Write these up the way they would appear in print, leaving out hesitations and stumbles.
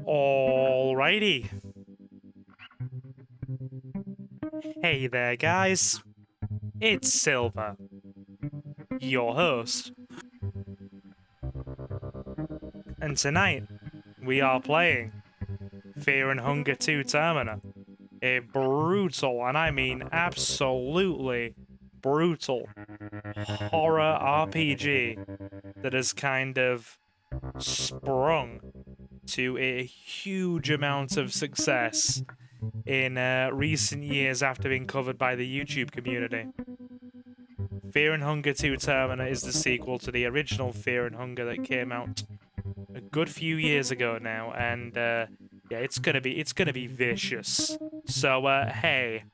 Alrighty. Hey there, guys. It's Silver, your host. And tonight, we are playing Fear and Hunger 2 Termina. A brutal, and I mean absolutely brutal, horror RPG that has kind of sprung to a huge amount of success in recent years after being covered by the YouTube community. Fear and Hunger 2 Termina is the sequel to the original Fear and Hunger that came out a good few years ago now, and yeah, it's gonna be vicious. So hey,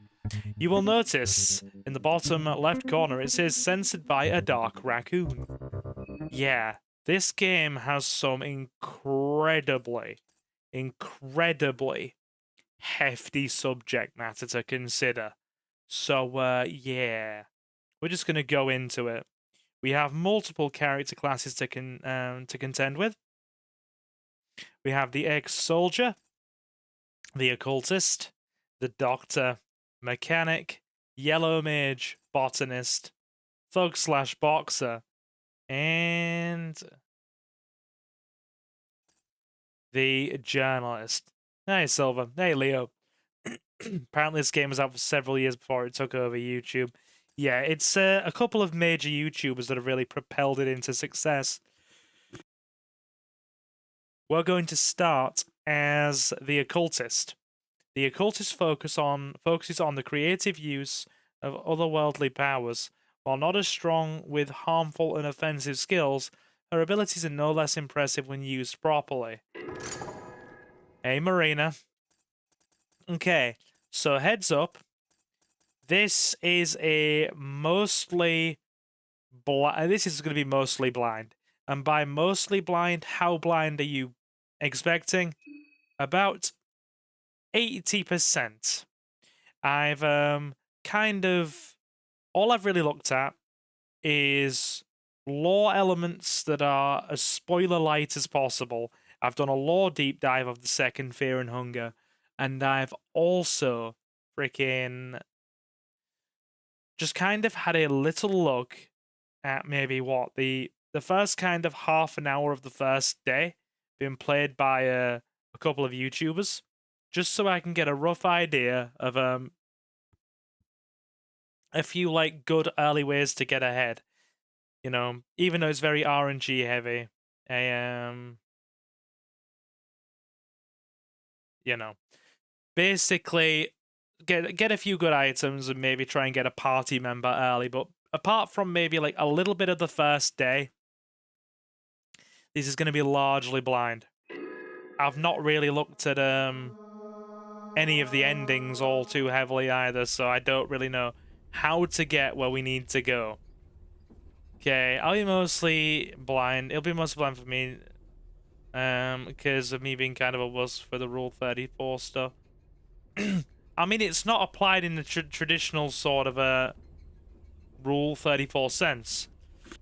you will notice in the bottom left corner it says censored by a dark raccoon. Yeah, this game has some incredibly hefty subject matter to consider. So yeah, we're just gonna go into it. We have multiple character classes to contend with. We have the ex-soldier, the occultist, the doctor, mechanic, yellow mage, botanist, thug/boxer, and the journalist. Hey, Silver. Hey, Leo. Apparently this game was out for several years before it took over YouTube. Yeah, it's a couple of major YouTubers that have really propelled it into success. We're going to start as the occultist. The occultist focuses on the creative use of otherworldly powers. While not as strong with harmful and offensive skills, her abilities are no less impressive when used properly. Hey, Marina. Okay, so heads up. This is a mostly this is going to be mostly blind. And by mostly blind, how blind are you expecting? About 80%. I've all I've really looked at is lore elements that are as spoiler light as possible. I've done a lore deep dive of the second Fear and Hunger, and I've also freaking just kind of had a little look at maybe what the first kind of half an hour of the first day being played by a couple of YouTubers, just so I can get a rough idea of a few like good early ways to get ahead. You know, even though it's very RNG heavy, you know, basically get a few good items and maybe try and get a party member early. But apart from maybe like a little bit of the first day, this is going to be largely blind. I've not really looked at any of the endings all too heavily either, so I don't really know how to get where we need to go. Okay, I'll be mostly blind. It'll be mostly blind for me, because of me being kind of a wuss for the Rule 34 stuff. I mean, it's not applied in the traditional sort of a Rule 34 sense. You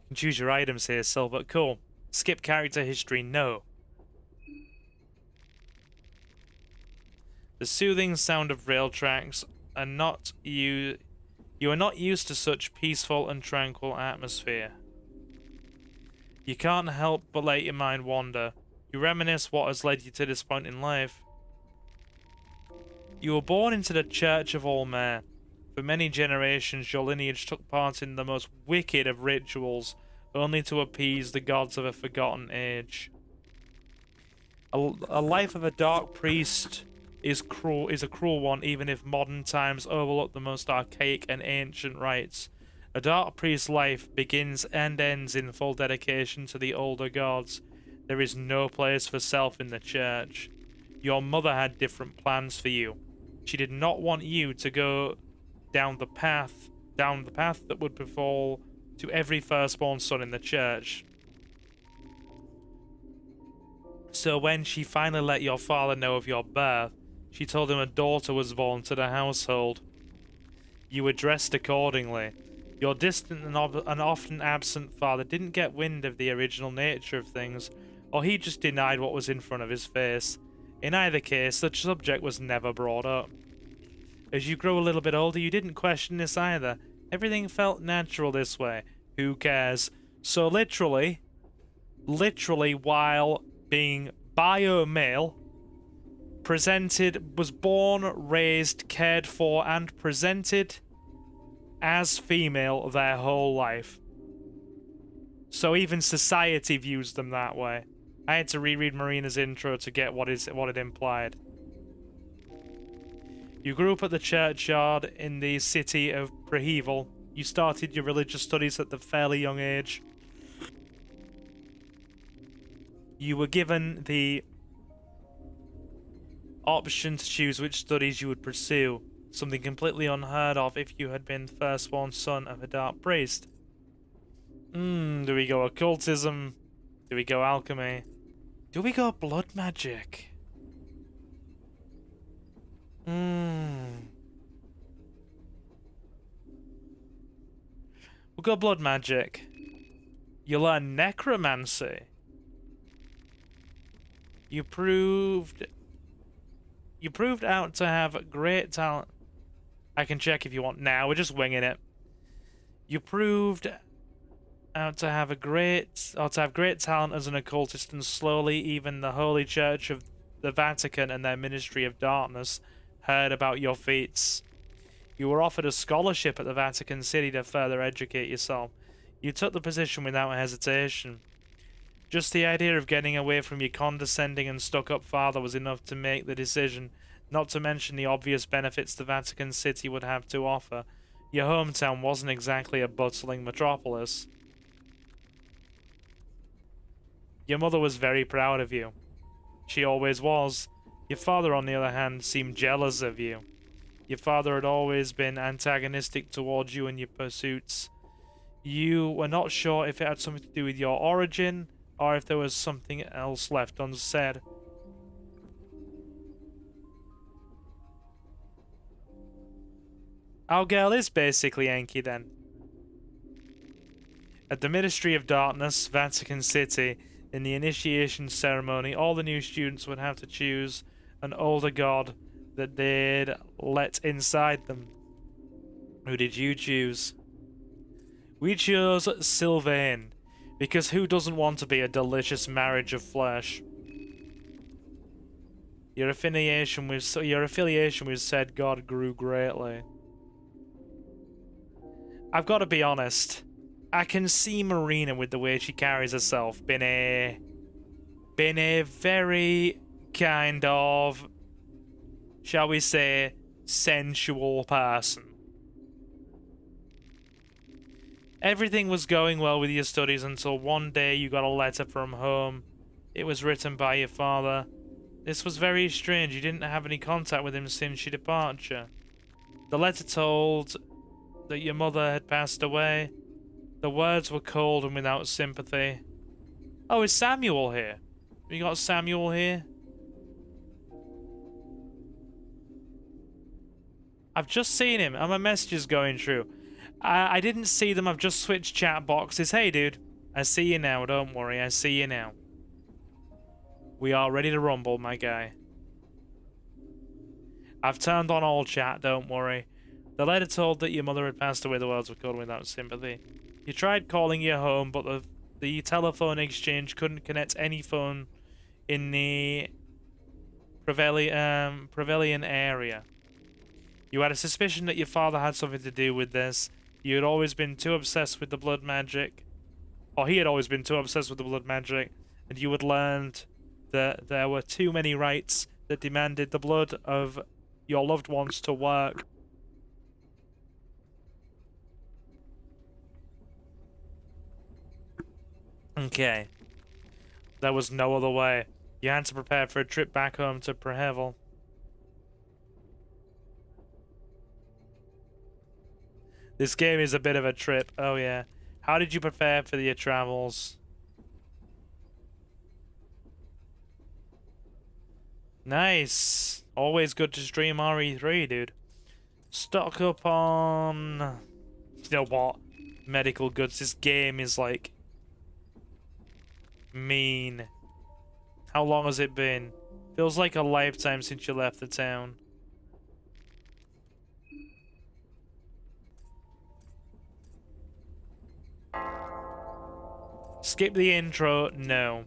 can choose your items here, Silver. Cool. Skip character history, no. The soothing sound of rail tracks are not you are not used to such peaceful and tranquil atmosphere. You can't help but let your mind wander. You reminisce what has led you to this point in life. You were born into the Church of All Men. For many generations, your lineage took part in the most wicked of rituals, only to appease the gods of a forgotten age. A life of a dark priest is a cruel one, even if modern times overlook the most archaic and ancient rites. A dark priest's life begins and ends in full dedication to the older gods. There is no place for self in the church. Your mother had different plans for you. She did not want you to go down the path that would befall to every firstborn son in the church. So when she finally let your father know of your birth, she told him a daughter was born to the household. You were dressed accordingly. Your distant and often absent father didn't get wind of the original nature of things, or he just denied what was in front of his face. In either case, the subject was never brought up. As you grow a little bit older, you didn't question this either. Everything felt natural this way. Who cares? So literally while being bio-male, was born, raised, cared for, and presented as female their whole life. So even society views them that way. I had to reread Marina's intro to get what it implied. You grew up at the churchyard in the city of Prehevil. You started your religious studies at the fairly young age. You were given the option to choose which studies you would pursue, something completely unheard of if you had been the firstborn son of a dark priest. Do we go occultism? Do we go alchemy? Do we go blood magic? We'll go blood magic. You learn necromancy. You proved out to have great talent. I can check if you want now. We're just winging it. You proved out to have great talent as an occultist, and slowly even the Holy Church of the Vatican and their Ministry of Darkness heard about your feats. You were offered a scholarship at the Vatican City to further educate yourself. You took the position without hesitation. Just the idea of getting away from your condescending and stuck-up father was enough to make the decision, not to mention the obvious benefits the Vatican City would have to offer. Your hometown wasn't exactly a bustling metropolis. Your mother was very proud of you. She always was. Your father, on the other hand, seemed jealous of you. Your father had always been antagonistic towards you and your pursuits. You were not sure if it had something to do with your origin, or if there was something else left unsaid. Our girl is basically Enki then. At the Ministry of Darkness, Vatican City, in the initiation ceremony, all the new students would have to choose an older god that they'd let inside them. Who did you choose? We chose Sylvain, because who doesn't want to be a delicious marriage of flesh? Your affiliation with said god grew greatly. I've got to be honest. I can see Marina with the way she carries herself been a very kind of, shall we say, sensual person. Everything was going well with your studies until one day you got a letter from home. It was written by your father. This was very strange. You didn't have any contact with him since your departure. The letter told that your mother had passed away. The words were cold and without sympathy. Oh, is Samuel here? We got Samuel here? I've just seen him, and my messages going through. I didn't see them, I've just switched chat boxes. Hey, dude. I see you now, don't worry, I see you now. We are ready to rumble, my guy. I've turned on all chat, don't worry. The letter told that your mother had passed away. The words were cold without sympathy. You tried calling your home, but the telephone exchange couldn't connect any phone in the Prevelian area. You had a suspicion that your father had something to do with this. You had always been too obsessed with the blood magic. Or he had always been too obsessed with the blood magic. And you had learned that there were too many rites that demanded the blood of your loved ones to work. Okay. There was no other way. You had to prepare for a trip back home to Prehevil. This game is a bit of a trip. Oh, yeah. How did you prepare for your travels? Nice. Always good to stream RE3, dude. Stock up on... You know what? Medical goods. This game is, like... mean. How long has it been? Feels like a lifetime since you left the town. Skip the intro? No.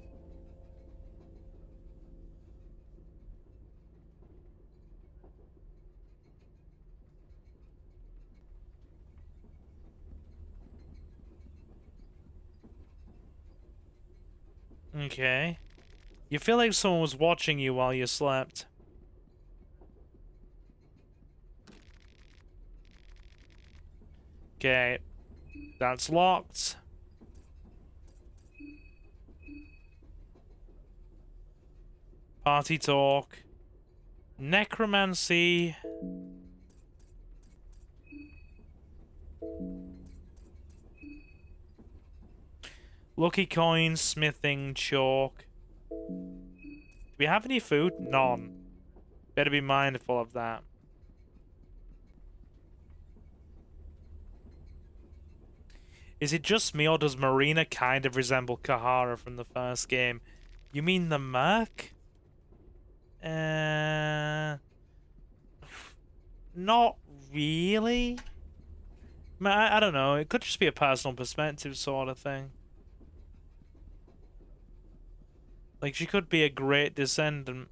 Okay. You feel like someone was watching you while you slept. Okay. That's locked. Party talk. Necromancy. Lucky coins, smithing, chalk. Do we have any food? None. Better be mindful of that. Is it just me, or does Marina kind of resemble Kahara from the first game? You mean the Merc? Not really. I don't know. It could just be a personal perspective sort of thing. Like, she could be a great descendant.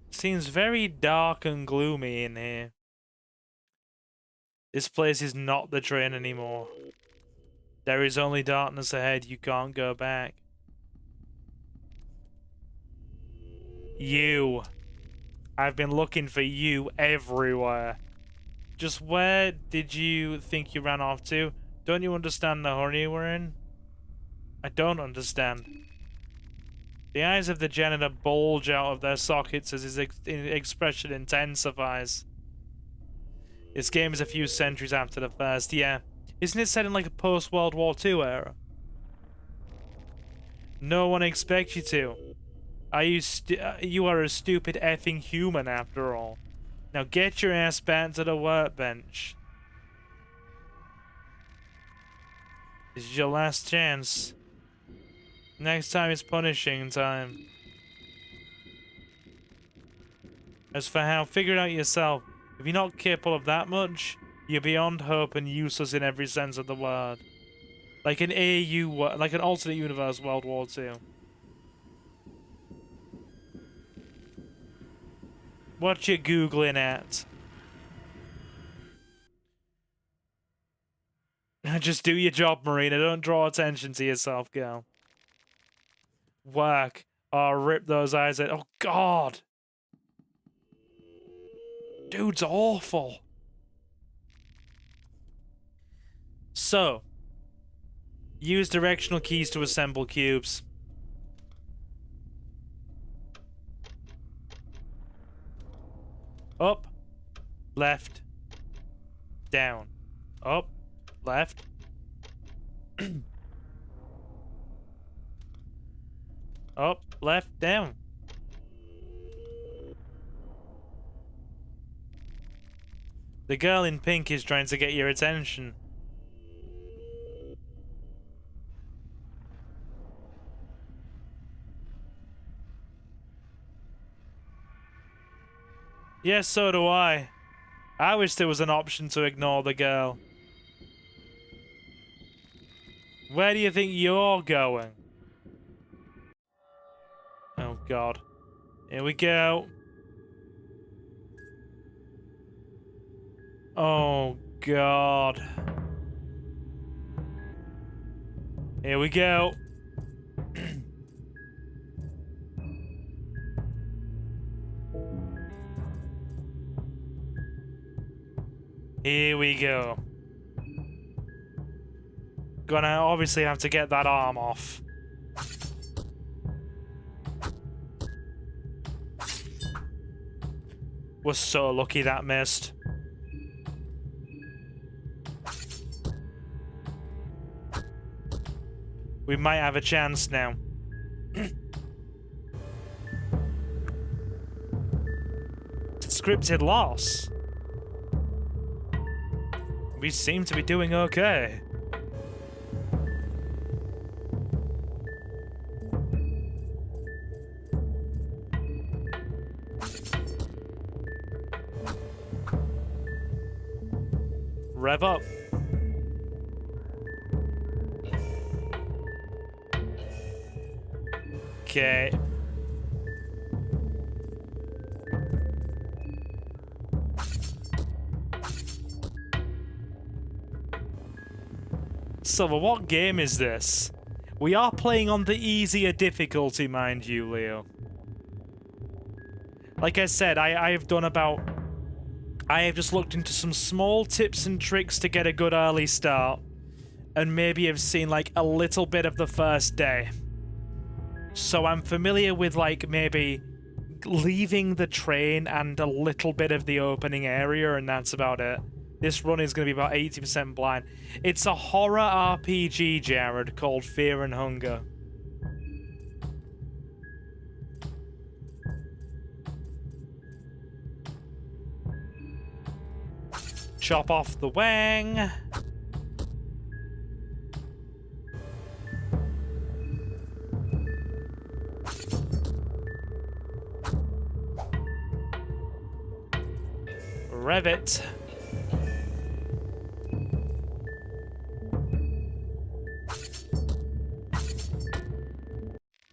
Seems very dark and gloomy in here. This place is not the train anymore. There is only darkness ahead. You can't go back. You. I've been looking for you everywhere. Just where did you think you ran off to? Don't you understand the hurry we're in? I don't understand. The eyes of the janitor bulge out of their sockets as his expression intensifies. This game is a few centuries after the first, yeah. Isn't it set in like a post-World War II era? No one expects you to. You are a stupid effing human after all. Now get your ass back to the workbench. This is your last chance. Next time is punishing time. As for how, figure it out yourself. If you're not capable of that much, you're beyond hope and useless in every sense of the word. Like an like an alternate universe World War II. What you Googling at? Just do your job, Marina. Don't draw attention to yourself, girl. Work. Oh, rip those eyes out. Oh, God. Dude's awful. So, use directional keys to assemble cubes. Up, left, down. Up, left. Up, left, down. The girl in pink is trying to get your attention. Yes, so do I. I wish there was an option to ignore the girl. Where do you think you're going? Oh, God. Here we go. Oh, God. Here we go. Here we go. Gonna obviously have to get that arm off. We're so lucky that missed. We might have a chance now. Scripted loss. We seem to be doing okay. rev up. Okay. Silver, what game is this? We are playing on the easier difficulty, mind you, Leo. Like I said, I have done about... I have just looked into some small tips and tricks to get a good early start. And maybe have seen, like, a little bit of the first day. So I'm familiar with, like, maybe leaving the train and a little bit of the opening area, and that's about it. This run is going to be about 80% blind. It's a horror RPG, Jared, called Fear and Hunger. Chop off the wang. Rev it.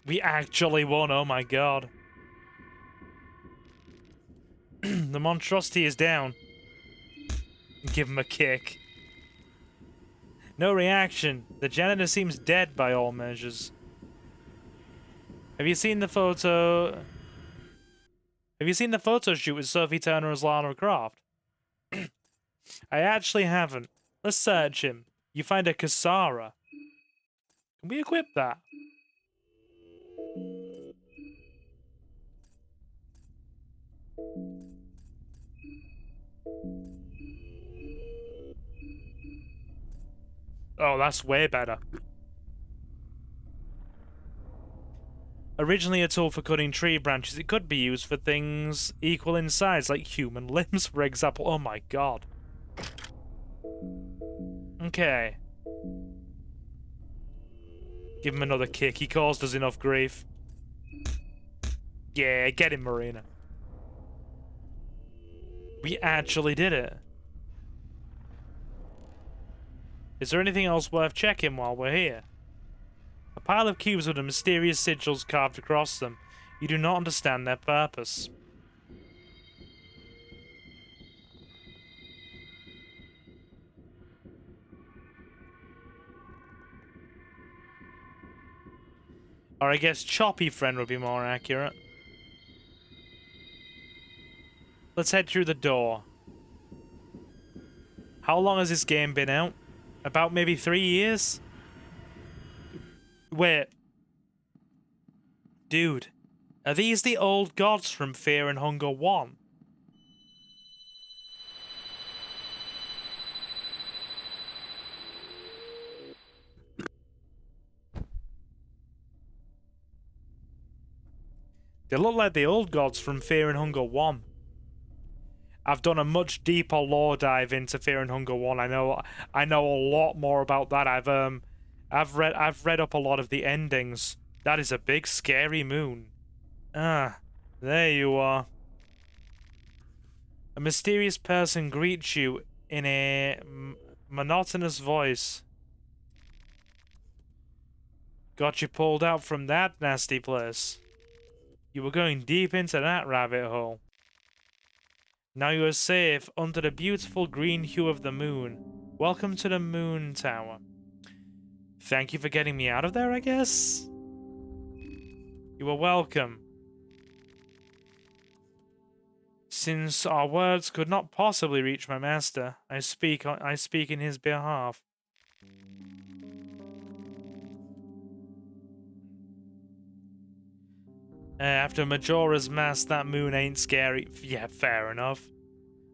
We actually won, oh my god. The monstrosity is down. Give him a kick. No reaction. The janitor seems dead by all measures. Have you seen the photo? Have you seen the photo shoot with Sophie Turner as Lara Croft? I actually haven't. Let's search him. You find a Kasara. Can we equip that? Oh, that's way better. Originally a tool for cutting tree branches, it could be used for things equal in size, like human limbs, for example. Oh my god. Okay. Give him another kick. He caused us enough grief. Yeah, get him, Marina. We actually did it. Is there anything else worth checking while we're here? A pile of cubes with the mysterious sigils carved across them. You do not understand their purpose. Or I guess choppy friend would be more accurate. Let's head through the door. How long has this game been out? About maybe 3 years? Wait. Dude, are these the old gods from Fear and Hunger 1? They look like the old gods from Fear and Hunger 1. I've done a much deeper lore dive into Fear and Hunger 1. I know a lot more about that. I've read up a lot of the endings. That is a big scary moon. Ah, there you are. A mysterious person greets you in a monotonous voice. Got you pulled out from that nasty place. You were going deep into that rabbit hole. Now you are safe under the beautiful green hue of the moon. Welcome to the Moon Tower. Thank you for getting me out of there, I guess? You are welcome. Since our words could not possibly reach my master, I speak in his behalf. After Majora's Mask, that moon ain't scary. Yeah, fair enough.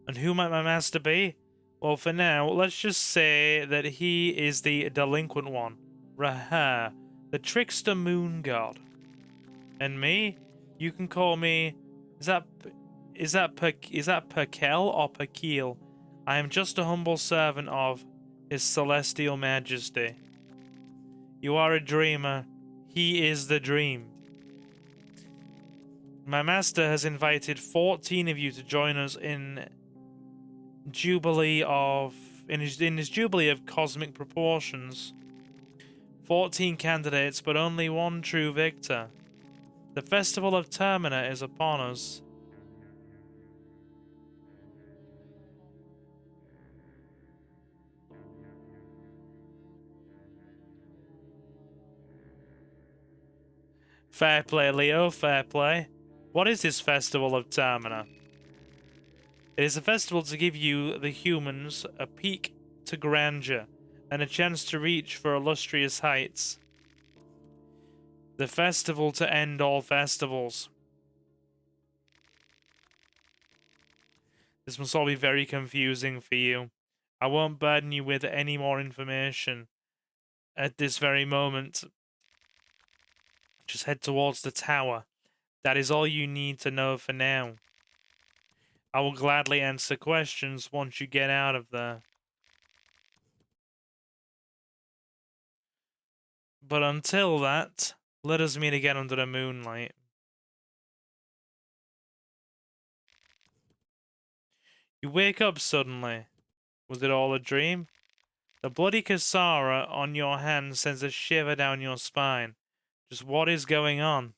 And who might my master be? Well, for now, let's just say that he is the delinquent one. Rher, the trickster moon god. And me? You can call me... Is that Perkel or Perkeel? I am just a humble servant of His Celestial Majesty. You are a dreamer. He is the dream. My master has invited 14 of you to join us in in his jubilee of cosmic proportions. 14 candidates, but only one true victor. The festival of Termina is upon us. Fair play, Leo, fair play. What is this festival of Termina? It is a festival to give you, the humans, a peek to grandeur and a chance to reach for illustrious heights. The festival to end all festivals. This must all be very confusing for you. I won't burden you with any more information at this very moment. Just head towards the tower. That is all you need to know for now. I will gladly answer questions once you get out of there. But until that, let us meet again under the moonlight. You wake up suddenly. Was it all a dream? The bloody Kasara on your hand sends a shiver down your spine. Just what is going on?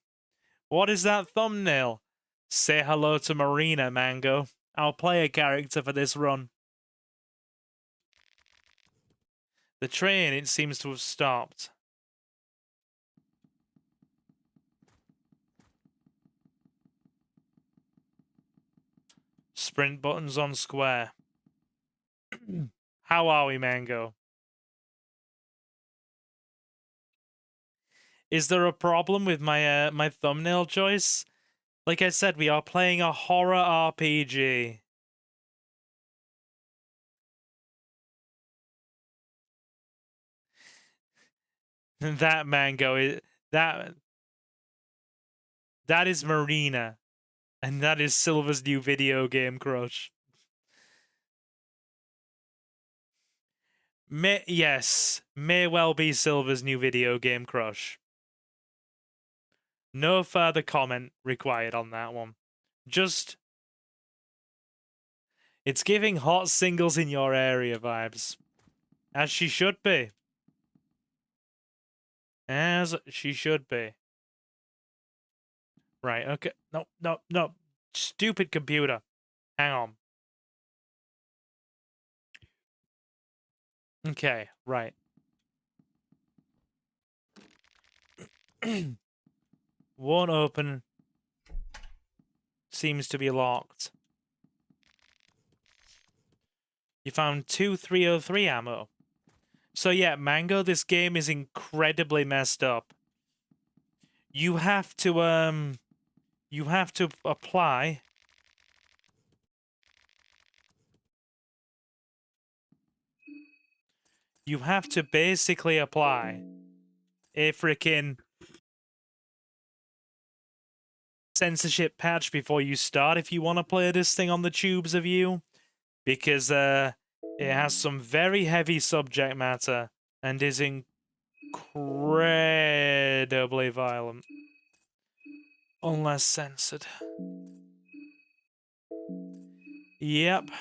What is that thumbnail? Say hello to Marina, Mango. I'll play a character for this run. The train, it seems to have stopped. Sprint buttons on square. How are we, Mango? Is there a problem with my my thumbnail choice? Like I said, we are playing a horror RPG. That Mango is that is Marina, and that is Silver's new video game crush. Yes, may well be Silver's new video game crush. No further comment required on that one. Just... it's giving hot singles in your area vibes. As she should be. As she should be. Right, okay. No. Stupid computer. Hang on. Okay, right. Won't open. Seems to be locked. You found 2 303 ammo. So yeah, Mango, this game is incredibly messed up. You have to apply. You have to basically apply a freaking censorship patch before you start if you want to play this thing on the tubes of you, because it has some very heavy subject matter and is incredibly violent unless censored. Yep.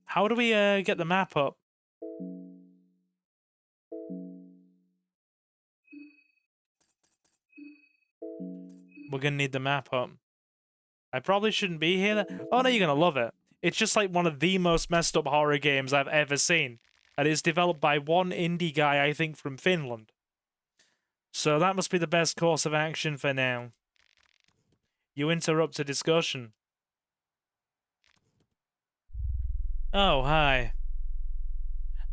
How do we get the map up? We're gonna need the map up. I probably shouldn't be here. Oh no, you're gonna love it. It's just like one of the most messed up horror games I've ever seen. And it's developed by one indie guy, I think, from Finland. So that must be the best course of action for now. You interrupt a discussion. Oh, hi.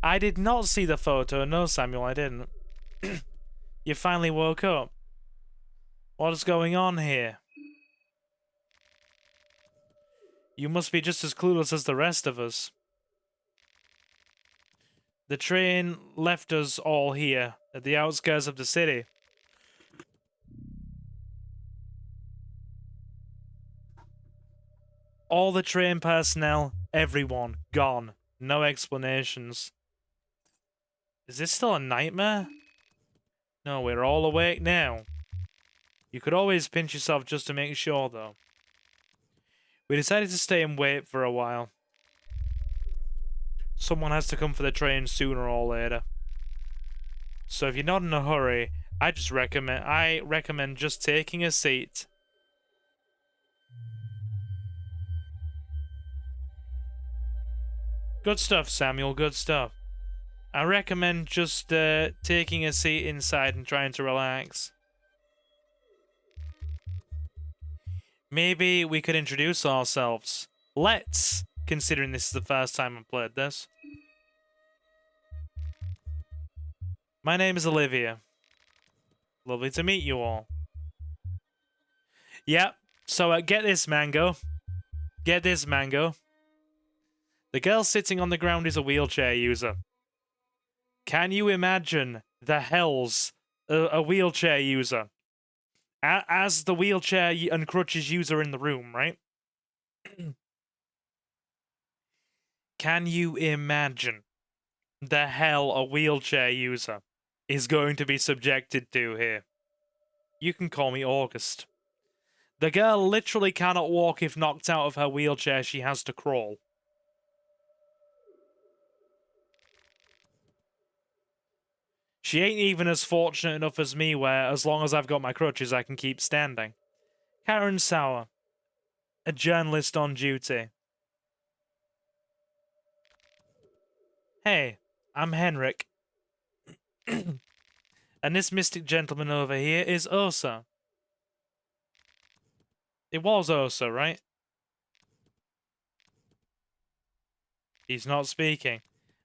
I did not see the photo. No, Samuel, I didn't. You finally woke up. What is going on here? You must be just as clueless as the rest of us. The train left us all here, at the outskirts of the city. All the train personnel, everyone, gone. No explanations. Is this still a nightmare? No, we're all awake now. You could always pinch yourself just to make sure, though. We decided to stay and wait for a while. Someone has to come for the train sooner or later. So if you're not in a hurry, I recommend just taking a seat. Good stuff, Samuel, good stuff. I recommend just taking a seat inside and trying to relax. Maybe we could introduce ourselves. Let's, considering this is the first time I've played this. My name is Olivia. Lovely to meet you all. Yep, so get this, Mango. Get this, Mango. The girl sitting on the ground is a wheelchair user. Can you imagine the hells a wheelchair user? As the wheelchair and crutches user in the room, right? Can you imagine the hell a wheelchair user is going to be subjected to here? You can call me August. The girl literally cannot walk if knocked out of her wheelchair. She has to crawl. She ain't even as fortunate enough as me where, as long as I've got my crutches, I can keep standing. Karen Sauer, a journalist on duty. Hey, I'm Henrik. And this mystic gentleman over here is Osa. It was Osa, right? He's not speaking.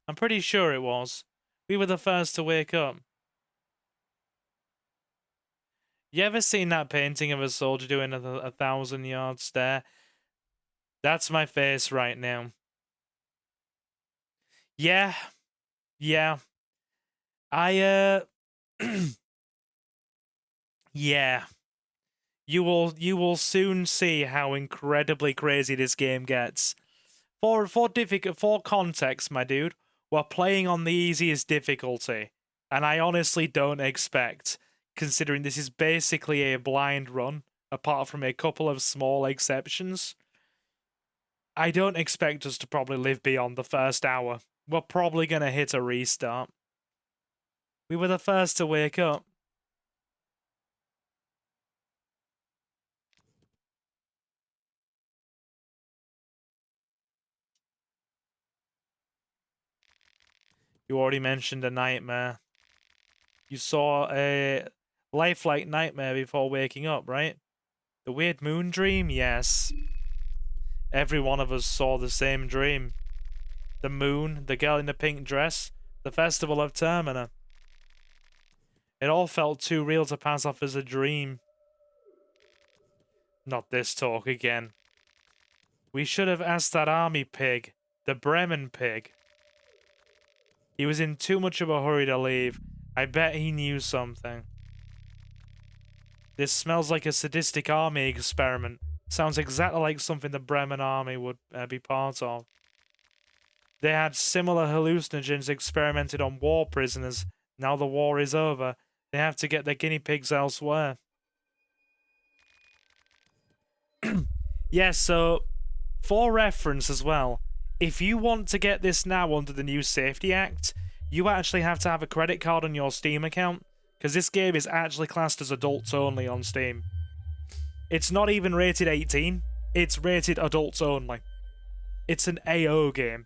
I'm pretty sure it was. We were the first to wake up. You ever seen that painting of a soldier doing a 1,000-yard stare? That's my face right now. Yeah. Yeah. Yeah. You will soon see how incredibly crazy this game gets. For context, my dude, we're playing on the easiest difficulty, and I honestly don't expect, considering this is basically a blind run, apart from a couple of small exceptions, I don't expect us to probably live beyond the first hour. We're probably gonna hit a restart. We were the first to wake up. You already mentioned a nightmare. You saw a lifelike nightmare before waking up, right? The weird moon dream? Yes. Every one of us saw the same dream. The moon, the girl in the pink dress, the festival of Termina. It all felt too real to pass off as a dream. Not this talk again. We should have asked that army pig, the Bremen pig. He was in too much of a hurry to leave. I bet he knew something. This smells like a sadistic army experiment. Sounds exactly like something the Bremen army would be part of. They had similar hallucinogens experimented on war prisoners. Now the war is over. They have to get their guinea pigs elsewhere. Yes, so, for reference as well, if you want to get this now under the new Safety Act, you actually have to have a credit card on your Steam account, because this game is actually classed as adults only on Steam. It's not even rated 18, it's rated adults only. It's an AO game.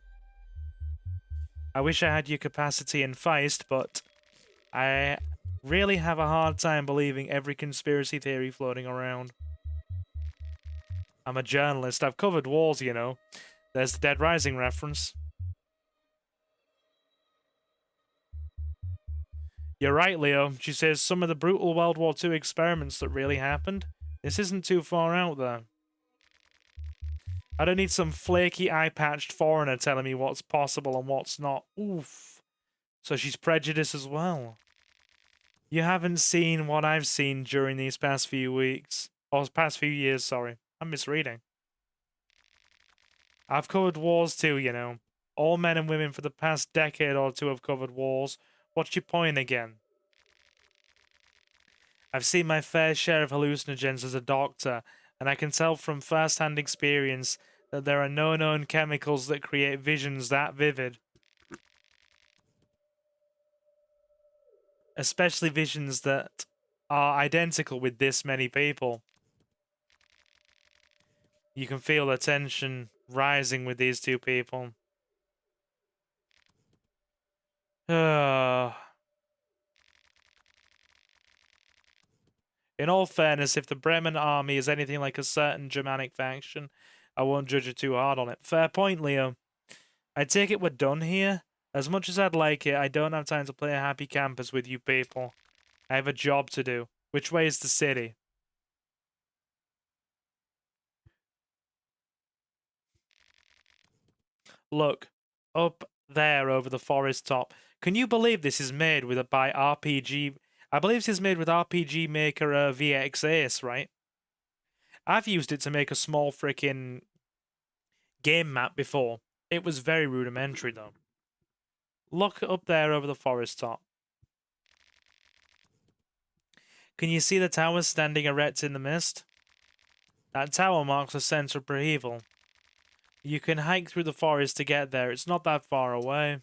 I wish I had your capacity in Feist, but I really have a hard time believing every conspiracy theory floating around. I'm a journalist, I've covered wars, you know. There's the Dead Rising reference. You're right, Leo. She says some of the brutal World War II experiments that really happened. This isn't too far out there. I don't need some flaky eye-patched foreigner telling me what's possible and what's not. Oof. So she's prejudiced as well. You haven't seen what I've seen during these past few weeks. Or past few years, sorry. I'm misreading. I've covered wars too, you know. All men and women for the past decade or two have covered wars. What's your point again? I've seen my fair share of hallucinogens as a doctor. and I can tell from first-hand experience that there are no known chemicals that create visions that vivid. Especially visions that are identical with this many people. You can feel the tension rising with these two people. In all fairness, if the Bremen army is anything like a certain Germanic faction, I won't judge it too hard on it. Fair point, Leo. I take it we're done here. As much as I'd like it, I don't have time to play a happy campus with you people. I have a job to do. Which way is the city? Look, up there over the forest top. Can you believe this is made with by RPG? I believe this is made with RPG Maker VX Ace, right? I've used it to make a small frickin' game map before. It was very rudimentary, though. Look up there over the forest top. Can you see the tower standing erect in the mist? That tower marks the center of Prehevil. You can hike through the forest to get there. It's not that far away.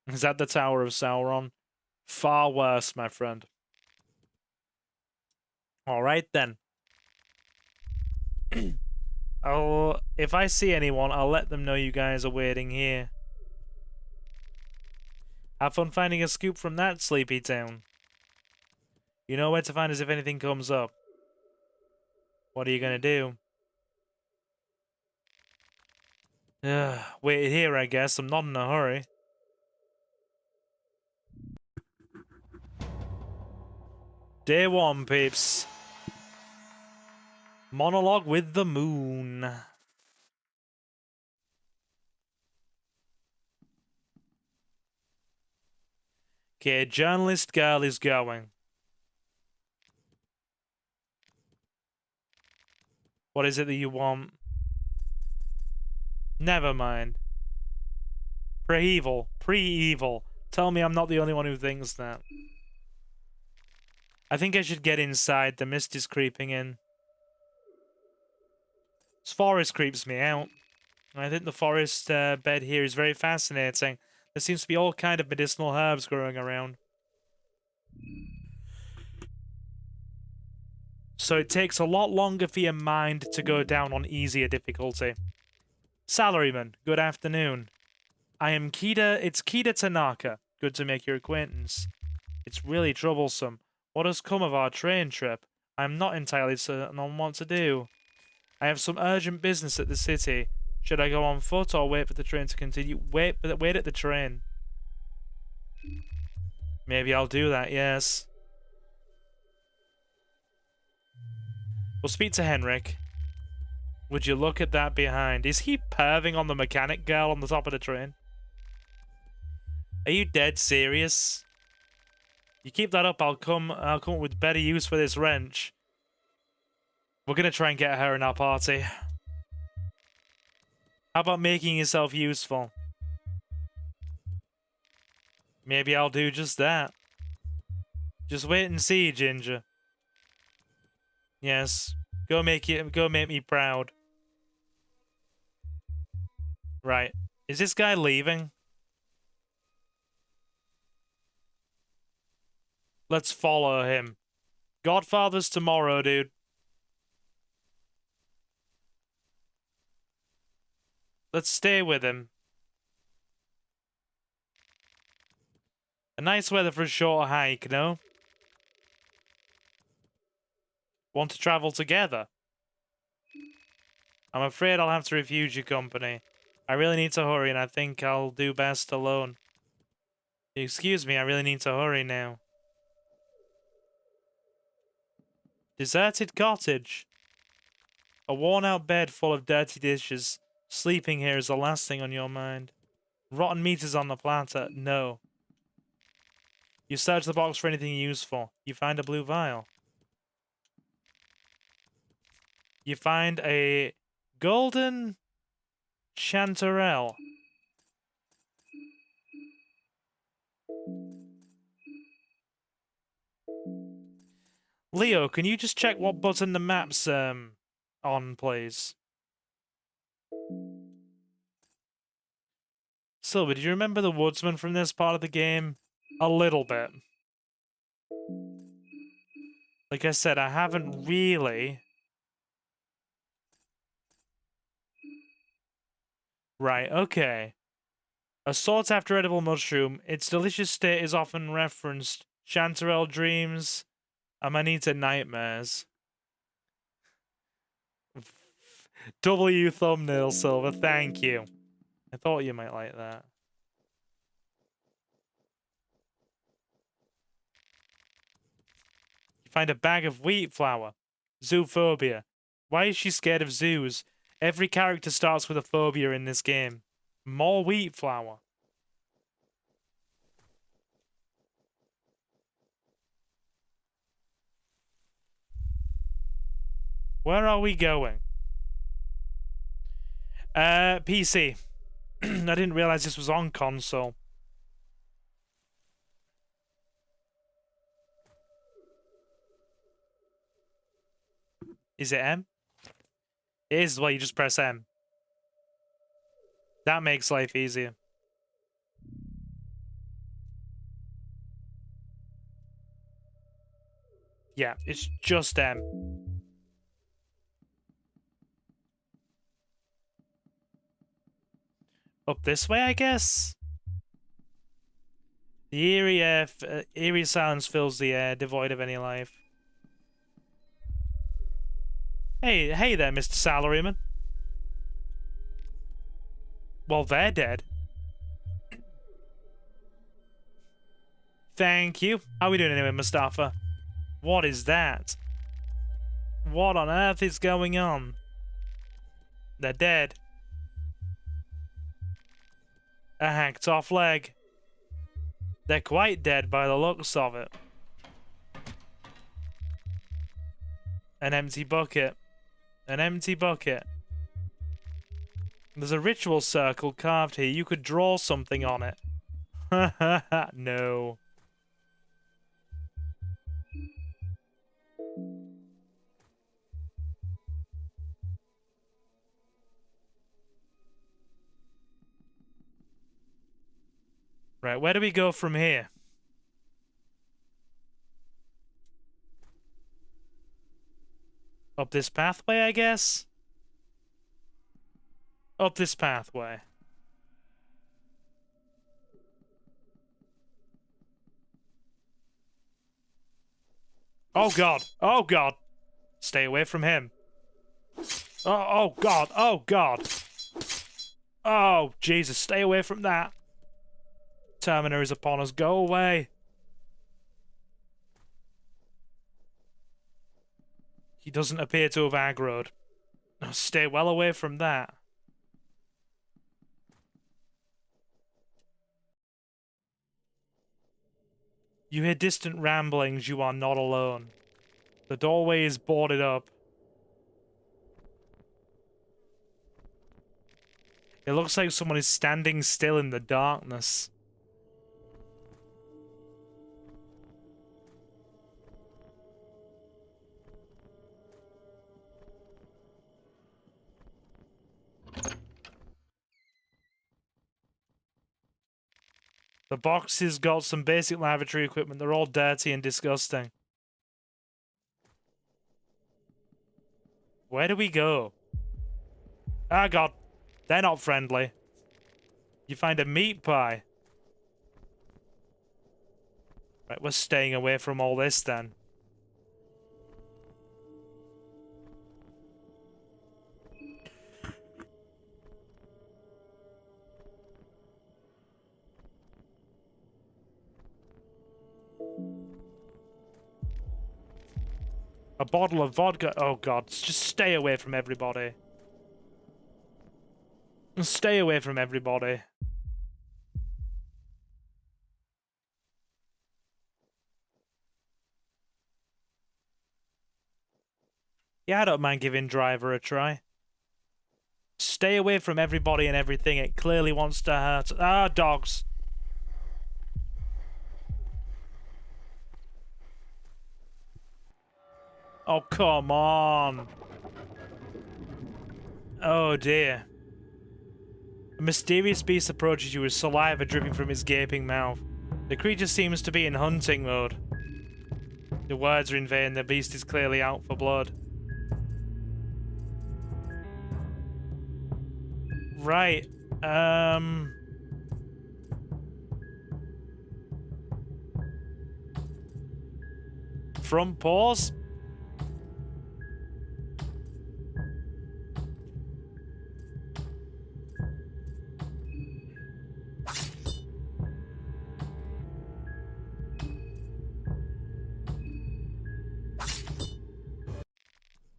Is that the Tower of Sauron? Far worse, my friend. Alright then. If I see anyone, I'll let them know you guys are waiting here. Have fun finding a scoop from that sleepy town. You know where to find us if anything comes up. What are you gonna do? Wait here, I guess. I'm not in a hurry. Day 1, peeps. Monologue with the moon. Okay, journalist girl is going. What is it that you want? Never mind. Prehevil. Pre-evil. Tell me I'm not the only one who thinks that. I think I should get inside. The mist is creeping in. This forest creeps me out. I think the forest bed here is very fascinating. There seems to be all kind of medicinal herbs growing around. So it takes a lot longer for your mind to go down on easier difficulty. Salaryman, good afternoon. I am Kida. It's Kida Tanaka. Good to make your acquaintance. It's really troublesome. What has come of our train trip? I am not entirely certain on what to do. I have some urgent business at the city. Should I go on foot or wait for the train to continue? Wait at the train. Maybe I'll do that, yes. We'll speak to Henrik. Would you look at that behind? Is he perving on the mechanic girl on the top of the train? Are you dead serious? You keep that up, I'll come up with better use for this wrench. We're gonna try and get her in our party. How about making yourself useful? Maybe I'll do just that. Just wait and see, Ginger. Yes. Go make me proud. Right. Is this guy leaving? Let's follow him. Godfather's tomorrow, dude. Let's stay with him. A nice weather for a short hike, no? Want to travel together? I'm afraid I'll have to refuse your company. I really need to hurry, and I think I'll do best alone. Excuse me, I really need to hurry now. Deserted cottage. A worn-out bed full of dirty dishes. Sleeping here is the last thing on your mind. Rotten meat is on the platter. No. You search the box for anything useful. You find a blue vial. You find a golden Chanterelle. Leo, can you just check what button the map's on, please? Silver, do you remember the woodsman from this part of the game? A little bit. Like I said, I haven't really... Right, okay. A sought-after edible mushroom. Its delicious state is often referenced. Chanterelle dreams. Amanita nightmares. W thumbnail, Silver, thank you. I thought you might like that. You find a bag of wheat flour. Zoophobia. Why is she scared of zoos? Every character starts with a phobia in this game. More wheat flour. Where are we going? PC. I didn't realize this was on console. Is it M? It is. Well, you just press M. That makes life easier. Yeah, it's just M. Up this way, I guess? The eerie silence fills the air, devoid of any life. Hey there, Mr. Salaryman. Well, they're dead. Thank you. How are we doing anyway, Mustafa? What is that? What on earth is going on? They're dead. A hacked off leg. They're quite dead by the looks of it. An empty bucket. An empty bucket. There's a ritual circle carved here. You could draw something on it. Ha ha ha. No. Right, where do we go from here? Up this pathway, I guess? Up this pathway. Oh god! Oh god! Stay away from him. Oh god! Oh god! Oh Jesus! Stay away from that! Termina is upon us. Go away! He doesn't appear to have aggroed. Oh, stay well away from that. You hear distant ramblings. You are not alone. The doorway is boarded up. It looks like someone is standing still in the darkness. The box has got some basic lavatory equipment. They're all dirty and disgusting. Where do we go? Ah, God. They're not friendly. You find a meat pie. Right, we're staying away from all this then. A bottle of vodka. Oh god, just stay away from everybody. Stay away from everybody. Yeah, I don't mind giving Driver a try. Stay away from everybody and everything. It clearly wants to hurt. Ah, dogs. Oh, come on. Oh, dear. A mysterious beast approaches you with saliva dripping from its gaping mouth. The creature seems to be in hunting mode. The words are in vain. The beast is clearly out for blood. Right. Front paws?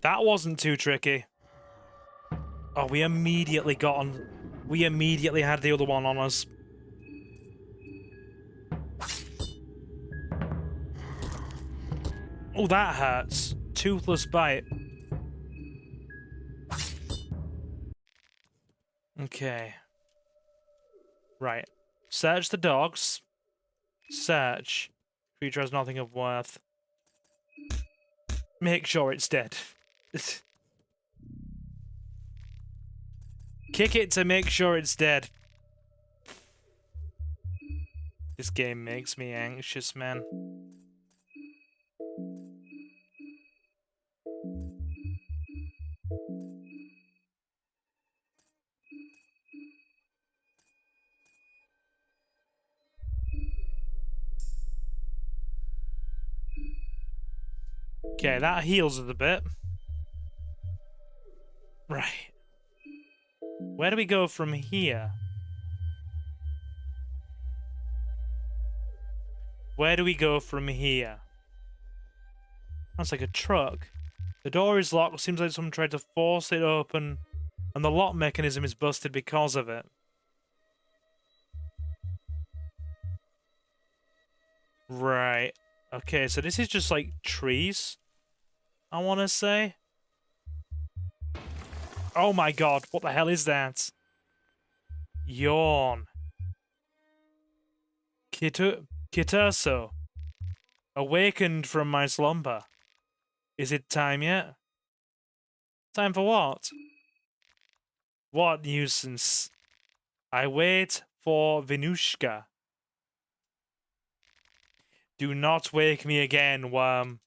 That wasn't too tricky. Oh, we immediately got on. We immediately had the other one on us. Oh, that hurts. Toothless bite. Okay. Right. Search the dogs. Search. Creature has nothing of worth. Make sure it's dead. Kick it to make sure it's dead. This game makes me anxious, man. Okay, that heals it a bit. Right. Where do we go from here? Where do we go from here? That's like a truck. The door is locked. Seems like someone tried to force it open, and the lock mechanism is busted because of it. Right. Okay, so this is just like trees, I want to say. Oh my god, what the hell is that? Yawn. Kiterso. Awakened from my slumber. Is it time yet? Time for what? What nuisance. I wait for Venushka. Do not wake me again, worm.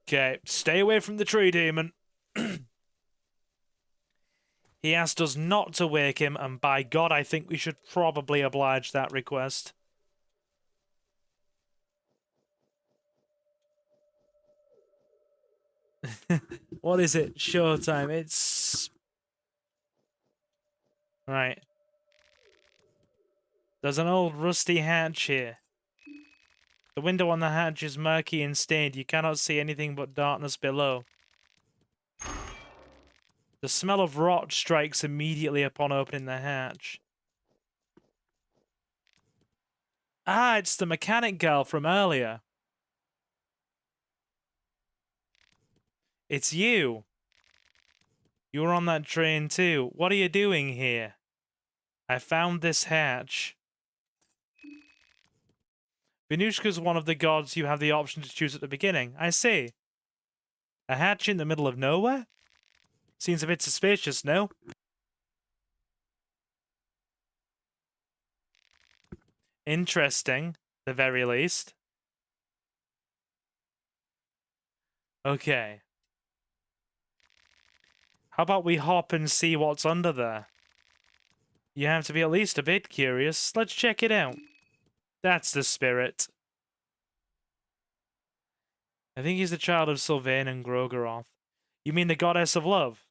Okay, stay away from the tree demon. He asked us not to wake him, and by God, I think we should probably oblige that request. What is it? Showtime. It's... Right. There's an old rusty hatch here. The window on the hatch is murky and stained. You cannot see anything but darkness below. The smell of rot strikes immediately upon opening the hatch. Ah, it's the mechanic girl from earlier. It's you. You were on that train too. What are you doing here? I found this hatch. Venushka's one of the gods you have the option to choose at the beginning. I see. A hatch in the middle of nowhere? Seems a bit suspicious, no? Interesting, the very least. Okay. How about we hop and see what's under there? You have to be at least a bit curious. Let's check it out. That's the spirit. I think he's the child of Sylvain and Grogeroth. You mean the goddess of love?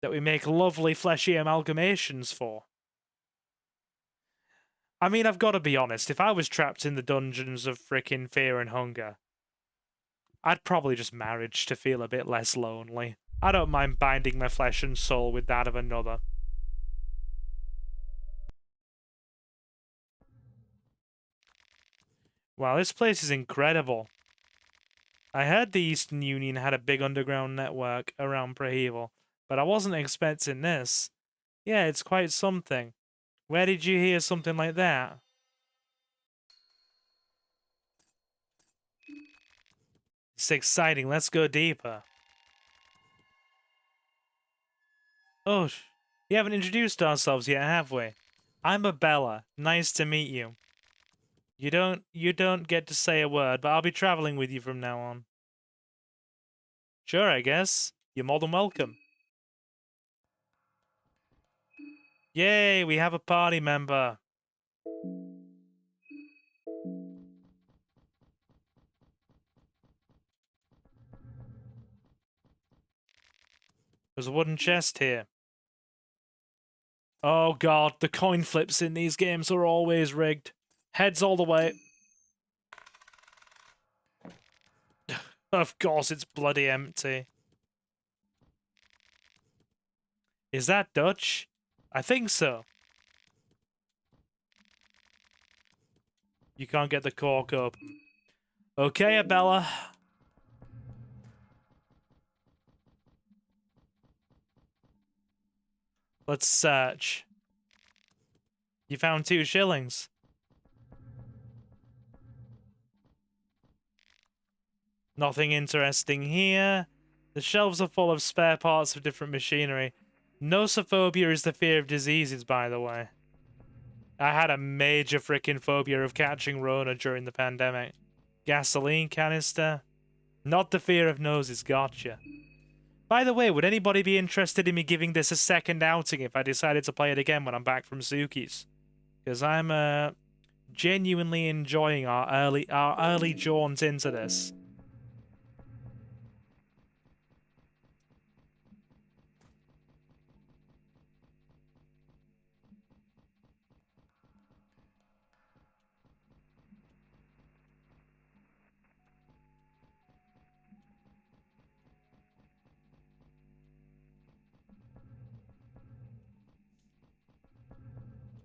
That we make lovely fleshy amalgamations for? I mean, I've got to be honest. If I was trapped in the dungeons of frickin' fear and hunger, I'd probably just manage to feel a bit less lonely. I don't mind binding my flesh and soul with that of another. Wow, this place is incredible. I heard the Eastern Union had a big underground network around Prehevil, but I wasn't expecting this. Yeah, it's quite something. Where did you hear something like that? It's exciting. Let's go deeper. Oh, we haven't introduced ourselves yet, have we? I'm Abella. Nice to meet you. You don't get to say a word, but I'll be traveling with you from now on. Sure, I guess. You're more than welcome. Yay, we have a party member. There's a wooden chest here. Oh god, the coin flips in these games are always rigged. Heads all the way. Of course it's bloody empty. Is that Dutch? I think so. You can't get the cork open. Okay, Abella. Let's search. You found 2 shillings. Nothing interesting here. The shelves are full of spare parts of different machinery. Nosophobia is the fear of diseases, by the way. I had a major frickin' phobia of catching Rona during the pandemic. Gasoline canister. Not the fear of noses, gotcha. By the way, would anybody be interested in me giving this a second outing if I decided to play it again when I'm back from Suki's? Because I'm genuinely enjoying our early jaunt into this.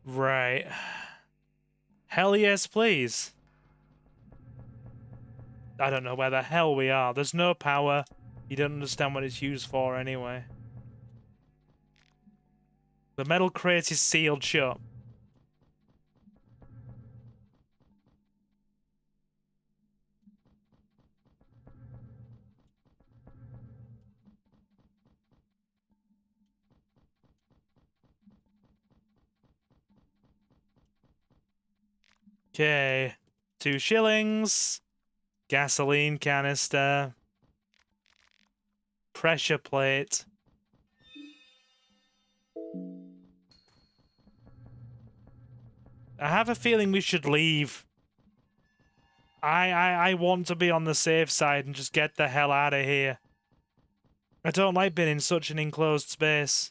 Right. Hell yes, please. I don't know where the hell we are. There's no power. You don't understand what it's used for anyway. The metal crate is sealed shut. Okay. 2 shillings. Gasoline canister. Pressure plate. I have a feeling we should leave. I want to be on the safe side and just get the hell out of here. I don't like being in such an enclosed space.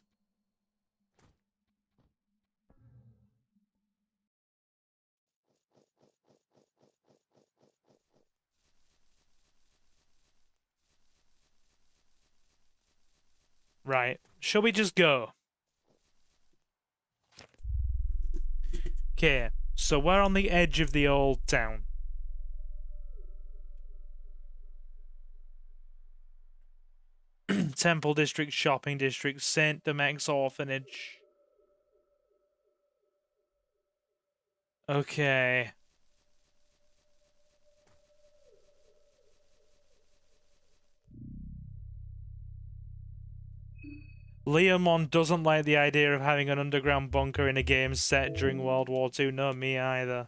Right. Shall we just go? Okay, so we're on the edge of the old town. Temple District, Shopping District, St. Demec's Orphanage. Okay. Leomon doesn't like the idea of having an underground bunker in a game set during World War II. No, me either.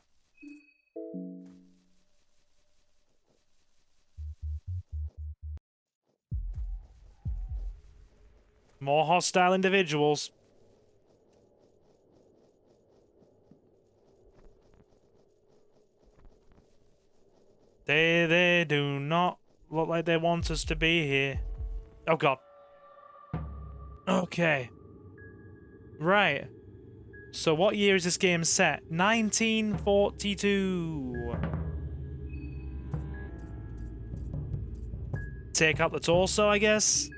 More hostile individuals. They do not look like they want us to be here. Oh god. Okay. Right. So what year is this game set? 1942. Take out the torso, I guess.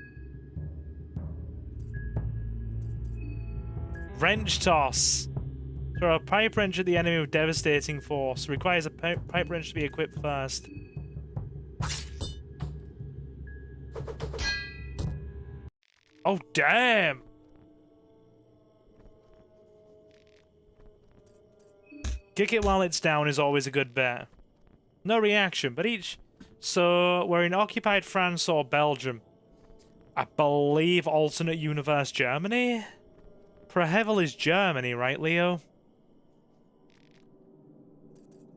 Wrench toss. Throw a pipe wrench at the enemy with devastating force. Requires a pipe wrench to be equipped first. Oh, damn! Kick it while it's down is always a good bet. No reaction, but each... So, we're in occupied France or Belgium. I believe alternate universe Germany? Prehevil is Germany, right, Leo?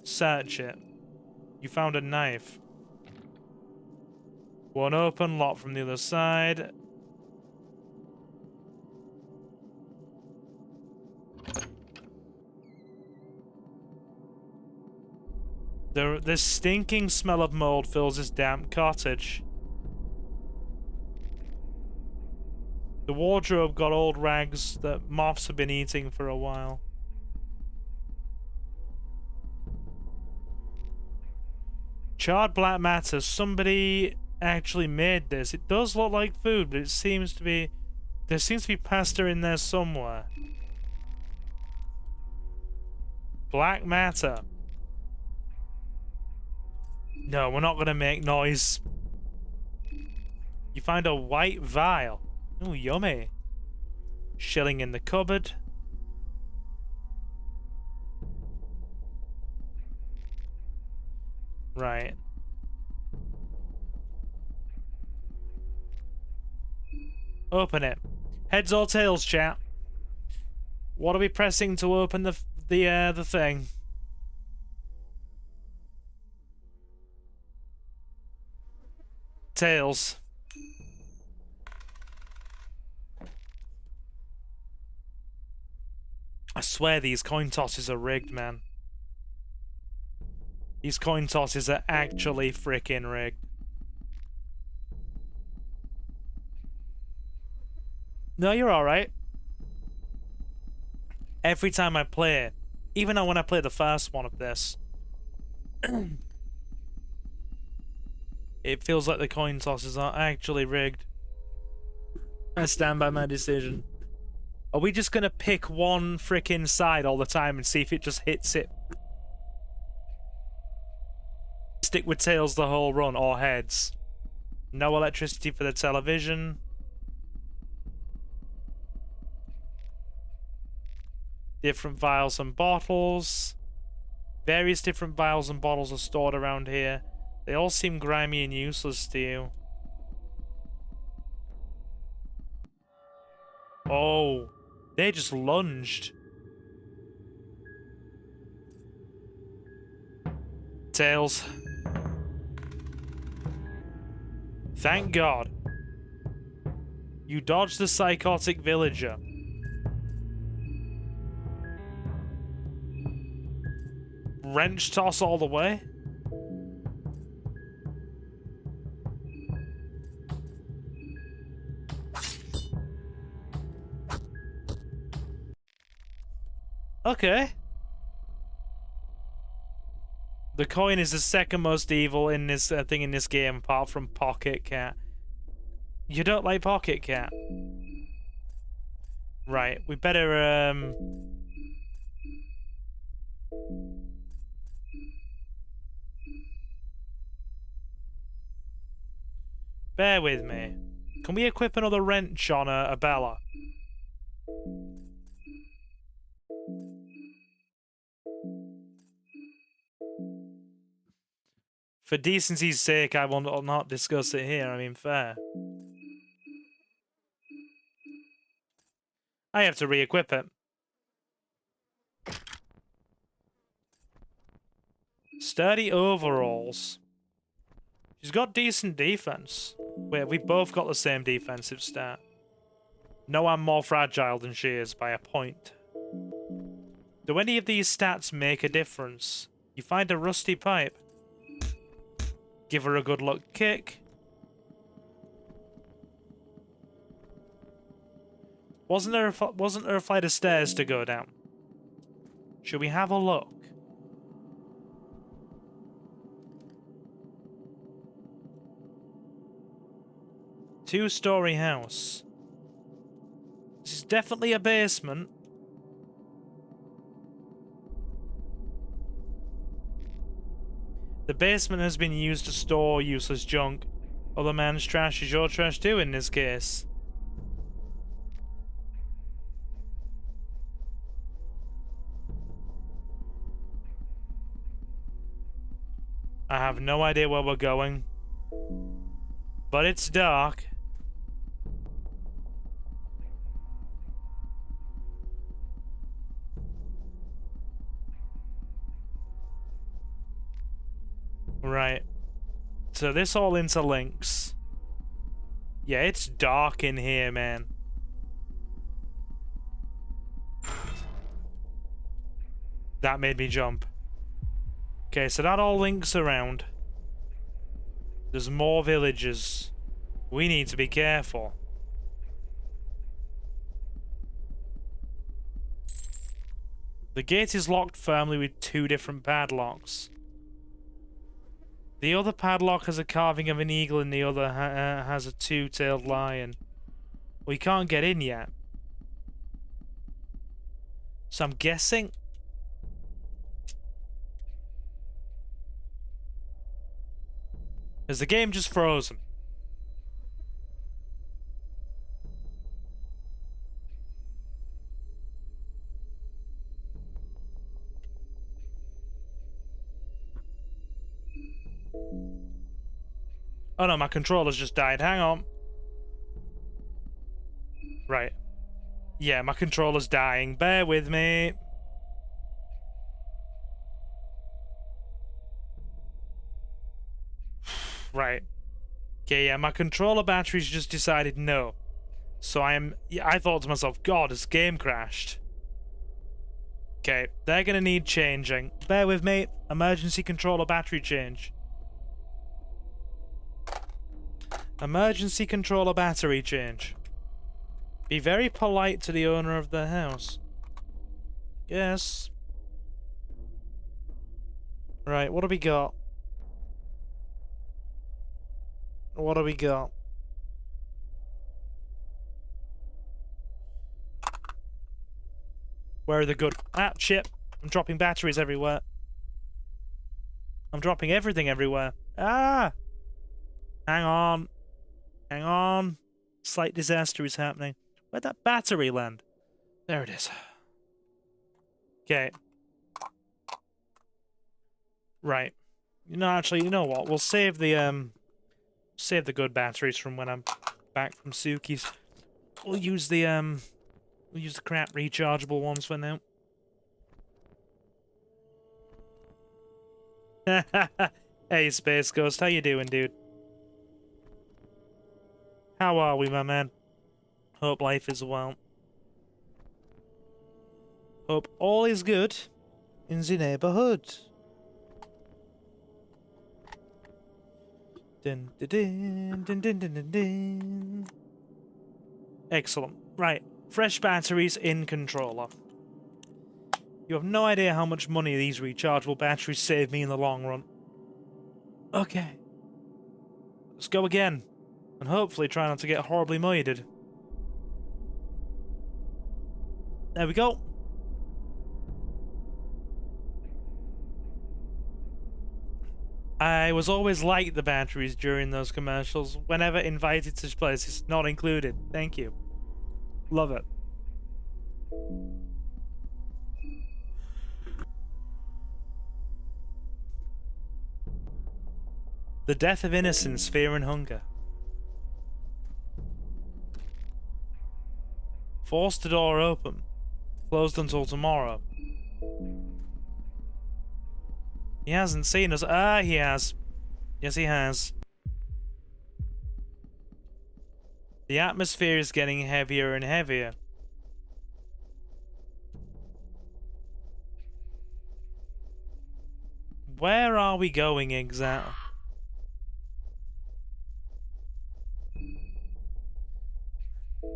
Search it. You found a knife. One open, lock from the other side. The stinking smell of mold fills this damp cottage. The wardrobe got old rags that moths have been eating for a while. Charred black matter. Somebody actually made this. It does look like food, but it seems to be... There seems to be pasta in there somewhere. Black matter. No, we're not gonna make noise. You find a white vial. Ooh, yummy. Shilling in the cupboard. Right. Open it. Heads or tails, chat? What are we pressing to open the thing? Tails. I swear these coin tosses are rigged, man. These coin tosses are actually freaking rigged. No, you're alright. Every time I play it, even when I play the first one of this, it feels like the coin tosses are actually rigged. I stand by my decision. Are we just gonna pick one frickin' side all the time and see if it just hits it? Stick with tails the whole run, or heads. No electricity for the television. Different vials and bottles. Various different vials and bottles are stored around here. They all seem grimy and useless to you. Oh, they just lunged. Tails. Thank God. You dodged the psychotic villager. Wrench toss all the way? Okay. The coin is the second most evil in this thing in this game, apart from Pocket Cat. You don't like Pocket Cat? Right, we better bear with me. Can we equip another wrench on a Bella? For decency's sake, I will not discuss it here. I mean, fair. I have to re-equip it. Sturdy overalls. She's got decent defense. Wait, we both got the same defensive stat. No, I'm more fragile than she is by a point. Do any of these stats make a difference? You find a rusty pipe. Give her a good luck kick. Wasn't there a flight of stairs to go down? Should we have a look? Two-story house. This is definitely a basement. The basement has been used to store useless junk. Other man's trash is your trash too in this case. I have no idea where we're going. But it's dark. Right. So this all interlinks. Yeah, it's dark in here, man. That made me jump. Okay, so that all links around. There's more villages. We need to be careful. The gate is locked firmly with 2 different padlocks. The other padlock has a carving of an eagle and the other has a 2-tailed lion. We can't get in yet. So I'm guessing... Is the game just frozen? Oh no, my controller's just died. Hang on. Right. Yeah, my controller's dying. Bear with me. Right. Okay, yeah, my controller battery's just decided no. So I thought to myself, God, this game crashed. Okay, they're gonna need changing. Bear with me. Emergency controller battery change. Emergency controller battery change. Be very polite to the owner of the house. Yes. Right, what do we got? What do we got? Where are the good... Ah, shit. I'm dropping batteries everywhere. I'm dropping everything everywhere. Ah! Hang on. Hang on. Slight disaster is happening. Where'd that battery land? There it is. Okay. Right. Actually, you know what? We'll save the good batteries from when I'm back from Suki's. We'll use the crap rechargeable ones for now. Hey, Space Ghost, how you doing, dude? How are we, my man? Hope life is well. Hope all is good in the neighborhood. Dun, dun, dun, dun, dun, dun, dun, dun. Excellent. Right. Fresh batteries in controller. You have no idea how much money these rechargeable batteries save me in the long run. Okay. Let's go again. And hopefully try not to get horribly murdered. There we go. I was always like the batteries during those commercials. Whenever invited to places, not included. Thank you. Love it. The death of innocence, fear and hunger. Force the door open. Closed until tomorrow. He hasn't seen us. Ah, he has. Yes, he has. The atmosphere is getting heavier and heavier. Where are we going exactly?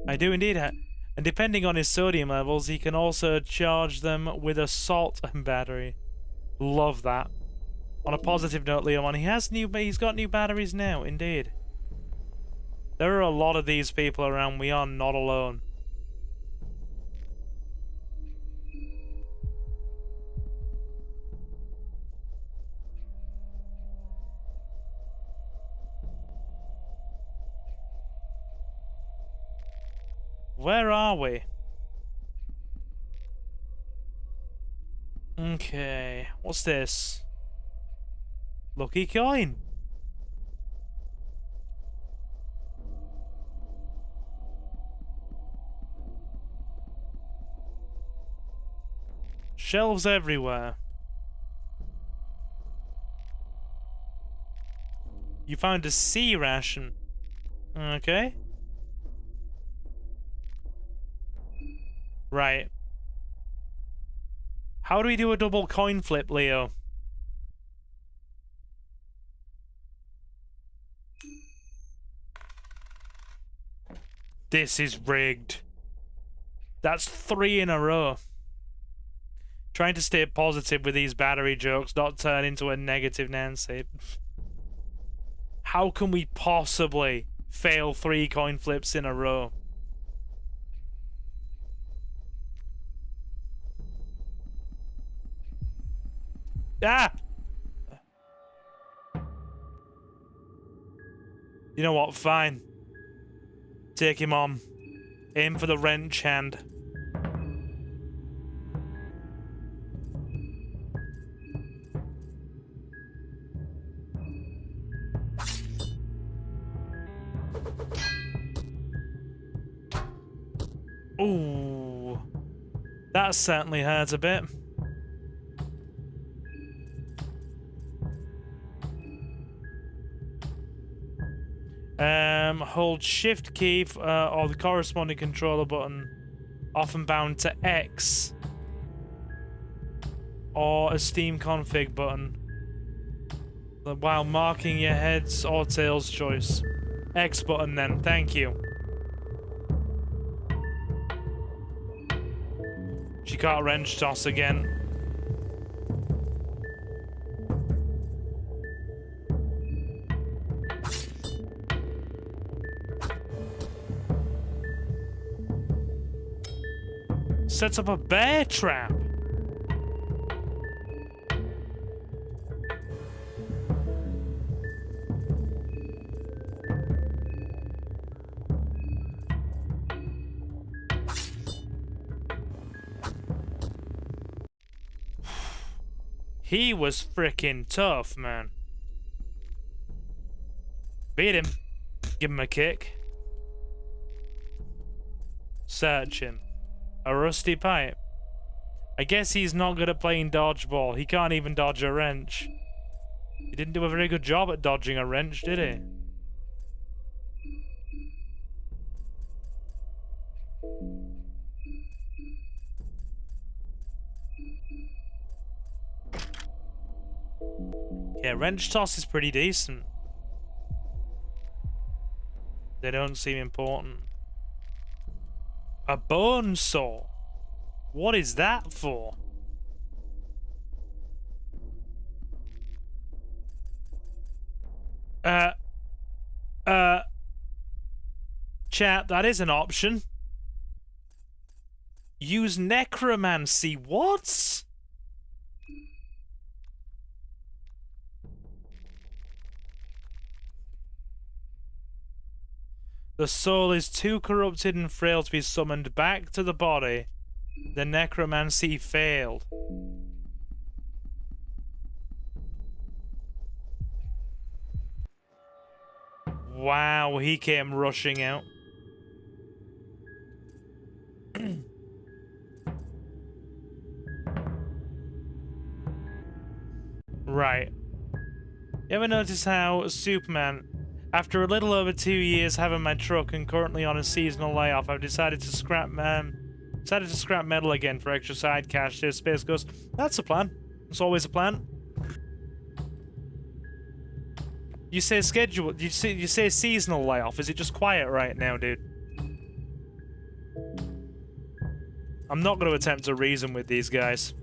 I do indeed have... And depending on his sodium levels, he can also charge them with a salt battery. Love that. On a positive note, Leomon, he's got new batteries now, indeed. There are a lot of these people around. We are not alone. Where are we? Okay, what's this? Lucky coin. Shelves everywhere. You found a sea ration. Okay. Right. How do we do a double coin flip, Leo? This is rigged. That's 3 in a row. Trying to stay positive with these battery jokes, not turn into a negative Nancy. How can we possibly fail 3 coin flips in a row? Ah! You know what? Fine. Take him on. Aim for the wrench hand. Ooh. That certainly hurt a bit. Hold shift key or the corresponding controller button, often bound to X, or a Steam config button, while marking your head's or tail's choice. X button then, thank you. She can't wrench toss again. Sets up a bear trap. He was freaking tough, man. Beat him. Give him a kick. Search him. A rusty pipe. I guess he's not good at playing dodgeball. He can't even dodge a wrench. He didn't do a very good job at dodging a wrench, did he? Yeah, wrench toss is pretty decent. They don't seem important. A bone saw? What is that for? Chat, that is an option. Use necromancy. What? The soul is too corrupted and frail to be summoned back to the body. The necromancy failed. Wow, he came rushing out. Right. You ever notice how Superman, after a little over 2 years having my truck and currently on a seasonal layoff, I've decided to scrap metal again for extra side cash. There's Space Ghost. That's a plan. It's always a plan. You say schedule. You say seasonal layoff. Is it just quiet right now, dude? I'm not going to attempt to reason with these guys.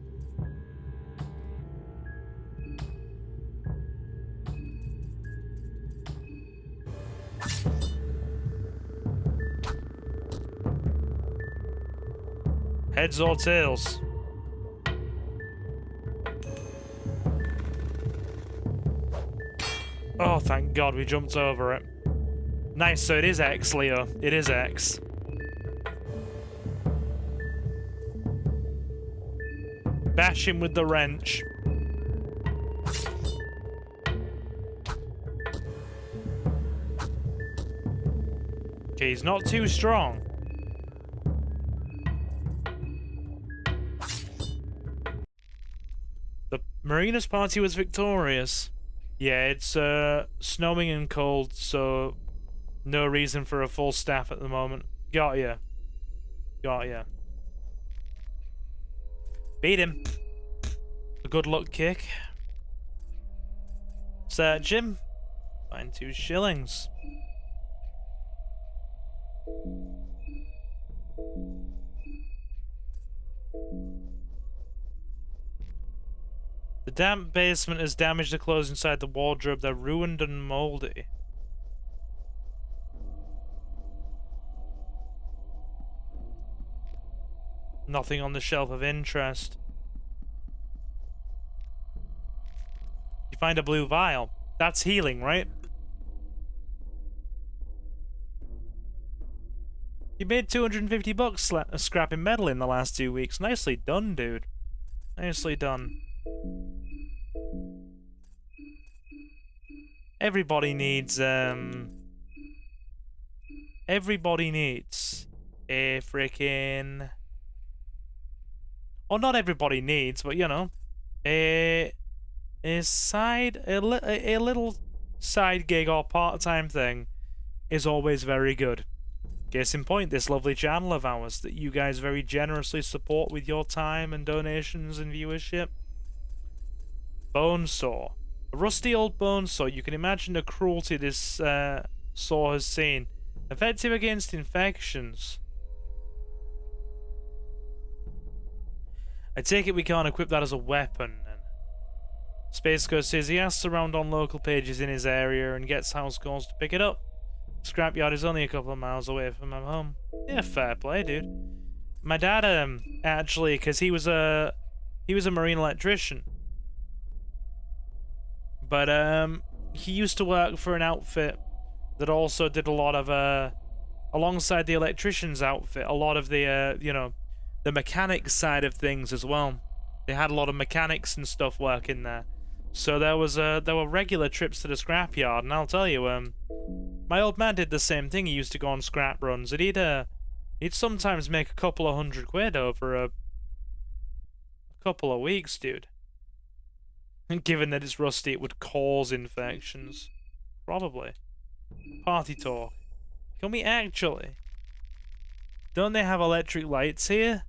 Heads or tails? Oh, thank God we jumped over it. Nice, so it is X, Leo. It is X. Bash him with the wrench. Okay, he's not too strong. The Marina's party was victorious. Yeah, it's snowing and cold, so no reason for a full staff at the moment. Got ya. Got ya. Beat him. A good luck kick. Search him. Find 2 shillings. The damp basement has damaged the clothes inside the wardrobe. They're ruined and mouldy. Nothing on the shelf of interest. You find a blue vial. That's healing, right? You made 250 bucks scrapping metal in the last 2 weeks. Nicely done, dude. Nicely done. Everybody needs a freaking... Or not everybody needs, but you know, a little side gig or part-time thing is always very good. Case in point, this lovely channel of ours that you guys very generously support with your time and donations and viewership. Bone saw. A rusty old bone saw. You can imagine the cruelty this saw has seen. Effective against infections. I take it we can't equip that as a weapon, then. Space Ghost says he asks around on local pages in his area and gets house calls to pick it up. Scrapyard is only a couple of miles away from my home. Yeah, fair play, dude. My dad, actually, because he was a marine electrician. But, he used to work for an outfit that also did a lot of, alongside the electrician's outfit, a lot of the, you know, the mechanics side of things as well. They had a lot of mechanics and stuff working there. So there were regular trips to the scrapyard, and I'll tell you, my old man did the same thing. He used to go on scrap runs, and he'd sometimes make a couple of £100 over a couple of weeks, dude. And given that it's rusty, it would cause infections. Probably. Party talk. Can we actually? Don't they have electric lights here?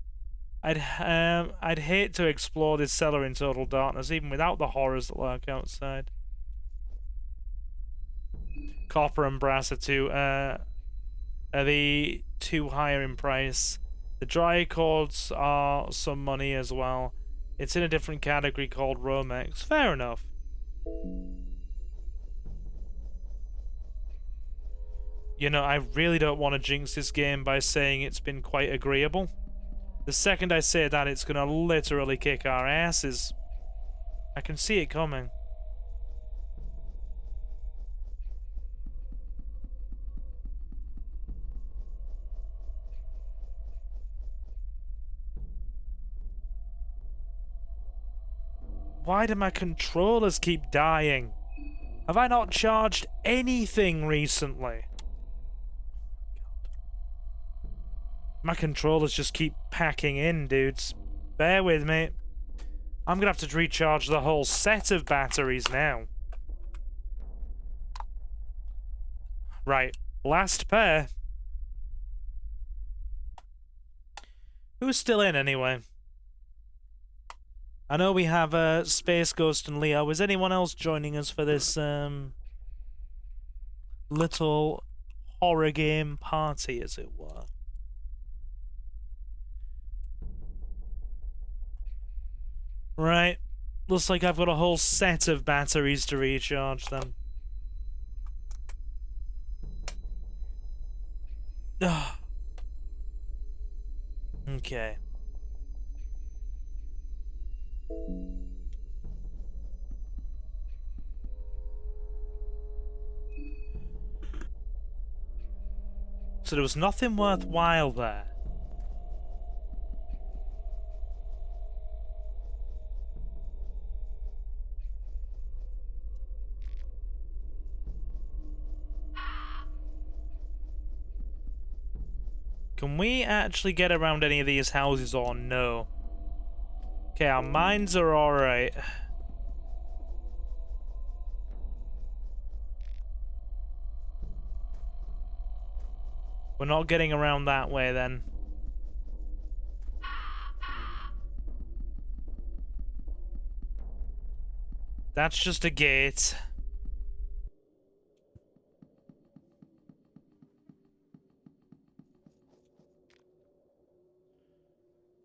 I'd hate to explore this cellar in total darkness, even without the horrors that lurk outside. Copper and brass are the two higher in price. The dry cords are some money as well. It's in a different category called Romex. Fair enough. You know, I really don't want to jinx this game by saying it's been quite agreeable. The second I say that, it's gonna literally kick our asses. I can see it coming. Why do my controllers keep dying? Have I not charged anything recently? My controllers just keep packing in, dudes. Bear with me. I'm gonna have to recharge the whole set of batteries now. Right, last pair. Who's still in, anyway? I know we have Space Ghost and Leo. Is anyone else joining us for this little horror game party, as it were? Right. Looks like I've got a whole set of batteries to recharge then. Ugh. Okay. So there was nothing worthwhile there. Can we actually get around any of these houses or no? Okay, our mines are alright. We're not getting around that way then. That's just a gate.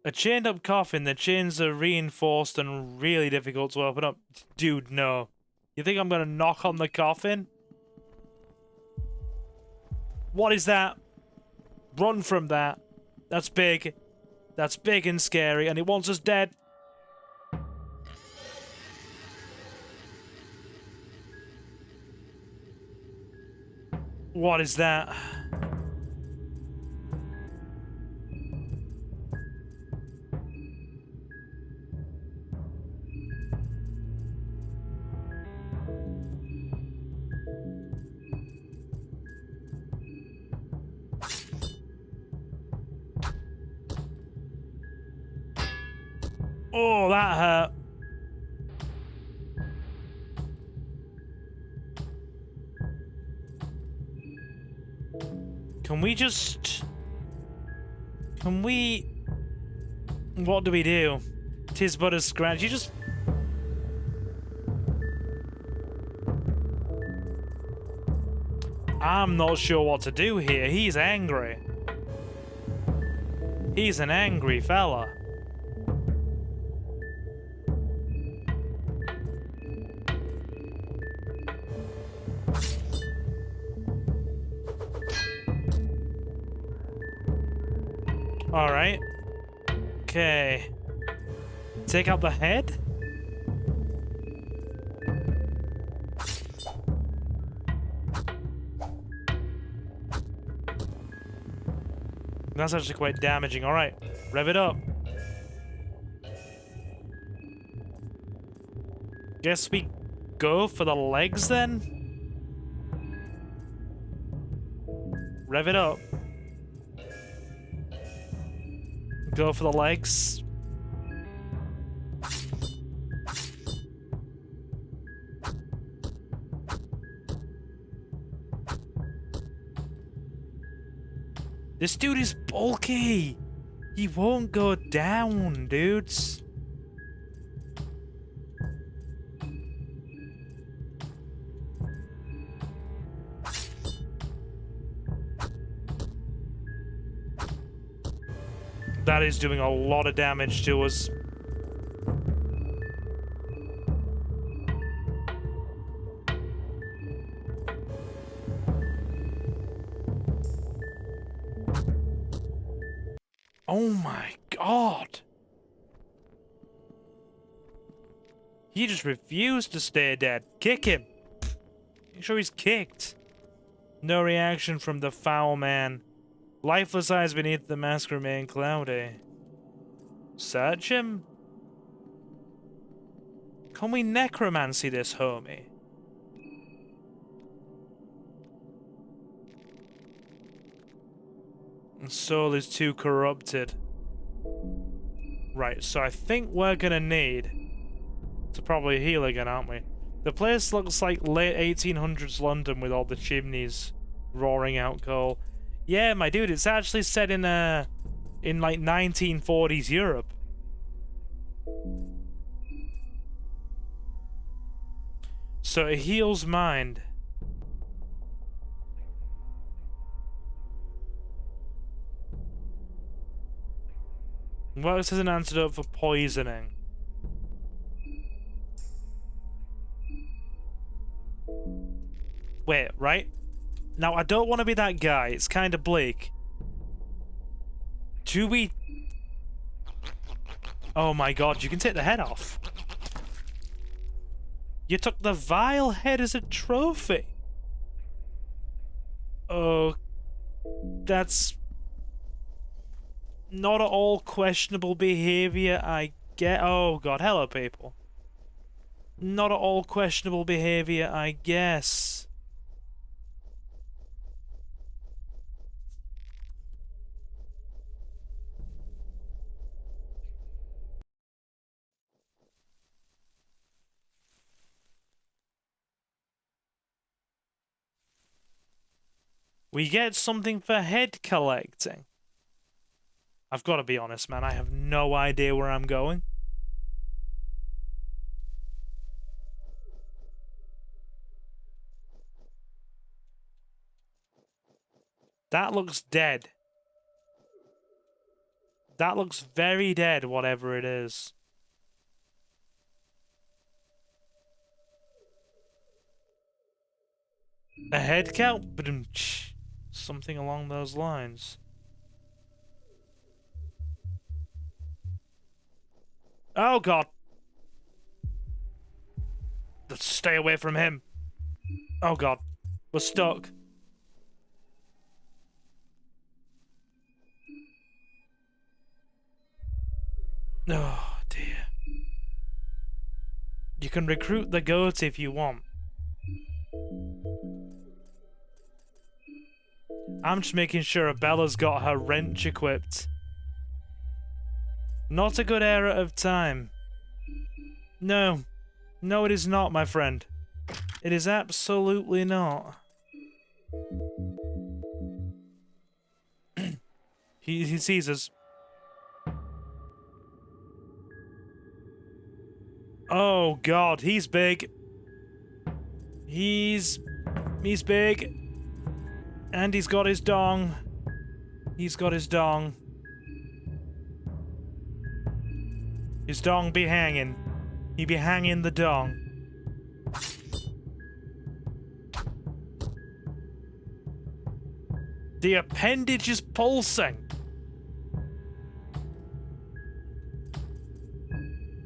A chained up coffin. The chains are reinforced and really difficult to open up. Dude, no. You think I'm gonna knock on the coffin? What is that? Run from that. That's big. That's big and scary, and it wants us dead. What is that? Oh, that hurt. Can we just... Can we... What do we do? 'Tis but a scratch. You just... I'm not sure what to do here. He's angry. He's an angry fella. Alright. Okay. Take out the head? That's actually quite damaging. Alright. Rev it up. Guess we go for the legs then? Rev it up. Go for the legs. This dude is bulky. He won't go down, dudes. That is doing a lot of damage to us. Oh my god! He just refused to stay dead. Kick him! Make sure he's kicked. No reaction from the foul man. Lifeless eyes beneath the mask remain cloudy. Search him? Can we necromancy this homie? And soul is too corrupted. Right, so I think we're gonna need to probably heal again, aren't we? The place looks like late 1800s London with all the chimneys roaring out coal. Yeah, my dude, it's actually set in like 1940s Europe. So it heals mind. Works as an antidote for poisoning. Wait, right? Now, I don't want to be that guy. It's kind of bleak. Do we... Oh my god, you can take the head off. You took the vile head as a trophy. Oh... That's... not at all questionable behavior, I get... Oh god, hello people. Not at all questionable behavior, I guess. We get something for head collecting. I've got to be honest, man. I have no idea where I'm going. That looks dead. That looks very dead, whatever it is. A head count? Ba-dum-tsh. Something along those lines. Oh god. Let's stay away from him. Oh god. We're stuck. Oh dear. You can recruit the goat if you want. I'm just making sure Bella's got her wrench equipped. Not a good era of time. No. No, it is not, my friend. It is absolutely not. He sees us. Oh god, he's big. He's big. And he's got his dong. He's got his dong. His dong be hanging. He be hanging the dong. The appendage is pulsing.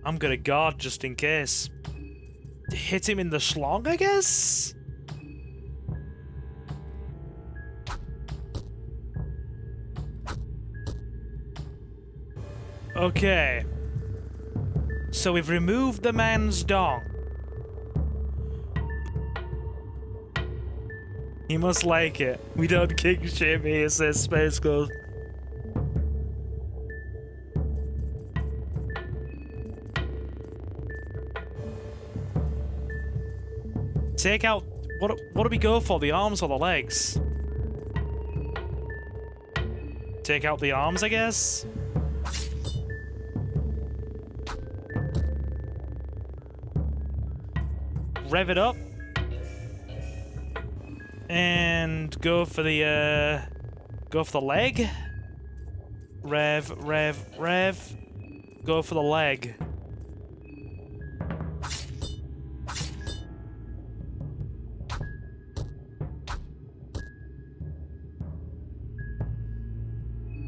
I'm gonna guard just in case. Hit him in the schlong, I guess? Okay. So we've removed the man's dong. He must like it. We don't kick shame here, says Space Ghost. Take out... What do we go for? The arms or the legs? Take out the arms, I guess? Rev it up. And go for the leg. Rev. Go for the leg.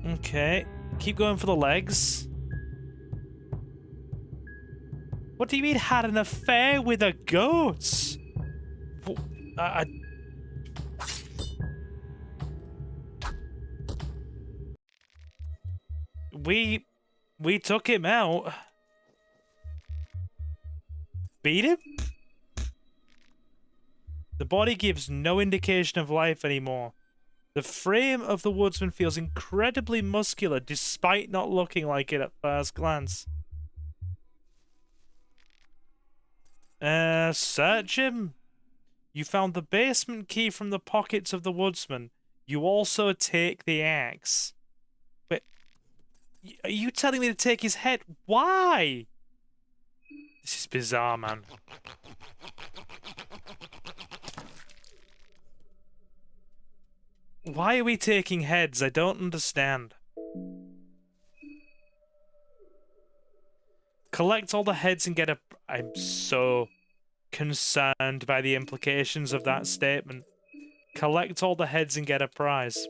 Okay, keep going for the legs. What do you mean had an affair with a goat? We took him out. Beat him? The body gives no indication of life anymore. The frame of the woodsman feels incredibly muscular despite not looking like it at first glance. Search him. You found the basement key from the pockets of the woodsman. You also take the axe. Wait, are you telling me to take his head? Why? This is bizarre, man. Why are we taking heads? I don't understand. Collect all the heads and get a... I'm so concerned by the implications of that statement. Collect all the heads and get a prize.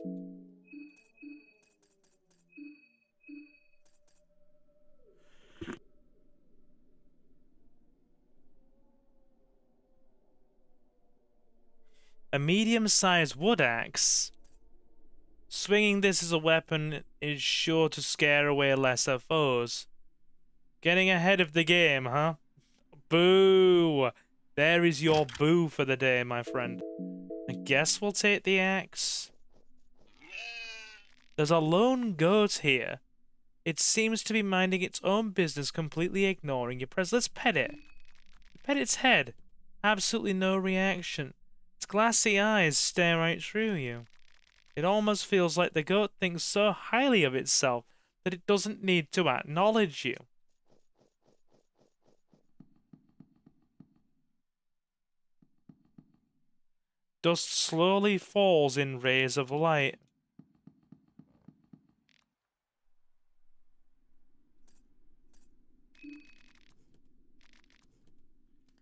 A medium-sized wood axe. Swinging this as a weapon is sure to scare away lesser foes. Getting ahead of the game, huh? Boo! There is your boo for the day, my friend. I guess we'll take the axe. There's a lone goat here. It seems to be minding its own business, completely ignoring your presence. Let's pet it. Pet its head. Absolutely no reaction. Its glassy eyes stare right through you. It almost feels like the goat thinks so highly of itself that it doesn't need to acknowledge you. Dust slowly falls in rays of light.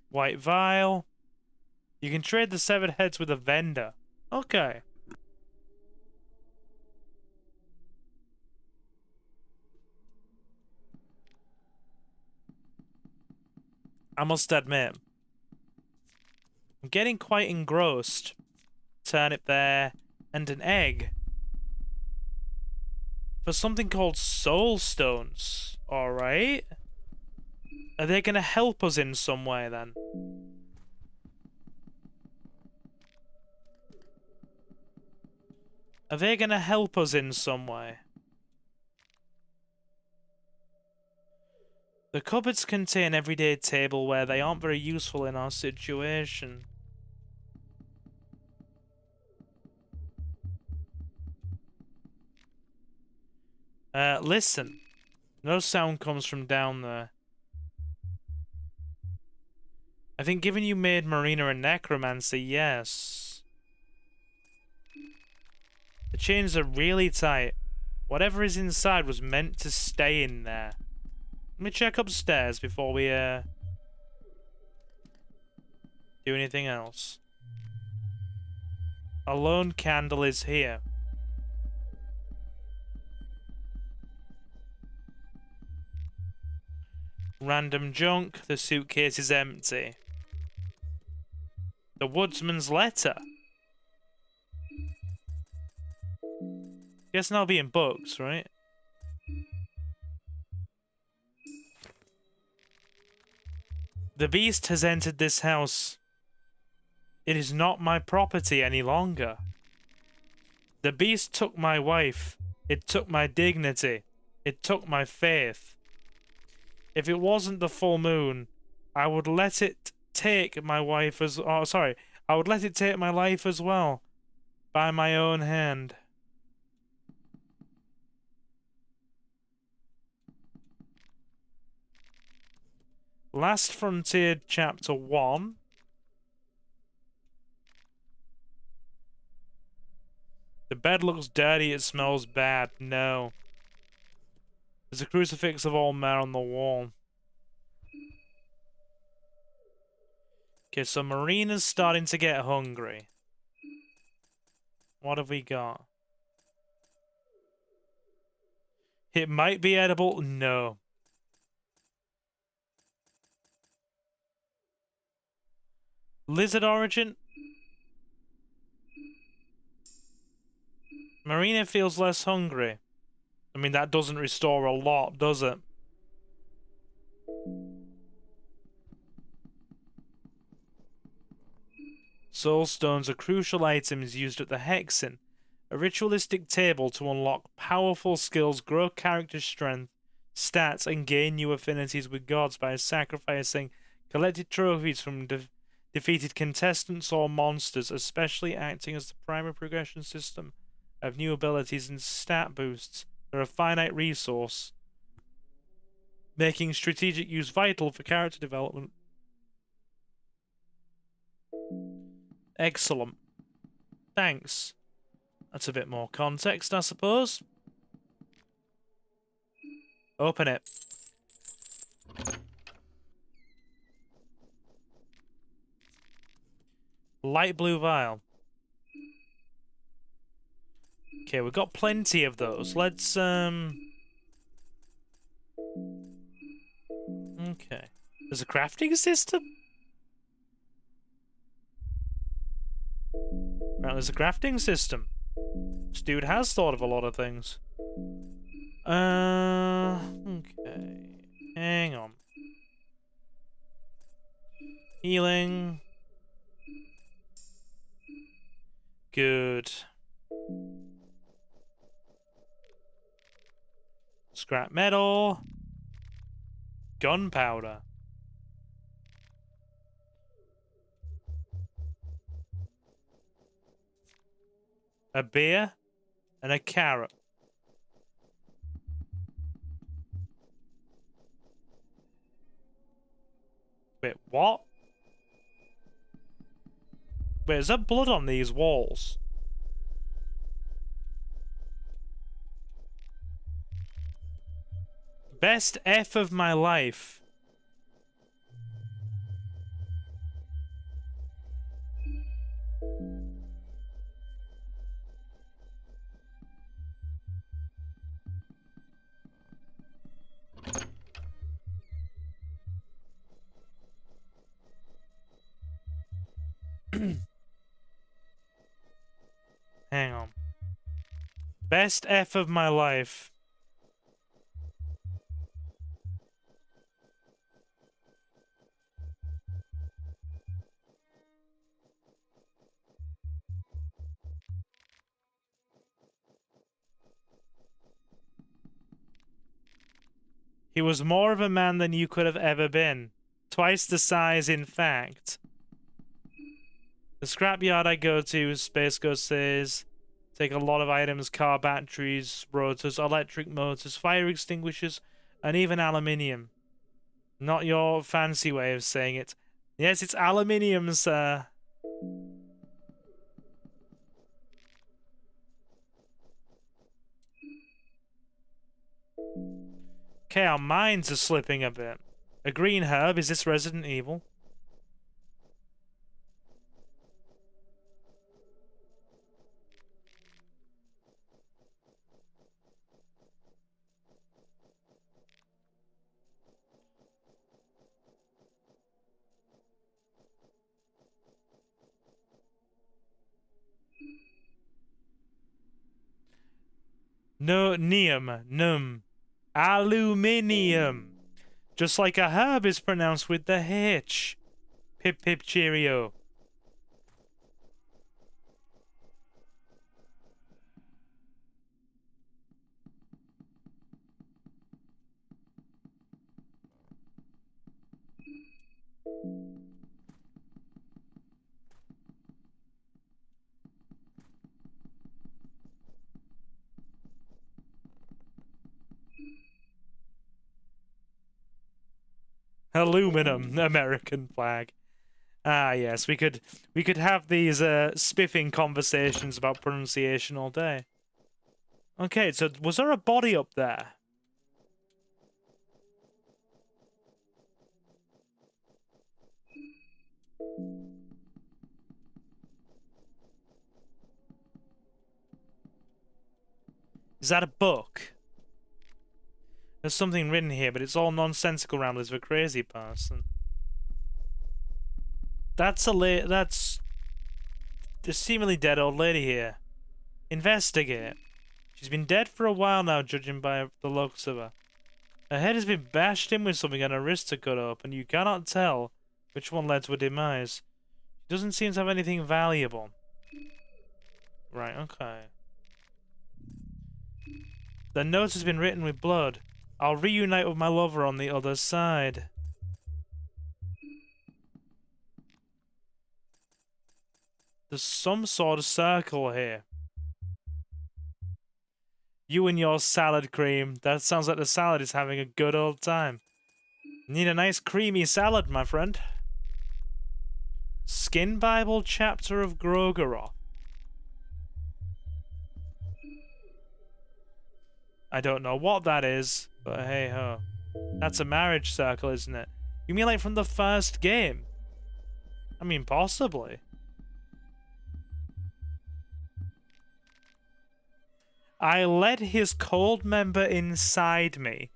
White vial. You can trade the severed heads with a vendor. Okay. I must admit, I'm getting quite engrossed. Turnip there, and an egg. For something called soul stones. Alright. Are they going to help us in some way then? Are they going to help us in some way? The cupboards contain everyday tableware. They aren't very useful in our situation. Listen. No sound comes from down there. I think given you made Marina a necromancer, yes. The chains are really tight. Whatever is inside was meant to stay in there. Let me check upstairs before we, do anything else. A lone candle is here. Random junk. The suitcase is empty. The woodsman's letter. Guess now being books, right? The beast has entered this house. It is not my property any longer. The beast took my wife. It took my dignity. It took my faith. If it wasn't the full moon, I would let it take my wife as... Oh, sorry. I would let it take my life as well. By my own hand. Last Frontier, Chapter 1. The bed looks dirty, it smells bad. No. There's a crucifix of old mare on the wall. Okay, so Marina's starting to get hungry. What have we got? It might be edible. No. Lizard origin? Marina feels less hungry. I mean, that doesn't restore a lot, does it? Soul stones are crucial items used at the Hexen, a ritualistic table to unlock powerful skills, grow character strength, stats, and gain new affinities with gods by sacrificing collected trophies from defeated contestants or monsters, especially acting as the primary progression system of new abilities and stat boosts. They're a finite resource, making strategic use vital for character development. Excellent. Thanks. That's a bit more context, I suppose. Open it. Light blue vial. Okay, we've got plenty of those. Let's, Okay. There's a crafting system? Apparently there's a crafting system. This dude has thought of a lot of things. Okay. Hang on. Healing. Good. Scrap metal. Gunpowder. A beer? And a carrot. Wait, what? Wait, is there blood on these walls? Best F of my life. Hang on. Best F of my life. He was more of a man than you could have ever been. Twice the size, in fact. The scrapyard I go to, Space Ghost says, take a lot of items, car batteries, rotors, electric motors, fire extinguishers, and even aluminium. Not your fancy way of saying it. Yes, it's aluminium, sir. Okay, our minds are slipping a bit. A green herb, is this Resident Evil? No, neum, num. Aluminium. Just like a herb is pronounced with the H. Pip pip cheerio. Aluminum, American flag. Ah, yes, we could have these spiffing conversations about pronunciation all day. Okay, so was there a body up there? Is that a book? There's something written here, but it's all nonsensical ramblings of a crazy person. That's that's a seemingly dead old lady here. Investigate. She's been dead for a while now, judging by the looks of her. Her head has been bashed in with something and her wrists are cut up, and you cannot tell which one led to her demise. She doesn't seem to have anything valuable. Right, okay. The note has been written with blood. I'll reunite with my lover on the other side. There's some sort of circle here. You and your salad cream. That sounds like the salad is having a good old time. Need a nice creamy salad, my friend. Skin Bible chapter of Grogoroth. I don't know what that is, but hey ho. That's a marriage circle, isn't it? You mean like from the first game? I mean, possibly. I led his cold member inside me.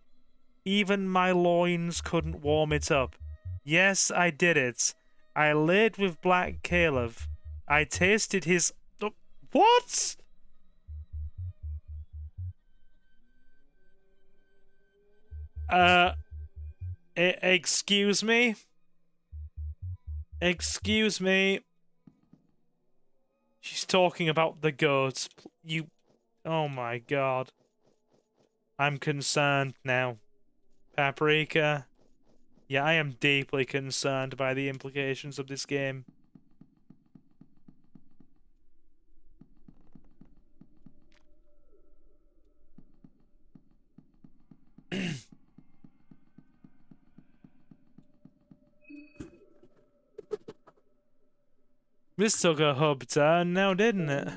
Even my loins couldn't warm it up. Yes, I did it. I laid with Black Caleb. I tasted his... What? Excuse me? Excuse me? She's talking about the goats. You... Oh my god. I'm concerned now. Paprika. Yeah, I am deeply concerned by the implications of this game. This took a hub turn now, didn't it?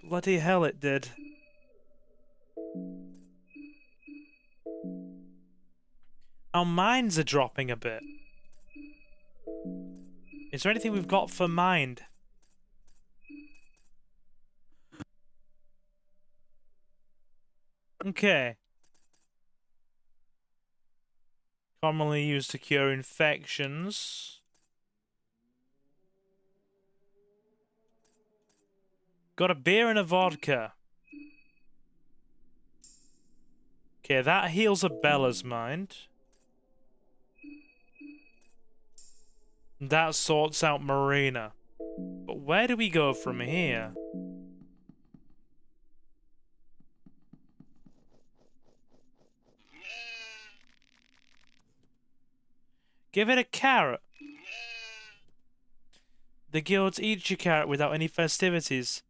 Bloody hell it did. Our minds are dropping a bit. Is there anything we've got for mind? Okay. Commonly used to cure infections. Got a beer and a vodka. Okay, that heals Abella's mind. That sorts out Marina. But where do we go from here? Give it a carrot. The guilds eat your carrot without any festivities.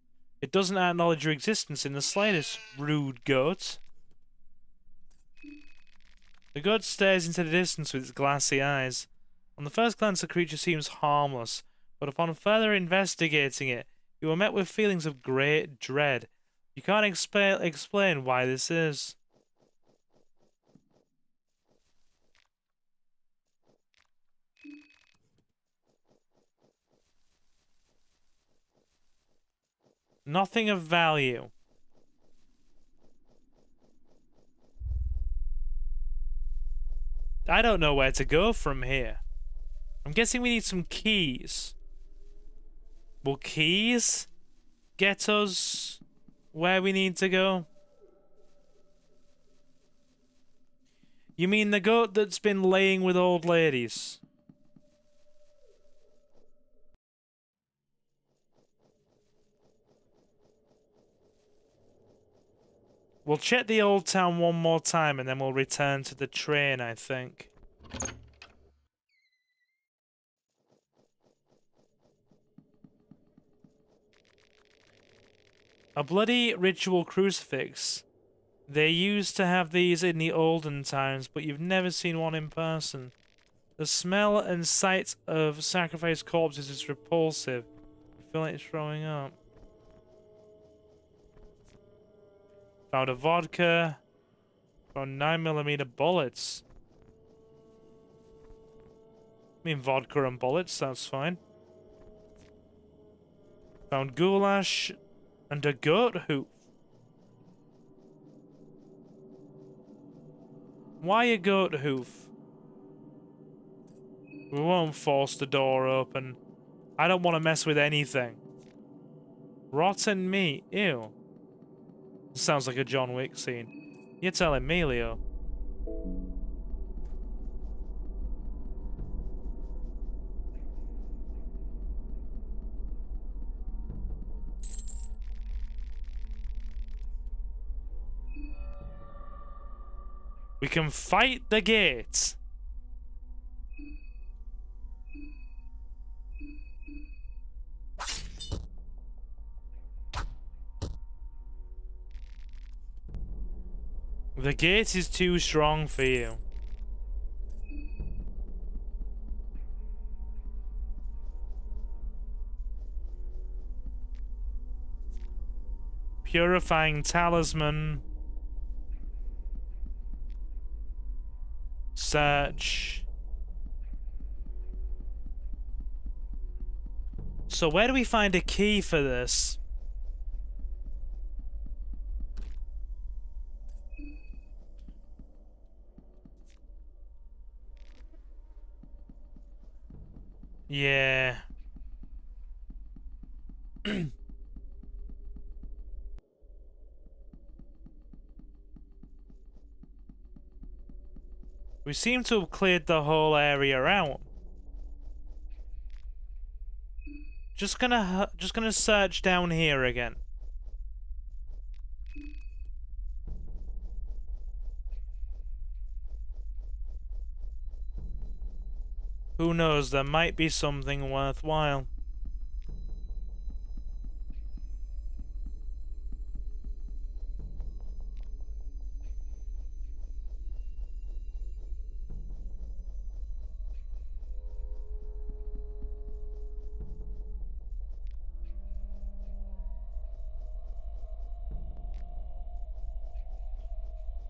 It doesn't acknowledge your existence in the slightest, rude goat. The goat stares into the distance with its glassy eyes. On the first glance, the creature seems harmless, but upon further investigating it, you are met with feelings of great dread. You can't explain why this is. Nothing of value. I don't know where to go from here. I'm guessing we need some keys. Will keys get us where we need to go? You mean the goat that's been laying with old ladies? We'll check the old town one more time and then we'll return to the train, I think. A bloody ritual crucifix. They used to have these in the olden times, but you've never seen one in person. The smell and sight of sacrificed corpses is repulsive. I feel like throwing up. Found a vodka. Found 9mm bullets. I mean, vodka and bullets, that's fine. Found goulash and a goat hoof. Why a goat hoof? We won't force the door open. I don't want to mess with anything. Rotten meat, ew. Sounds like a John Wick scene. You're telling me, Leo. We can fight the gate. The gate is too strong for you. Purifying talisman. Search. So where do we find a key for this? Yeah. We seem to have cleared the whole area out. Just gonna search down here again. Who knows, there might be something worthwhile.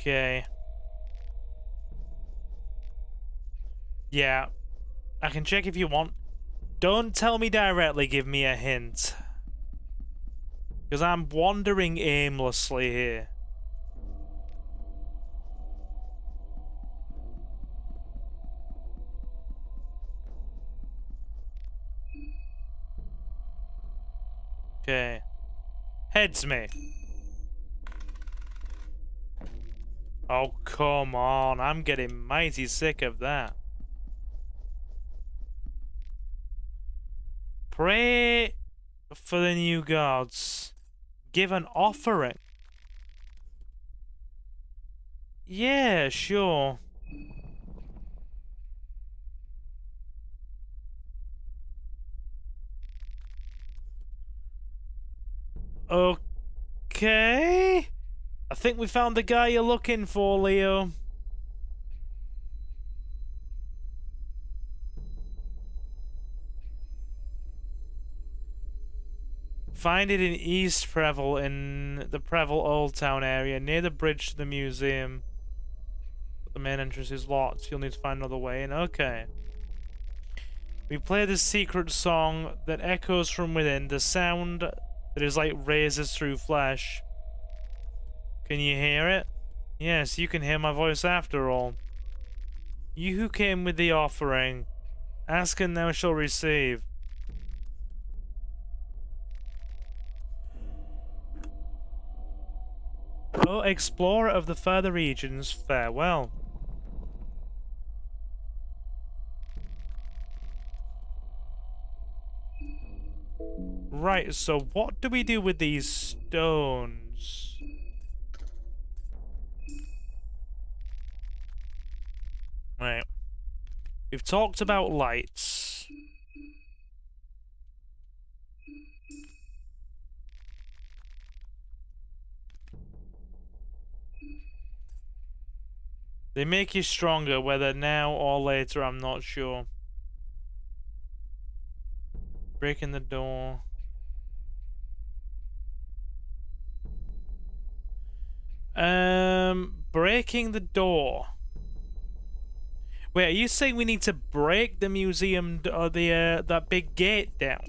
Okay. Yeah. I can check if you want. Don't tell me directly, give me a hint. Because I'm wandering aimlessly here. Okay. Heads me. Oh, come on. I'm getting mighty sick of that. Pray for the new gods. Give an offering. Yeah, sure. Okay. I think we found the guy you're looking for, Leo. Find it in East Prehevil in the Prehevil Old Town area, near the bridge to the museum. The main entrance is locked. You'll need to find another way in. Okay. We play the secret song that echoes from within, the sound that is like razors through flesh. Can you hear it? Yes, you can hear my voice after all. You who came with the offering, ask and thou shalt receive. O explorer of the further regions, farewell. Right, so what do we do with these stones? Right. We've talked about lights. They make you stronger, whether now or later, I'm not sure. Breaking the door. Breaking the door. Wait, are you saying we need to break the museum or the that big gate down?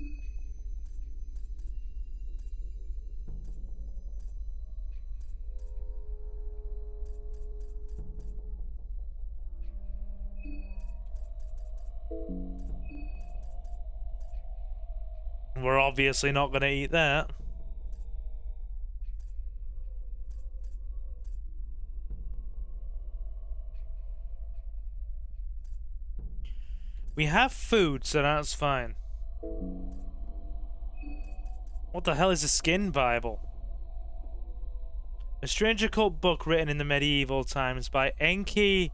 We're obviously not going to eat that. We have food, so that's fine. What the hell is a skin Bible? A strange occult book written in the medieval times by Enki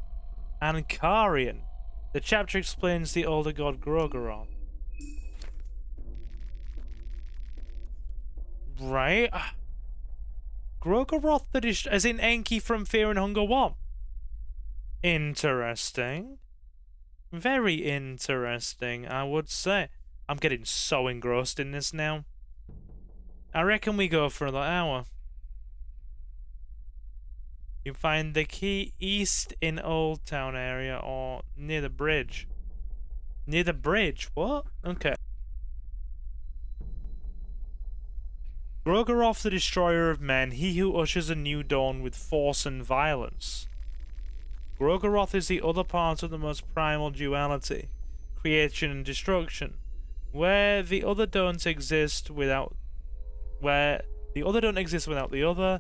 Ankarian. The chapter explains the older god Grogoron. Right? Grogoroth the as in Enki from Fear and Hunger 1. Interesting. Very interesting, I would say. I'm getting so engrossed in this now. I reckon we go for another hour. You find the key east in Old Town area or near the bridge. Near the bridge? What? Okay. Grogoroth, the destroyer of men, he who ushers a new dawn with force and violence. Grogoroth is the other part of the most primal duality, creation and destruction, where the other don't exist without the other.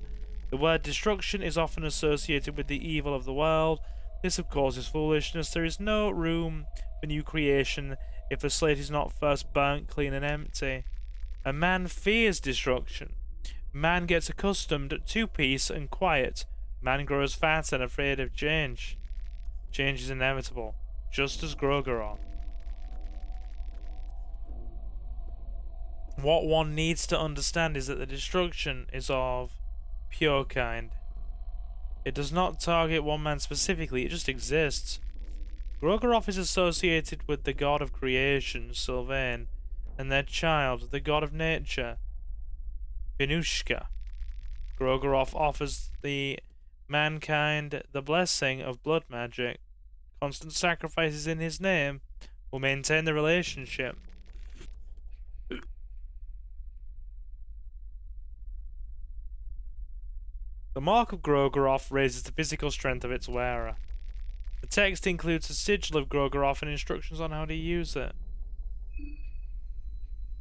The word destruction is often associated with the evil of the world. This, of course, is foolishness. There is no room for new creation if the slate is not first burnt clean and empty. A man fears destruction. Man gets accustomed to peace and quiet. Man grows fat and afraid of change. Change is inevitable, just as Grogoron. What one needs to understand is that the destruction is of pure kind. It does not target one man specifically, it just exists. Grogoroth is associated with the god of creation, Sylvain, and their child, the god of nature, Venushka. Grogoroth offers the mankind the blessing of blood magic. Constant sacrifices in his name will maintain the relationship. The Mark of Grogoroth raises the physical strength of its wearer. The text includes a sigil of Grogoroth and instructions on how to use it.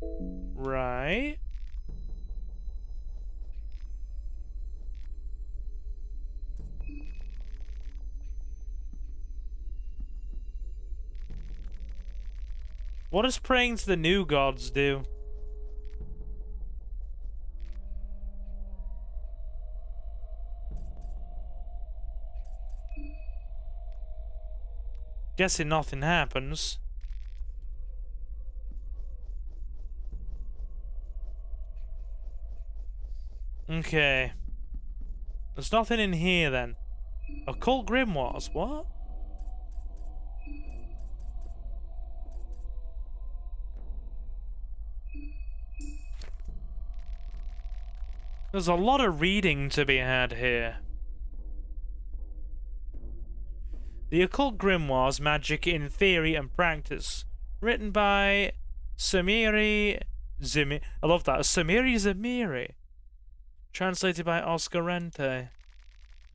Right. What does praying to the new gods do? Guessing nothing happens. Okay. There's nothing in here then. Occult grimoires, what? There's a lot of reading to be had here. The Occult Grimoires, Magic in Theory and Practice. Written by Samiri Zimiri. I love that. Samiri Zimiri. Translated by Oscar Rente.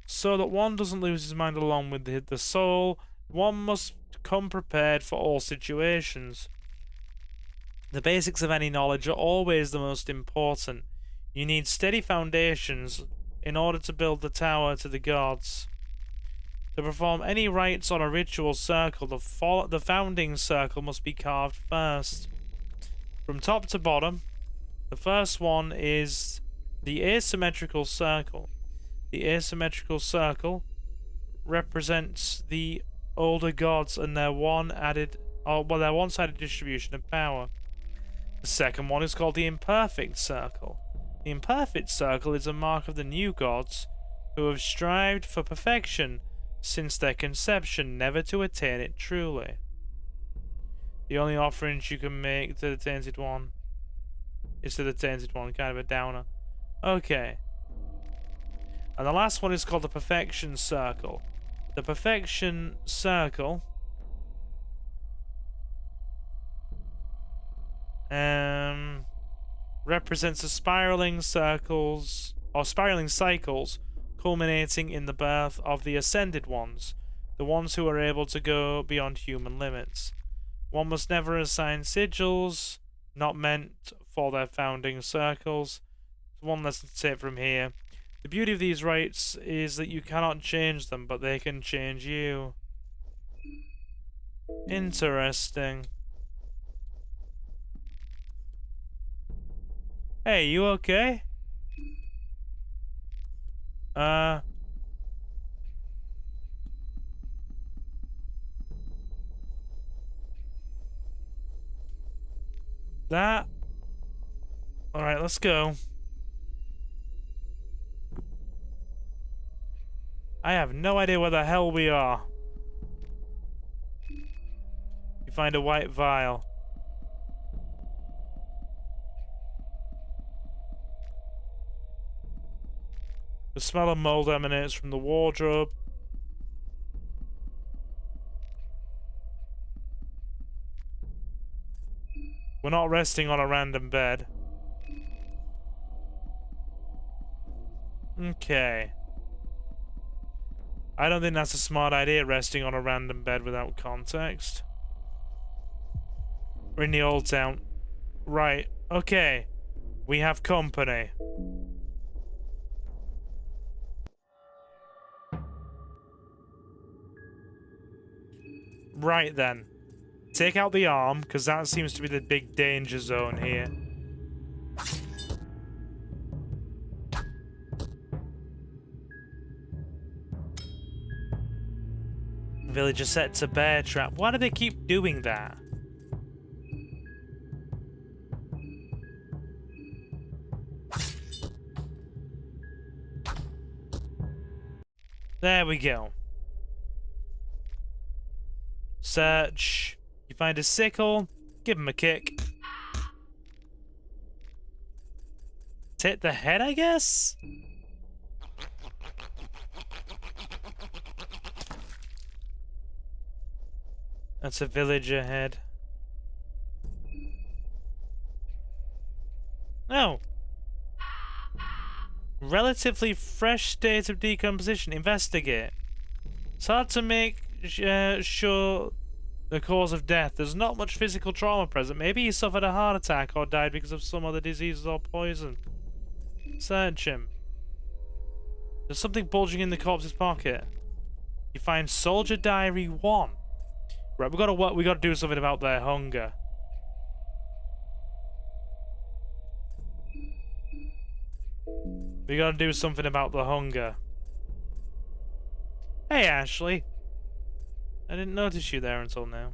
So that one doesn't lose his mind along with the soul, one must come prepared for all situations. The basics of any knowledge are always the most important. You need steady foundations in order to build the tower to the gods. To perform any rites on a ritual circle, the founding circle must be carved first. From top to bottom, the first one is the asymmetrical circle. The asymmetrical circle represents the older gods and their their one-sided distribution of power. The second one is called the imperfect circle. The imperfect circle is a mark of the new gods who have strived for perfection since their conception, never to attain it truly. The only offerings you can make to the tainted one is to the tainted one, kind of a downer. Okay. And the last one is called the perfection circle. The perfection circle represents the spiraling circles or spiraling cycles culminating in the birth of the ascended ones, the ones who are able to go beyond human limits. One must never assign sigils, not meant for their founding circles. One lesson to take from here. The beauty of these rites is that you cannot change them, but they can change you. Interesting. Hey, you okay? That... Alright, let's go. I have no idea where the hell we are. You find a white vial. The smell of mold emanates from the wardrobe. We're not resting on a random bed. Okay. I don't think that's a smart idea, resting on a random bed without context. We're in the old town. Right, okay. We have company. Right then. Take out the arm, because that seems to be the big danger zone here. Villager sets a bear trap. Why do they keep doing that? There we go. Search. You find a sickle. Give him a kick. Hit the head, I guess? That's a village ahead. Oh! Relatively fresh state of decomposition. Investigate. It's hard to make sure the cause of death. There's not much physical trauma present. Maybe he suffered a heart attack or died because of some other disease or poison. Search him. There's something bulging in the corpse's pocket. You find Soldier Diary 1. Right, we gotta do something about their hunger. We gotta do something about the hunger. Hey, Ashley. I didn't notice you there until now.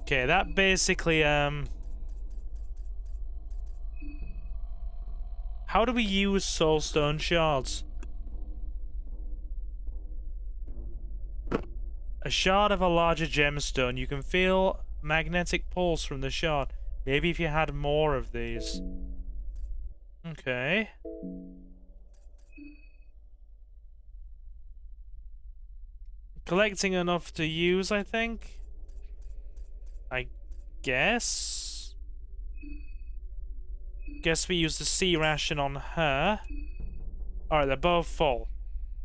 Okay, that basically, how do we use soulstone shards? A shard of a larger gemstone. You can feel magnetic pulse from the shard. Maybe if you had more of these. Okay. Collecting enough to use, I think. I guess. Guess we use the sea ration on her. Alright, they're both full.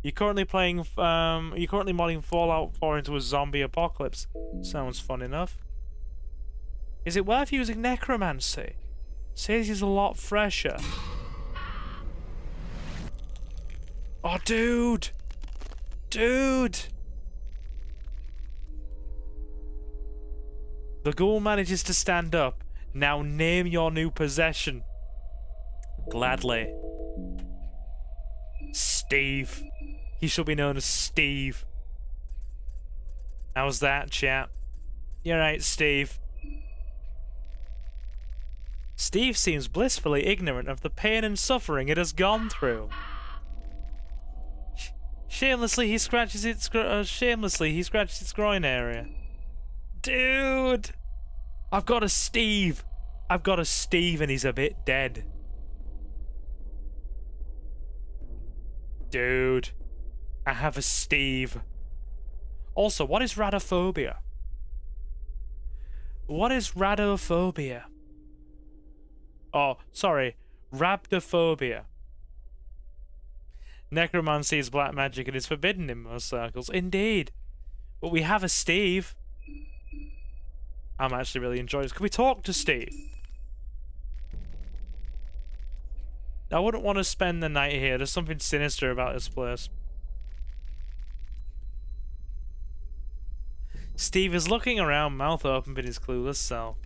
You're currently modding Fallout 4 into a zombie apocalypse. Sounds fun enough. Is it worth using necromancy? Says he's a lot fresher. Oh, dude! Dude! The ghoul manages to stand up. Now name your new possession. Gladly. Steve. He shall be known as Steve. How's that, chap? You're right, Steve. Steve seems blissfully ignorant of the pain and suffering it has gone through. Shamelessly, he scratches its groin area. Dude! I've got a Steve. I've got a Steve and he's a bit dead. Dude. I have a Steve. Also, what is radophobia? What is radophobia? Oh, sorry. Rhabdophobia. Necromancy is black magic and is forbidden in most circles. Indeed. But we have a Steve. I'm actually really enjoying this. Can we talk to Steve? I wouldn't want to spend the night here. There's something sinister about this place. Steve is looking around, mouth open but his clueless self.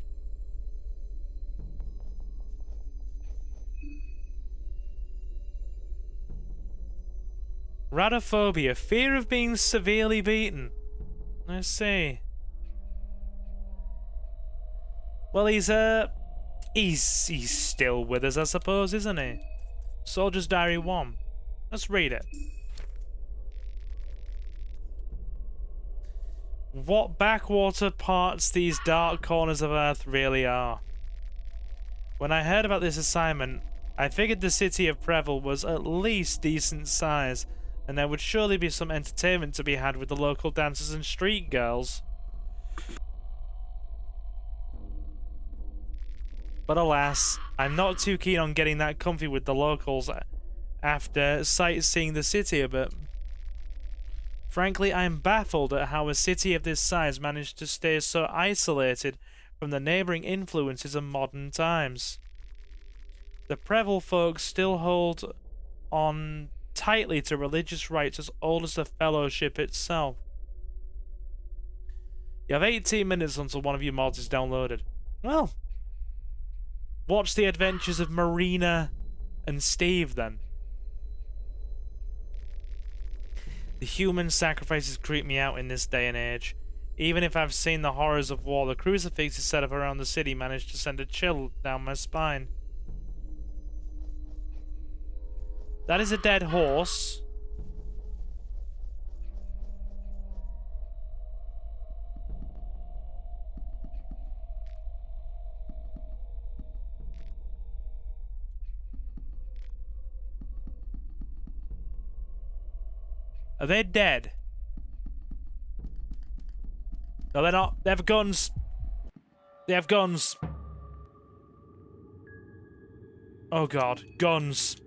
Radophobia, fear of being severely beaten. Let's see. Well, he's still with us, I suppose, isn't he? Soldier's Diary 1. Let's read it. What backwater parts these dark corners of Earth really are. When I heard about this assignment, I figured the city of Prehevil was at least decent size, and there would surely be some entertainment to be had with the local dancers and street girls. But alas, I'm not too keen on getting that comfy with the locals after sightseeing the city a bit. Frankly, I'm baffled at how a city of this size managed to stay so isolated from the neighbouring influences of modern times. The Prehevil folks still hold on tightly to religious rites as old as the Fellowship itself. You have 18 minutes until one of your mods is downloaded. Well, watch the adventures of Marina and Steve then. The human sacrifices creep me out in this day and age. Even if I've seen the horrors of war, the crucifixes set up around the city managed to send a chill down my spine. That is a dead horse. Are they dead? No, they're not. They have guns. They have guns. Oh god, guns.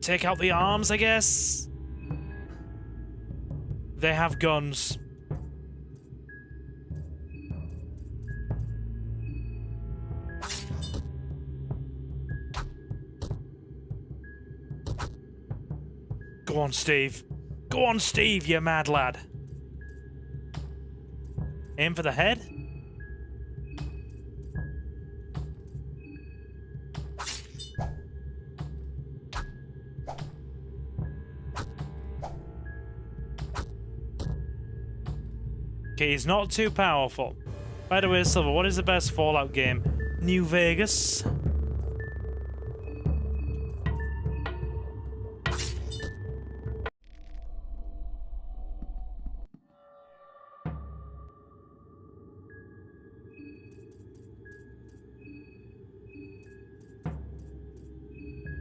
Take out the arms, I guess? They have guns. Go on, Steve. Go on, Steve, you mad lad. Aim for the head? Okay, he's not too powerful. By the way, Silver, what is the best Fallout game? New Vegas?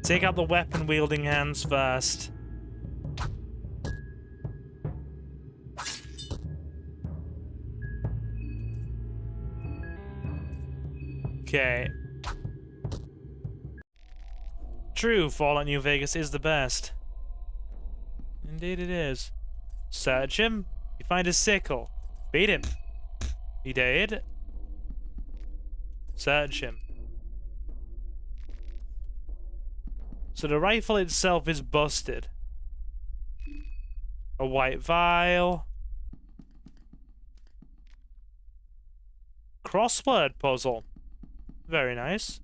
Take out the weapon-wielding hands first. Okay. True, Fallout New Vegas is the best. Indeed it is. Search him. You find his sickle. Beat him. He did. Search him. So the rifle itself is busted. A white vial. Crossword puzzle. Very nice.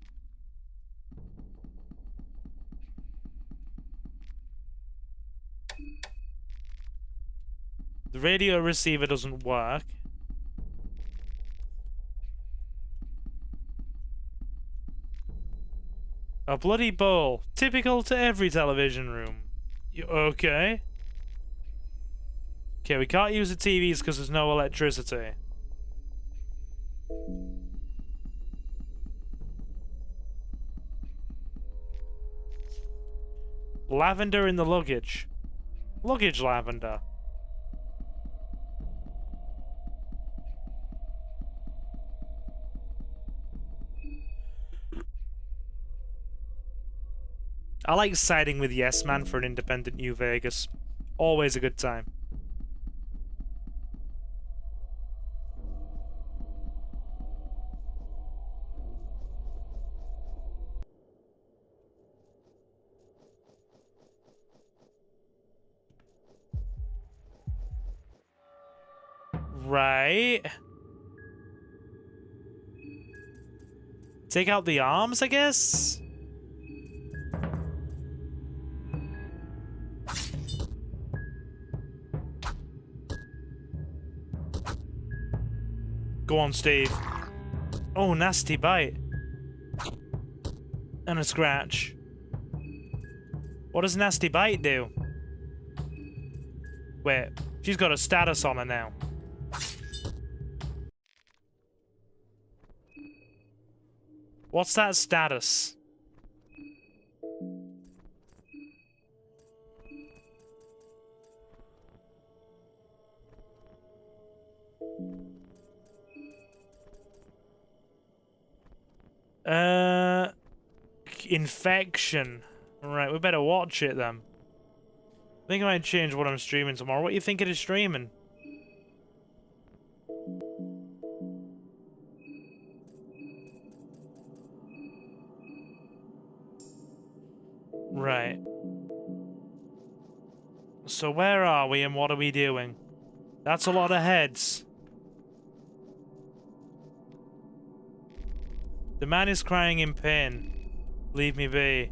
The radio receiver doesn't work. A bloody bowl. Typical to every television room. Okay? Okay, we can't use the TVs because there's no electricity. Lavender in the luggage. Luggage lavender. I like siding with Yes Man for an independent New Vegas. Always a good time. Right. Take out the arms, I guess? Go on, Steve. Oh, nasty bite. And a scratch. What does nasty bite do? Wait, she's got a status on her now. What's that status? Infection. Right, we better watch it then. I think I might change what I'm streaming tomorrow. What do you think it is streaming? Right. So where are we and what are we doing? That's a lot of heads. The man is crying in pain. Leave me be.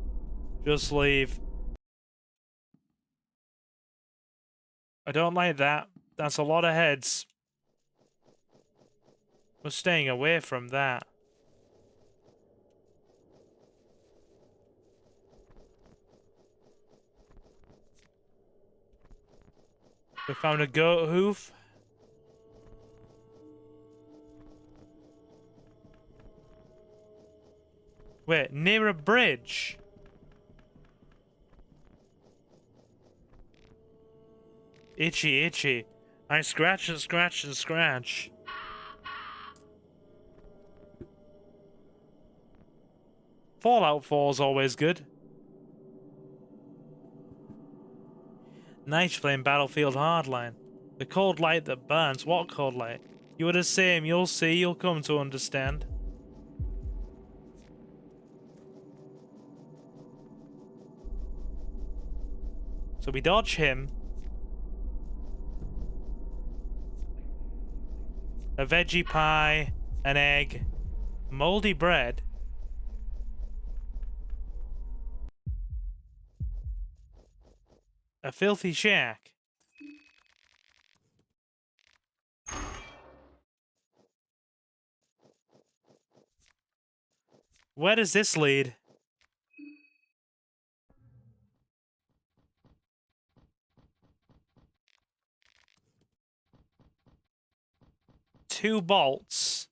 Just leave. I don't like that. That's a lot of heads. We're staying away from that. We found a goat hoof. Wait, near a bridge? Itchy, itchy. I scratch and scratch and scratch. Fallout 4 is always good. Nice playing Battlefield Hardline. The cold light that burns. What cold light? You are the same. You'll see. You'll come to understand. So we dodge him. A veggie pie, an egg, moldy bread. A filthy shack. Where does this lead? Two bolts.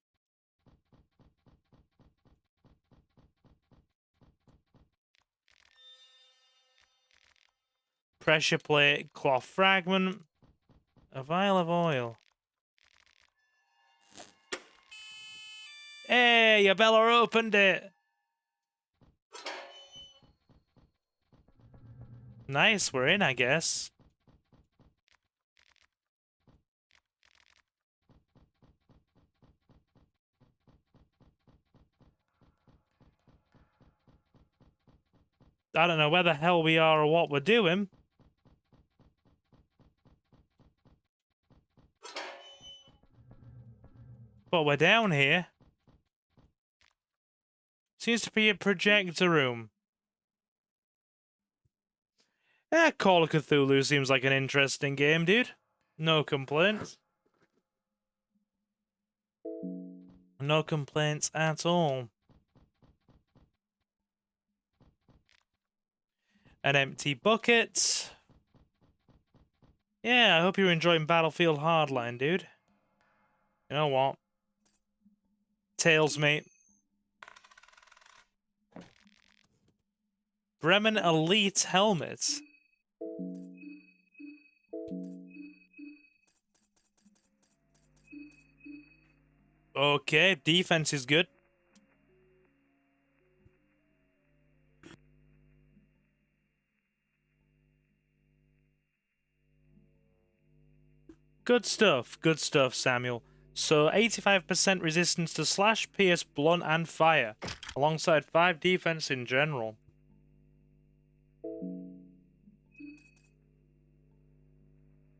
Pressure plate, cloth fragment. A vial of oil. Hey, you Bella opened it. Nice, we're in, I guess. I don't know where the hell we are or what we're doing. But we're down here. Seems to be a projector room. Call of Cthulhu seems like an interesting game, dude. No complaints. No complaints at all. An empty bucket. Yeah, I hope you're enjoying Battlefield Hardline, dude. You know what? Tails, mate. Bremen Elite helmet. Okay, defense is good. Good stuff, Samuel. So 85% resistance to slash, pierce, blunt, and fire, alongside 5 defense in general.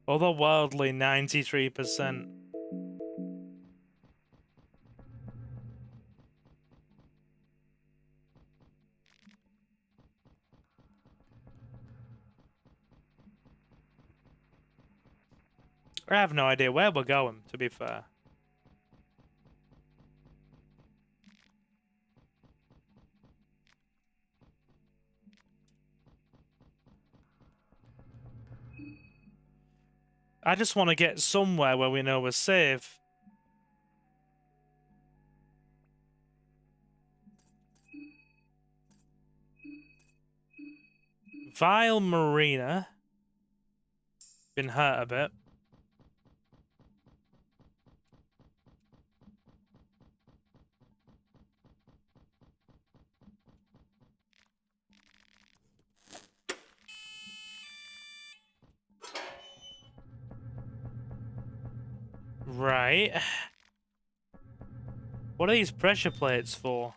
Otherworldly, 93%. I have no idea where we're going, to be fair. I just want to get somewhere where we know we're safe. Vile Marina. Been hurt a bit. Right. What are these pressure plates for?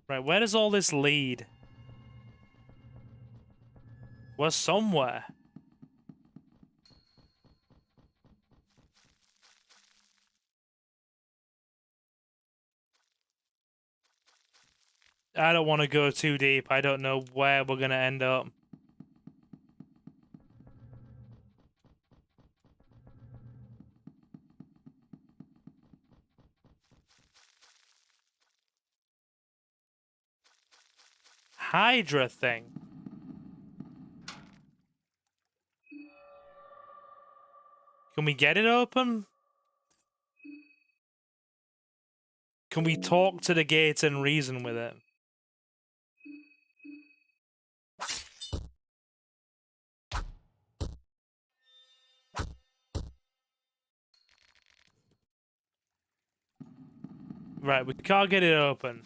Right, where does all this lead? We're somewhere. I don't want to go too deep. I don't know where we're going to end up. Hydra thing. Can we get it open? Can we talk to the gate and reason with it? Right, we can't get it open. Do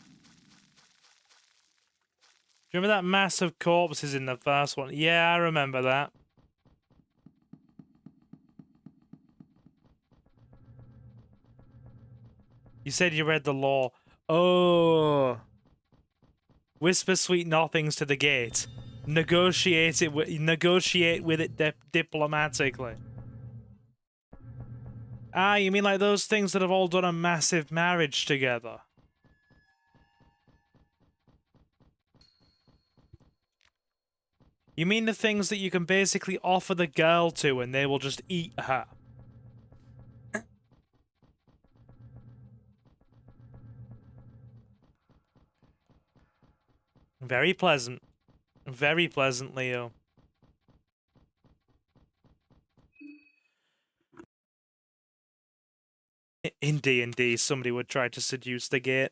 you remember that mass of corpses in the first one? Yeah, I remember that. You said you read the law. Oh. Whisper sweet nothings to the gate. Negotiate with it diplomatically. Ah, you mean like those things that have all done a massive marriage together? You mean the things that you can basically offer the girl to and they will just eat her? Very pleasant. Very pleasant, Leo. In D&D, somebody would try to seduce the gate.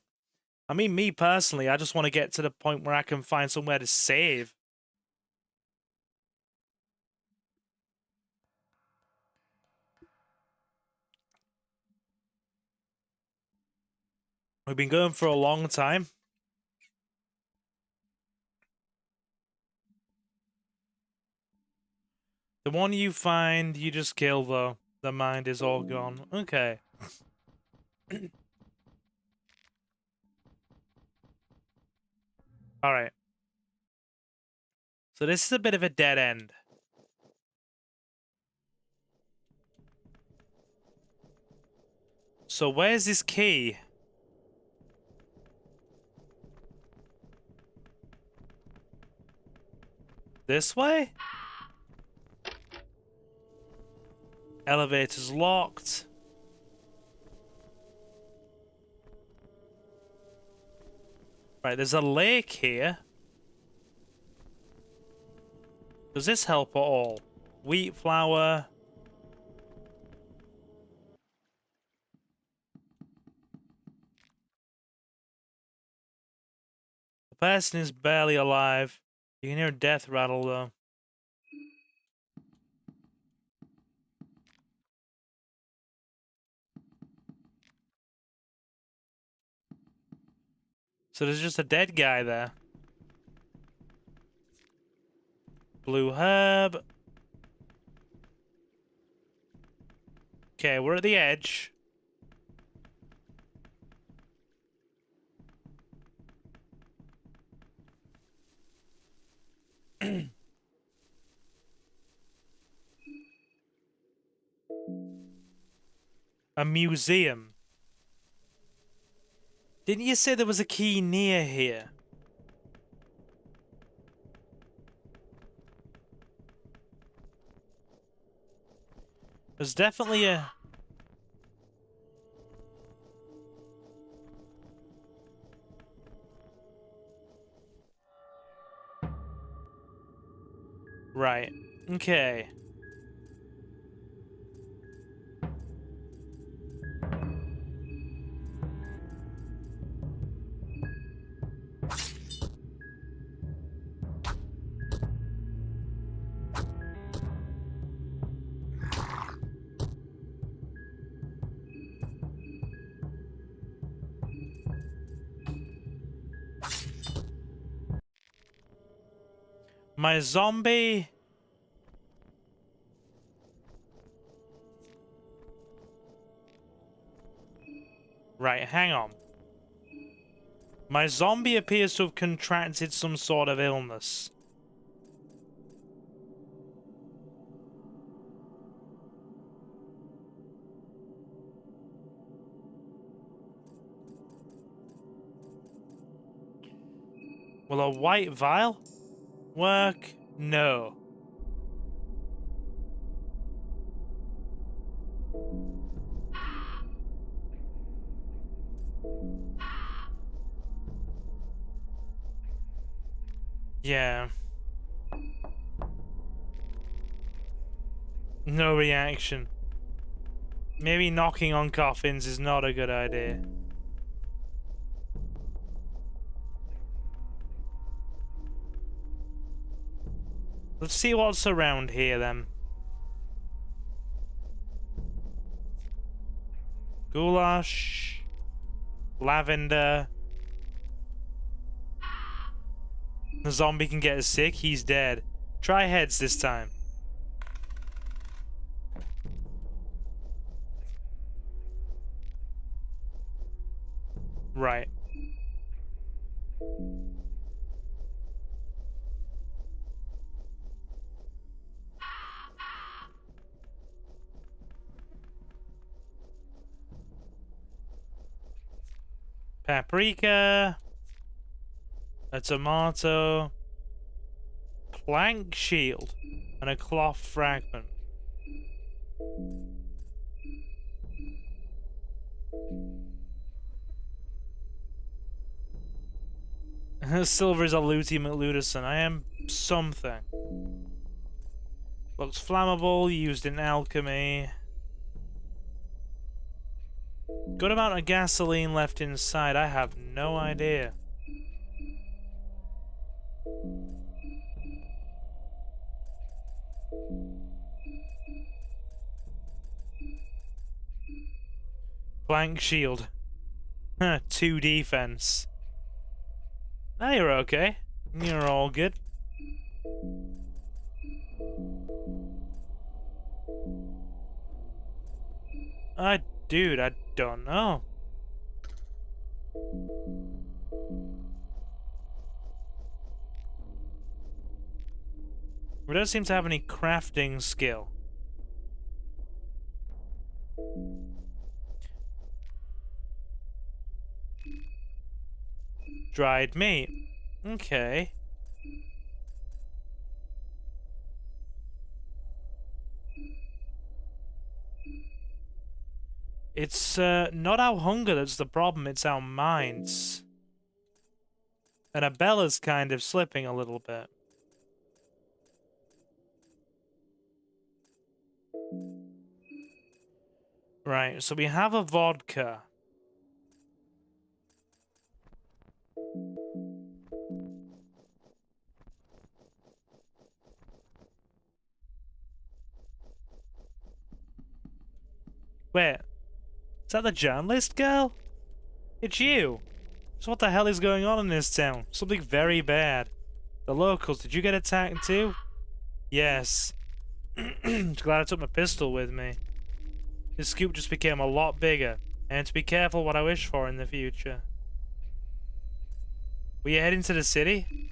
I mean, me personally, I just want to get to the point where I can find somewhere to save. We've been going for a long time. The one you find, you just kill, though. The mind is all gone. Okay. Alright. So this is a bit of a dead end. So where's this key? This way? Elevator's locked. Right, there's a lake here. Does this help at all? Wheat flour. The person is barely alive. You can hear a death rattle, though. So there's just a dead guy there. Blue herb. Okay, we're at the edge. A museum. Didn't you say there was a key near here? There's definitely a... Right. Okay. My zombie... Right, hang on. My zombie appears to have contracted some sort of illness. Will a white vial work? No. Yeah. No reaction. Maybe knocking on coffins is not a good idea. Let's see what's around here then. Goulash. lavender. The zombie can get sick, he's dead. Try heads this time. Right. Paprika. A tomato. Plank shield. And a cloth fragment. Silver is a Looty McLudison. I am something. Looks flammable, used in alchemy. Good amount of gasoline left inside. I have no idea. Blank shield. 2 defense. Now you're okay. You're all good. Dude, I don't know. We don't seem to have any crafting skill. Dried meat. Okay. It's not our hunger that's the problem, it's our minds. And Abella's kind of slipping a little bit. Right, so we have a vodka. Wait, is that the journalist girl? It's you! So what the hell is going on in this town? Something very bad. The locals, did you get attacked too? Yes. Glad I took my pistol with me. This scoop just became a lot bigger. And to be careful what I wish for in the future. Were you heading to the city?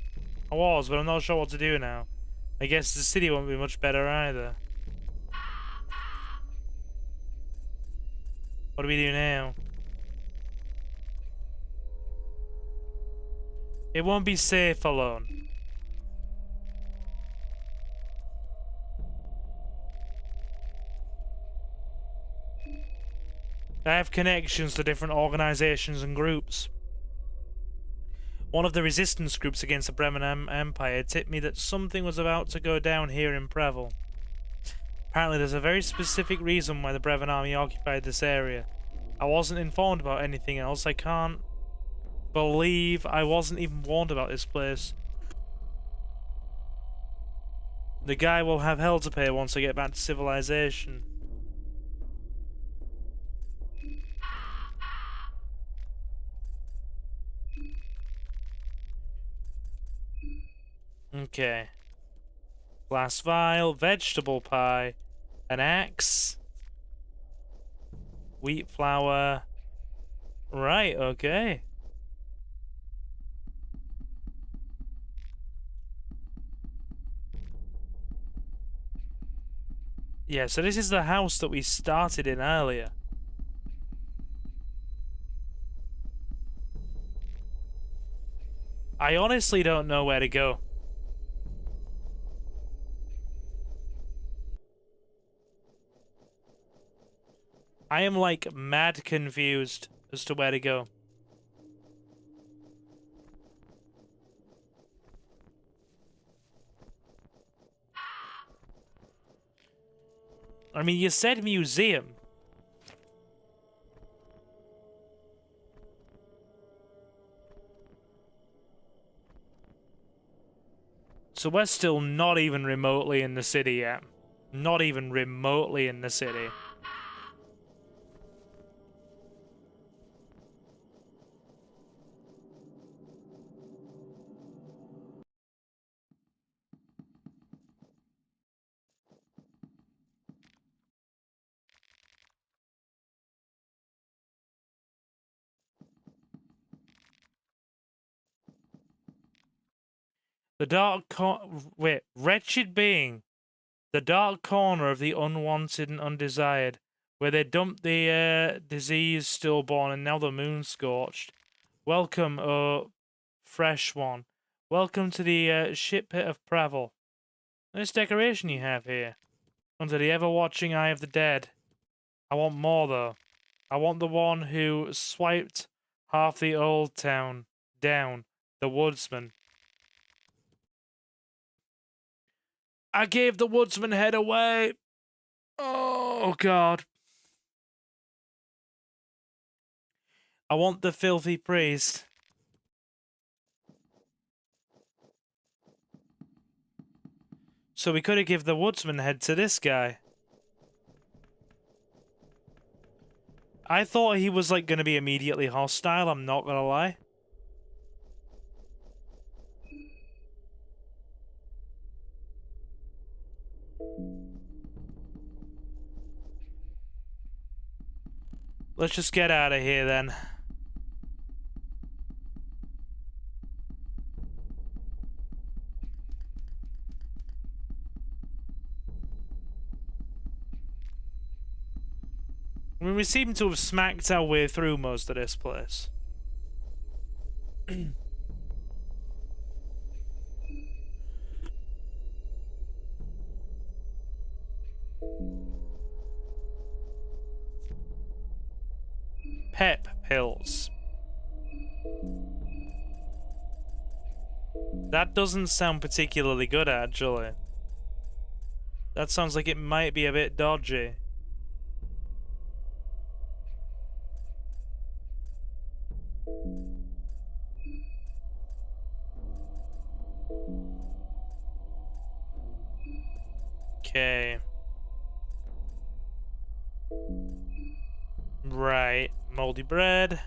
I was, but I'm not sure what to do now. I guess the city won't be much better either. What do we do now? It won't be safe alone. I have connections to different organizations and groups. One of the resistance groups against the Bremen Empire tipped me that something was about to go down here in Prehevil. Apparently there's a very specific reason why the Bremen army occupied this area. I wasn't informed about anything else. I can't believe I wasn't even warned about this place. The guy will have hell to pay once I get back to civilization. Okay. Glass vial, vegetable pie, an axe, wheat flour. Right, okay. Yeah, so this is the house that we started in earlier. I honestly don't know where to go. I am like mad confused as to where to go. I mean, you said museum. So we're still not even remotely in the city yet. Not even remotely in the city. The wretched being. The dark corner of the unwanted and undesired, where they dumped the diseased stillborn and now the moon scorched. Welcome, oh fresh one. Welcome to the shit pit of Prehevil. Nice decoration you have here. Under the ever-watching eye of the dead. I want more, though. I want the one who swiped half the old town down, the woodsman. I gave the woodsman head away. Oh, God. I want the filthy priest. So we could have given the woodsman head to this guy. I thought he was, like, going to be immediately hostile, I'm not going to lie. Let's just get out of here, then. I mean, we seem to have smacked our way through most of this place. Pep pills. That doesn't sound particularly good, actually. That sounds like it might be a bit dodgy. Okay. Right. Moldy bread.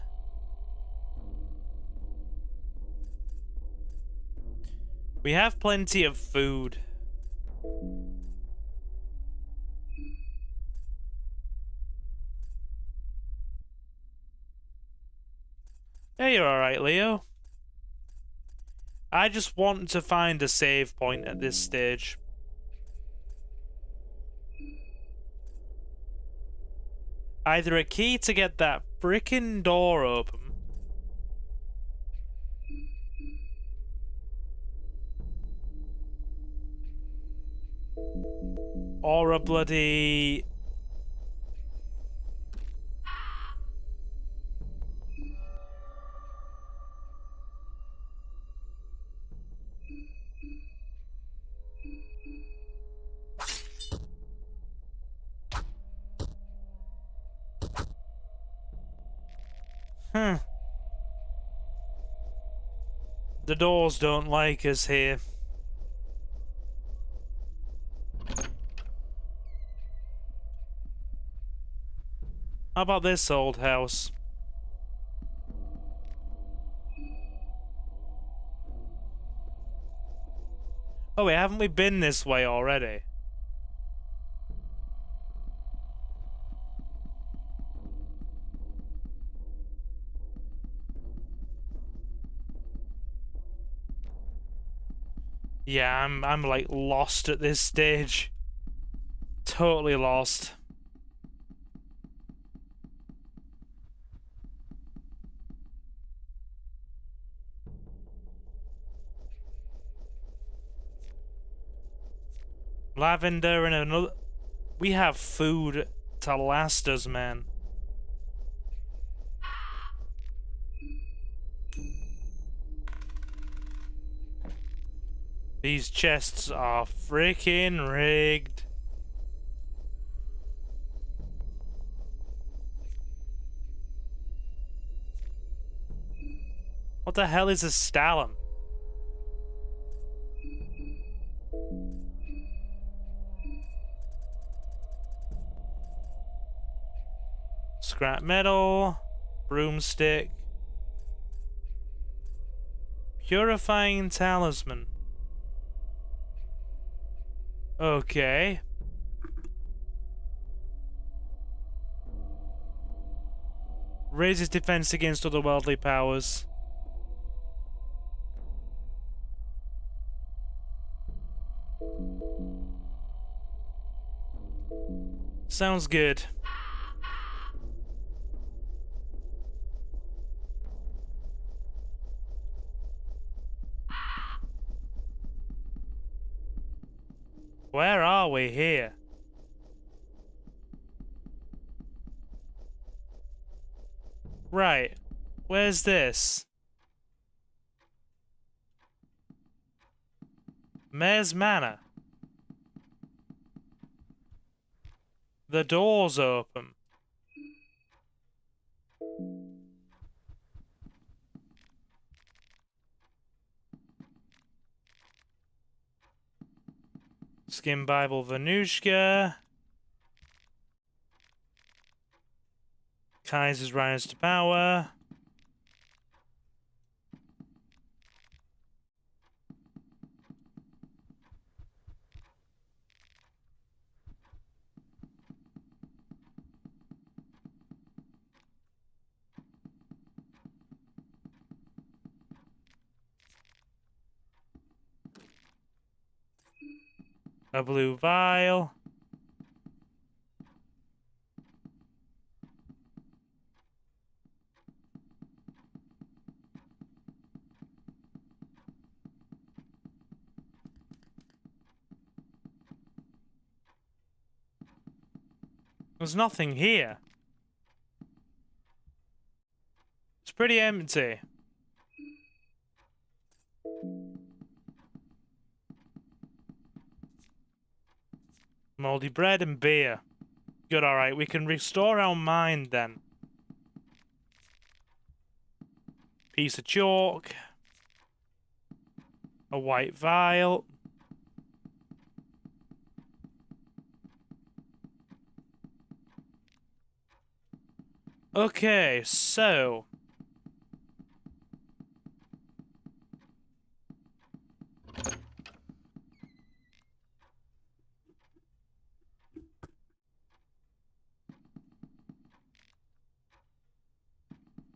We have plenty of food. Hey, you're alright, Leo. I just want to find a save point at this stage. Either a key to get that frickin' door open. Or a bloody... The doors don't like us here. How about this old house? Oh wait, haven't we been this way already? Yeah, I'm like lost at this stage. Totally lost. Lavender and another... We have food to last us, man. These chests are freaking rigged. What the hell is a stalum? Scrap metal, broomstick, purifying talisman. Okay. Raises defense against otherworldly powers. Sounds good. Where are we here? Right. Where's this? Mayor's Manor. The door's open. Skin Bible Venushka. Kaiser's Rise to Power. A blue vial. There's nothing here. It's pretty empty. Moldy bread and beer. Good, alright. We can restore our mind then. Piece of chalk. A white vial. Okay, so...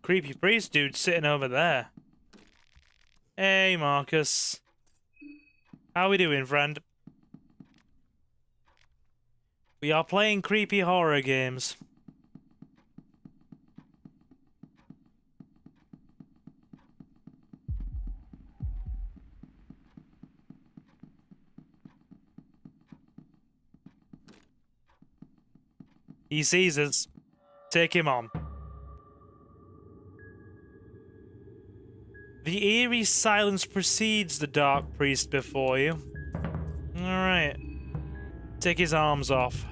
Creepy priest dude sitting over there. Hey, Marcus. How we doing, friend? We are playing creepy horror games. He sees us. Take him on. The eerie silence precedes the dark priest before you. Alright. Take his arms off.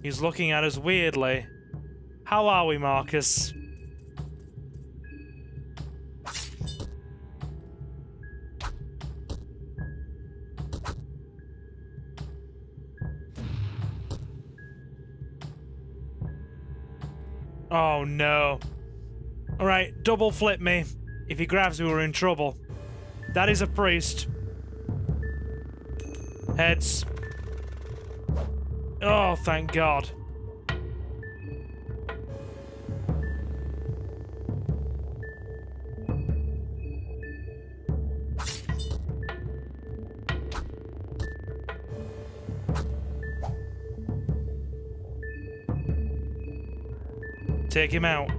He's looking at us weirdly. How are we, Marcus? Oh no. Alright, double flip me. If he grabs me, we're in trouble. That is a priest. Heads. Oh, thank God. Take him out.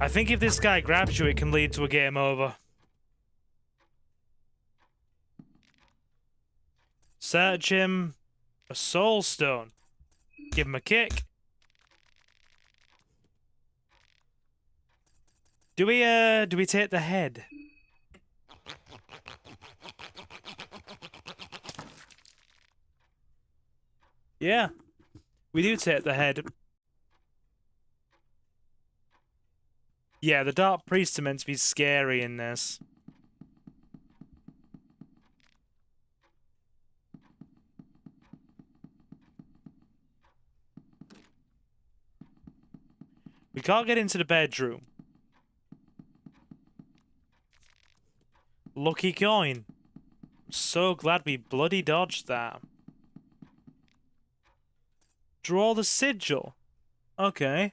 I think if this guy grabs you, it can lead to a game over. Search him. A soul stone. Give him a kick. Do we take the head? Yeah. We do take the head. Yeah, the Dark Priests are meant to be scary in this. We can't get into the bedroom. Lucky coin. I'm so glad we bloody dodged that. Draw the sigil. Okay.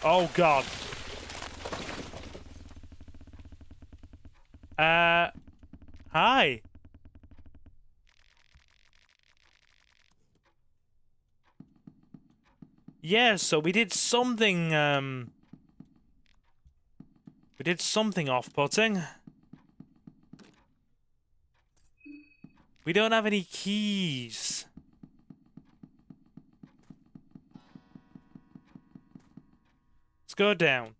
Oh god. Hi. Yeah, so we did something, off-putting. We don't have any keys. Let's go down.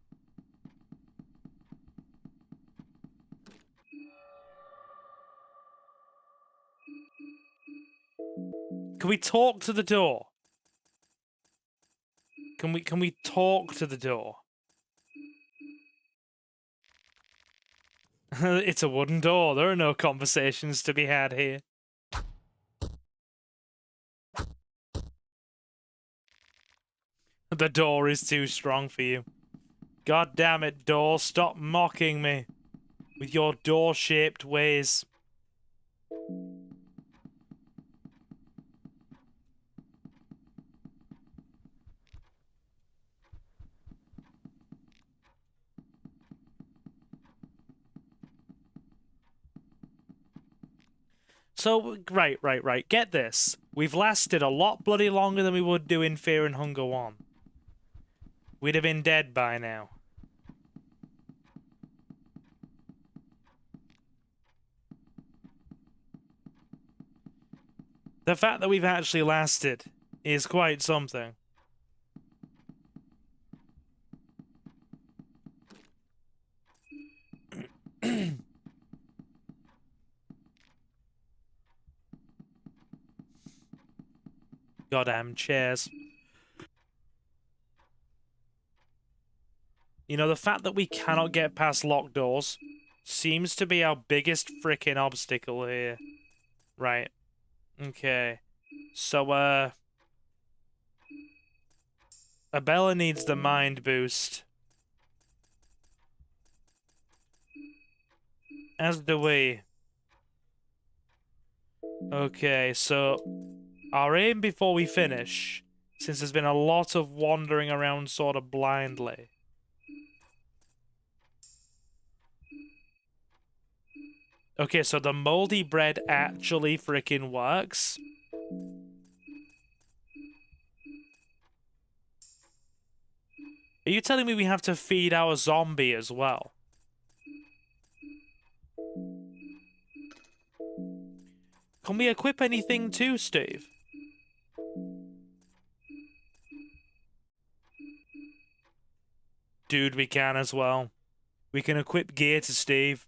Can we talk to the door? Can we talk to the door? It's a wooden door. There are no conversations to be had here. The door is too strong for you. God damn it, door. Stop mocking me with your door-shaped ways. So, right. Get this. We've lasted a lot bloody longer than we would do in Fear and Hunger 1. We'd have been dead by now. The fact that we've actually lasted is quite something. Goddamn chairs. You know, the fact that we cannot get past locked doors seems to be our biggest frickin' obstacle here. Right. Okay. So, Abella needs the mind boost. As do we. Okay, so our aim before we finish, since there's been a lot of wandering around sort of blindly. Okay, so the moldy bread actually freaking works. Are you telling me we have to feed our zombie as well? Can we equip anything too, Steve? Dude, we can as well. We can equip gear to Steve.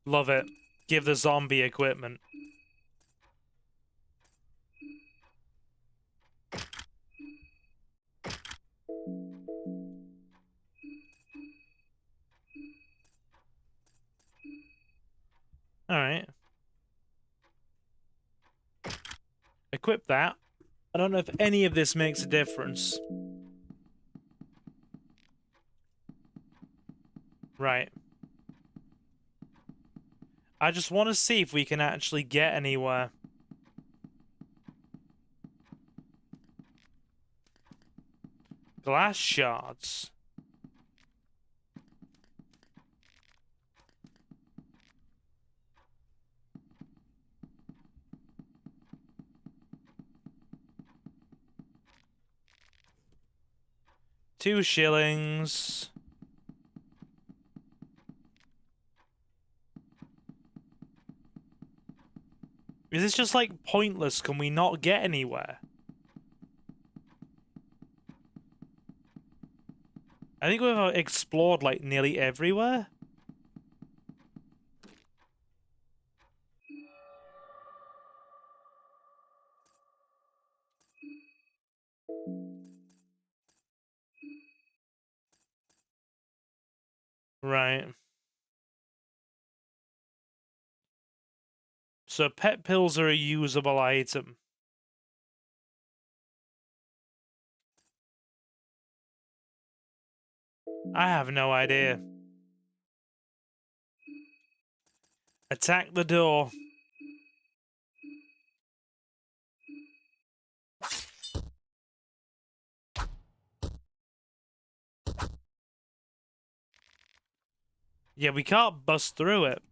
Love it. Give the zombie equipment. Alright. Equip that. I don't know if any of this makes a difference. Right. I just want to see if we can actually get anywhere. Glass shards. $2. Is this just like pointless? Can we not get anywhere? I think we've explored like nearly everywhere. Right. So pet pills are a usable item. I have no idea. Attack the door. Yeah, we can't bust through it.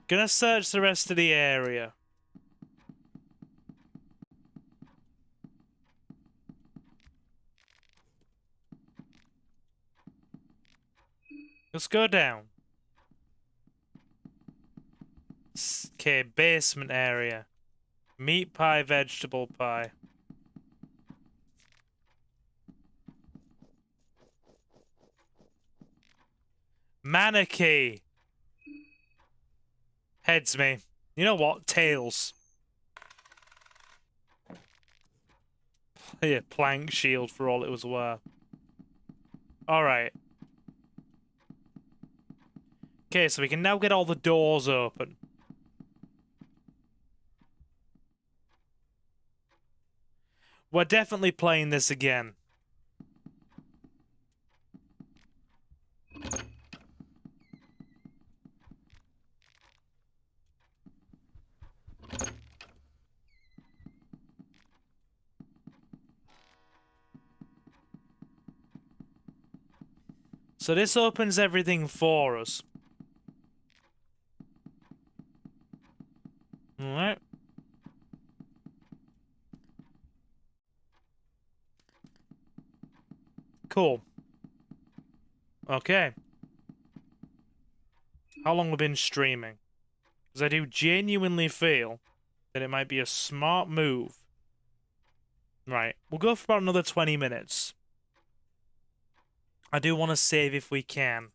Gonna search the rest of the area. Let's go down. Okay, basement area. Meat pie, vegetable pie. Mana key. Heads me. You know what? Tails. Yeah, plank shield for all it was worth. Alright. Okay, so we can now get all the doors open. We're definitely playing this again. So this opens everything for us. Alright. Cool. Okay. How long have we been streaming? Because I do genuinely feel that it might be a smart move. Right. We'll go for about another 20 minutes. I do want to save if we can.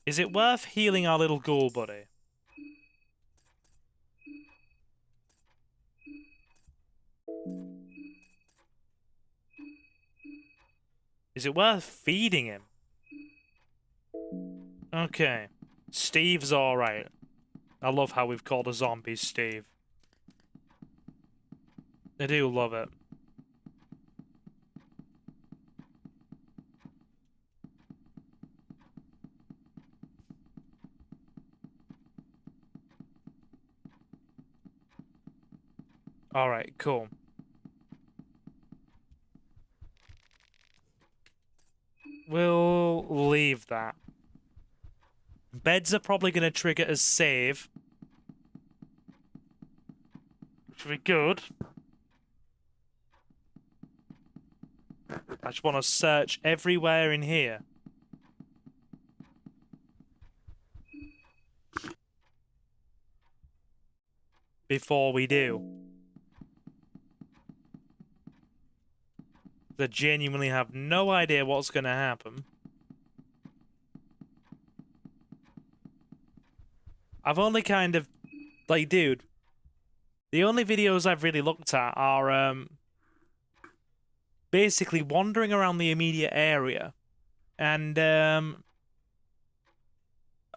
Is it worth healing our little ghoul buddy? Is it worth feeding him? Okay. Steve's alright. I love how we've called a zombie Steve. I do love it. Alright, cool. We'll leave that. Beds are probably going to trigger a save. Which would be good. I just want to search everywhere in here. Before we do. I genuinely have no idea what's going to happen. I've only kind of... Like, dude, the only videos I've really looked at are, basically wandering around the immediate area. And,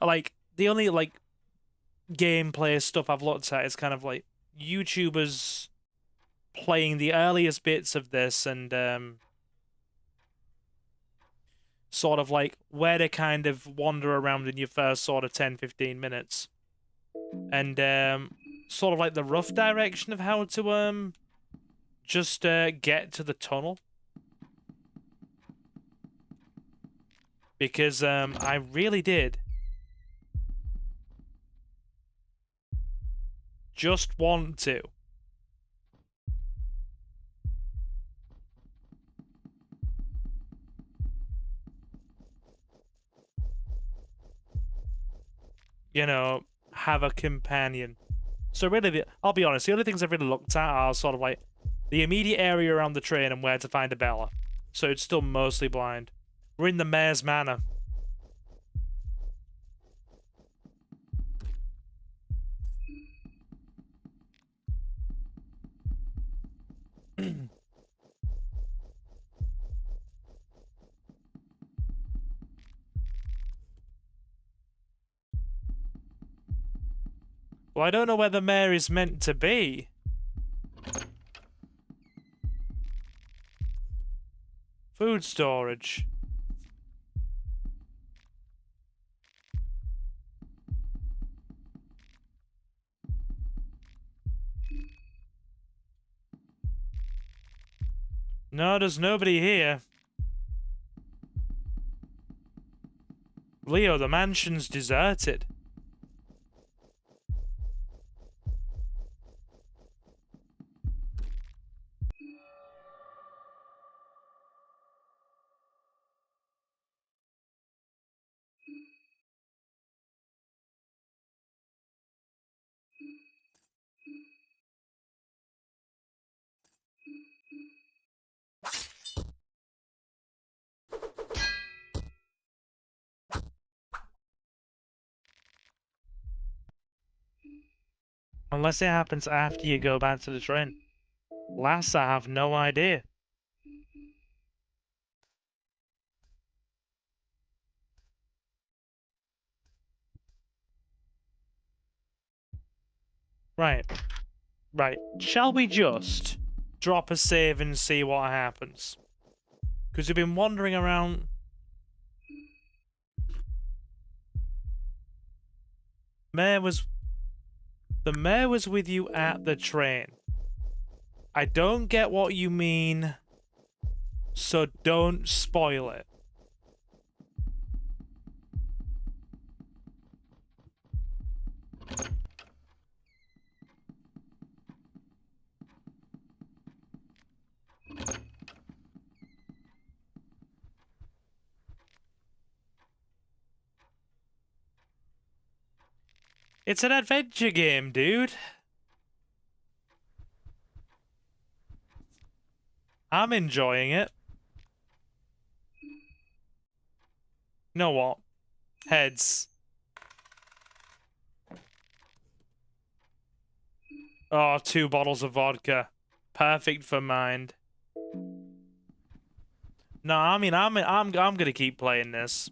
like, the only, like, gameplay stuff I've looked at is kind of, like, YouTubers playing the earliest bits of this and, sort of, like, where to kind of wander around in your first sort of 10-15 minutes. And, sort of, like, the rough direction of how to, just, get to the tunnel. Because, I really did just want to. You know, have a companion. So really, I'll be honest, the only things I've really looked at are sort of like the immediate area around the train and where to find a Bella. So it's still mostly blind. We're in the Mayor's Manor. Well, I don't know where the mayor is meant to be. Food storage. No, there's nobody here. Leo, the mansion's deserted. Unless it happens after you go back to the train. Last, I have no idea. Right. Right. Shall we just drop a save and see what happens? Because we've been wandering around. The mayor was with you at the train. I don't get what you mean, so don't spoil it. It's an adventure game, dude. I'm enjoying it. You know what? Heads. Oh, 2 bottles of vodka. Perfect for mind. No, I mean, I'm gonna keep playing this.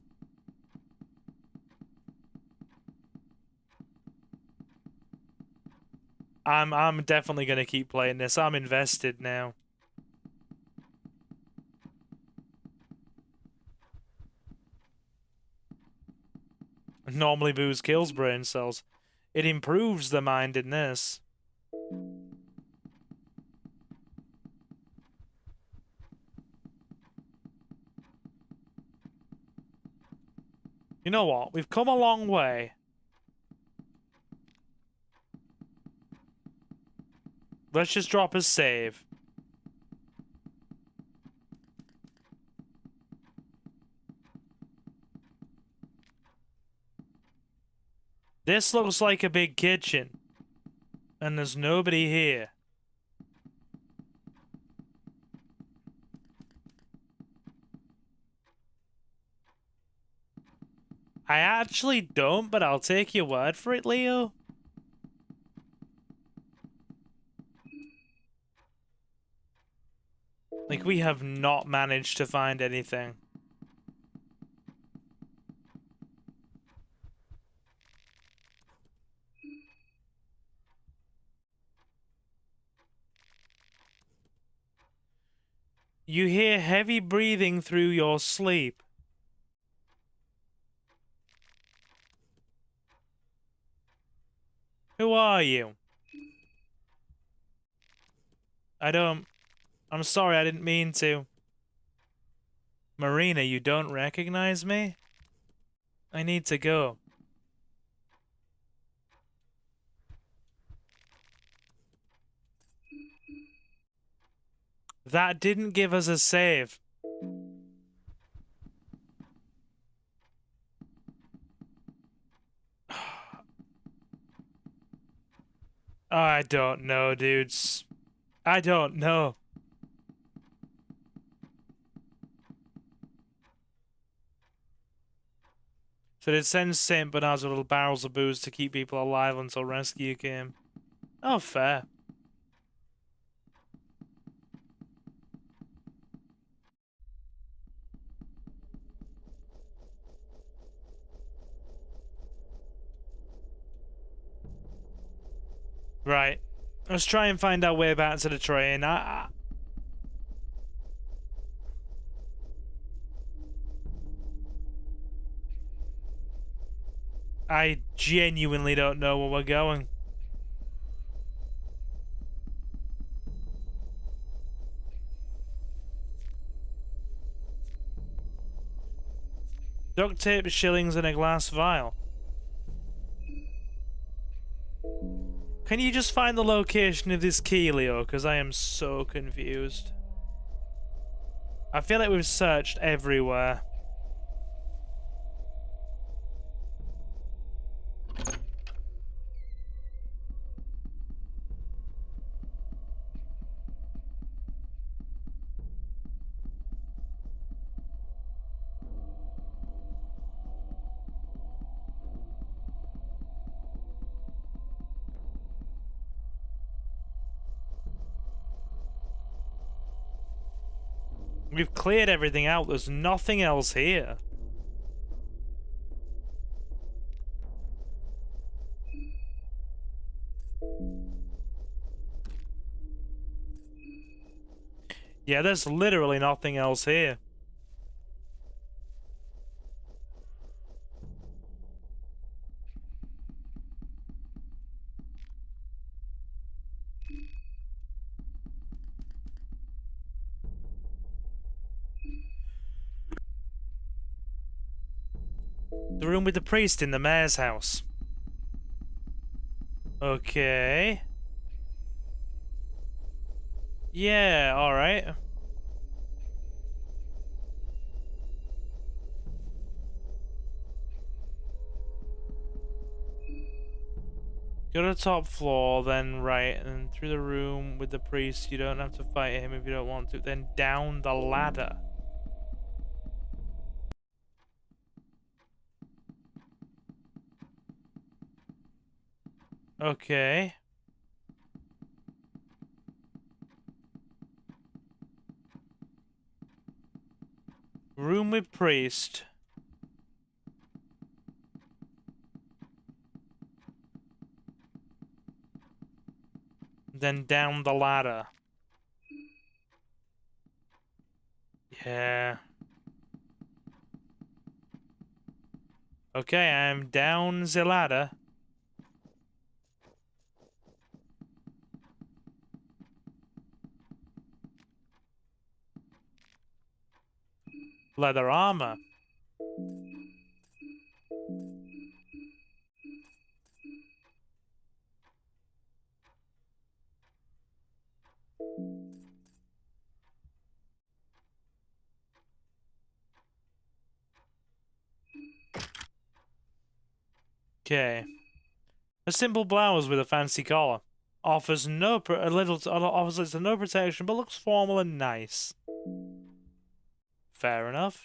I'm definitely gonna keep playing this. I'm invested now. Normally booze kills brain cells. It improves the mind in this. You know what? We've come a long way. Let's just drop a save. This looks like a big kitchen. And there's nobody here. I actually don't, but I'll take your word for it, Leo. Like, we have not managed to find anything. You hear heavy breathing through your sleep. Who are you? I'm sorry, I didn't mean to. Marina, you don't recognize me? I need to go. That didn't give us a save. I don't know, dudes. I don't know. So they'd send Saint Bernard's little barrels of booze to keep people alive until rescue came. Oh, fair. Right. Let's try and find our way back to the train. I genuinely don't know where we're going. Duct tape, shillings, and a glass vial. Can you just find the location of this key, Leo? Because I am so confused. I feel like we've searched everywhere. We've cleared everything out. There's nothing else here. Yeah, there's literally nothing else here. The room with the priest in the mayor's house. Okay. Yeah, alright. Go to the top floor, then right, and through the room with the priest. You don't have to fight him if you don't want to. Then down the ladder. Okay. Room with priest. Then down the ladder. Yeah. Okay, I'm down the ladder. Leather armor. Okay. A simple blouse with a fancy collar. Offers no offers no protection, but looks formal and nice. Fair enough.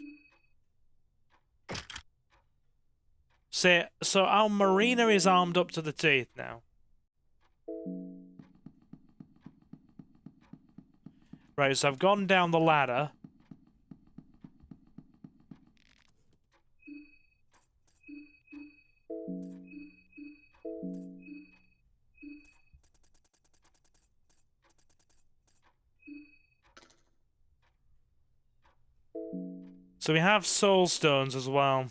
So our marina is armed up to the teeth now. Right, so I've gone down the ladder. So we have soul stones as well.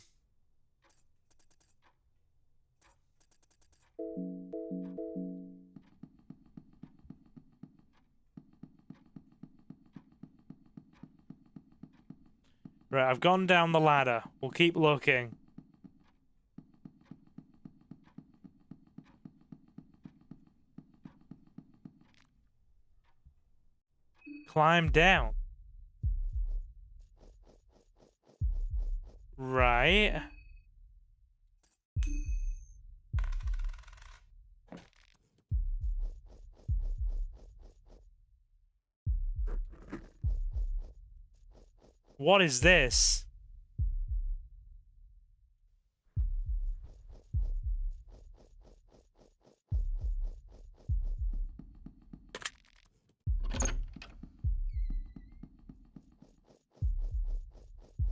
Right, I've gone down the ladder. We'll keep looking. Climb down. Right. What is this?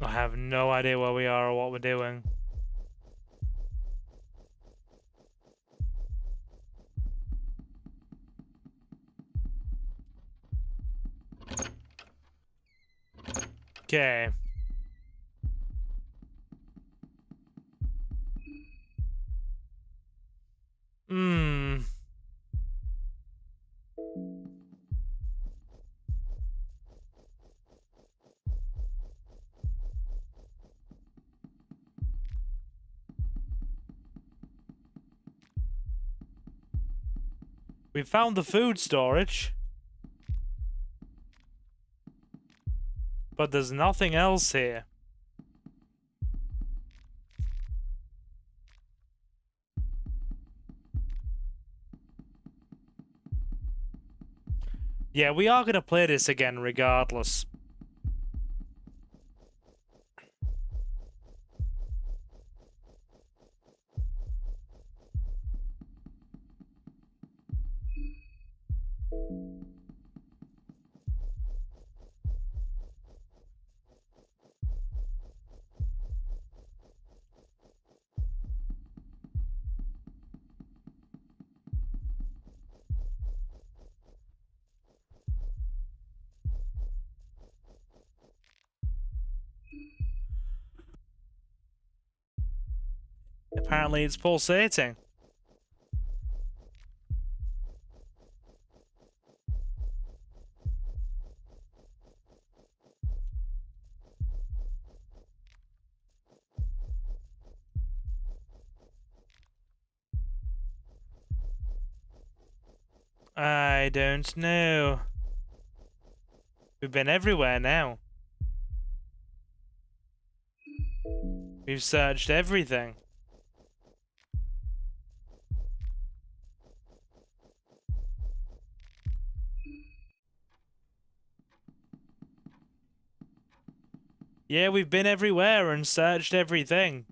I have no idea where we are or what we're doing. Okay. Hmm. We found the food storage. But there's nothing else here. Yeah, we are gonna play this again regardless. Apparently it's pulsating. I don't know. We've been everywhere now. We've searched everything. Yeah, we've been everywhere and searched everything.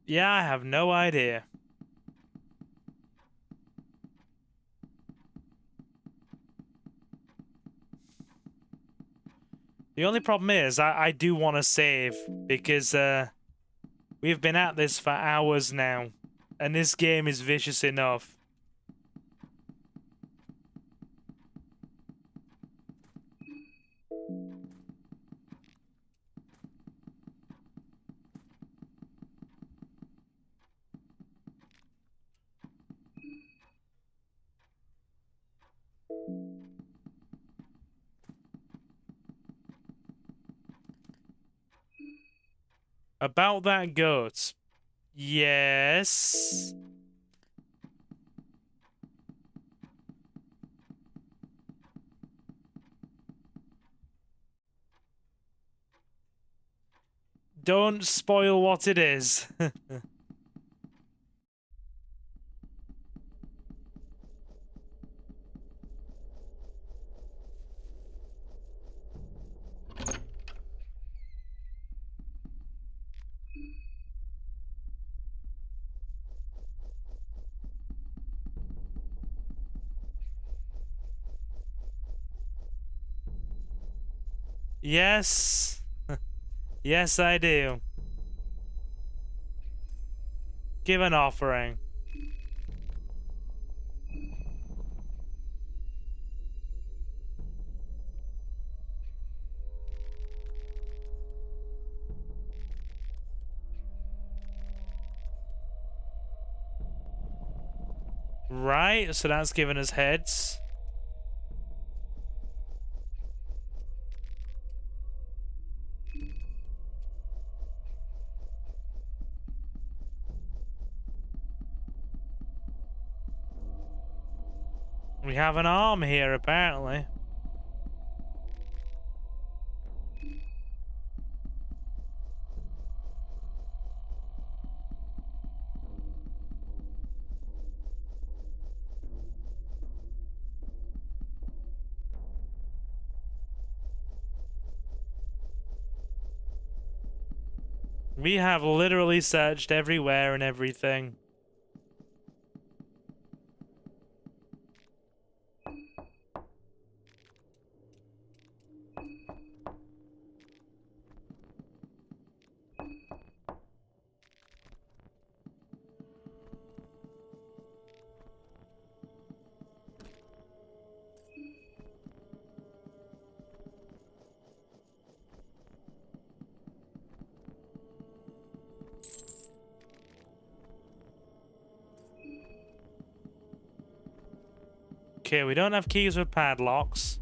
Yeah, I have no idea. The only problem is I do want to save because we've been at this for hours now and this game is vicious enough. About that goat. Yes. Don't spoil what it is. Yes. Yes, I do. Give an offering. Right, so that's given us heads. We have an arm here, apparently. We have literally searched everywhere and everything. Okay, we don't have keys with padlocks.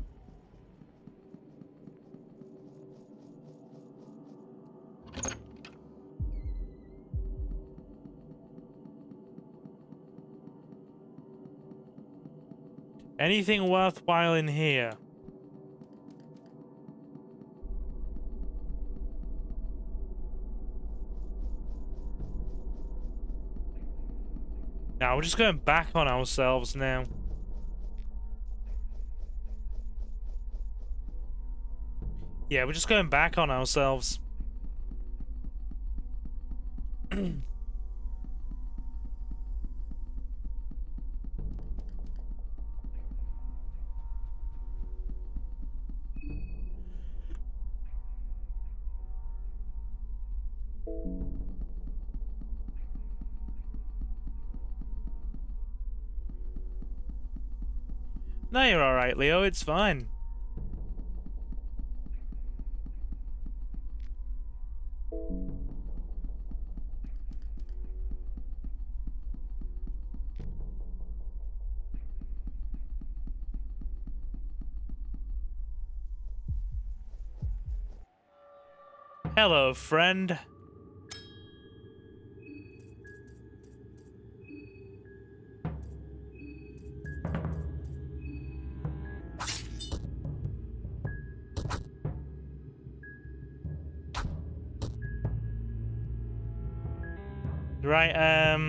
Anything worthwhile in here? Now we're just going back on ourselves now. Yeah, we're just going back on ourselves. No, you're alright, Leo. It's fine. Hello, friend. Right,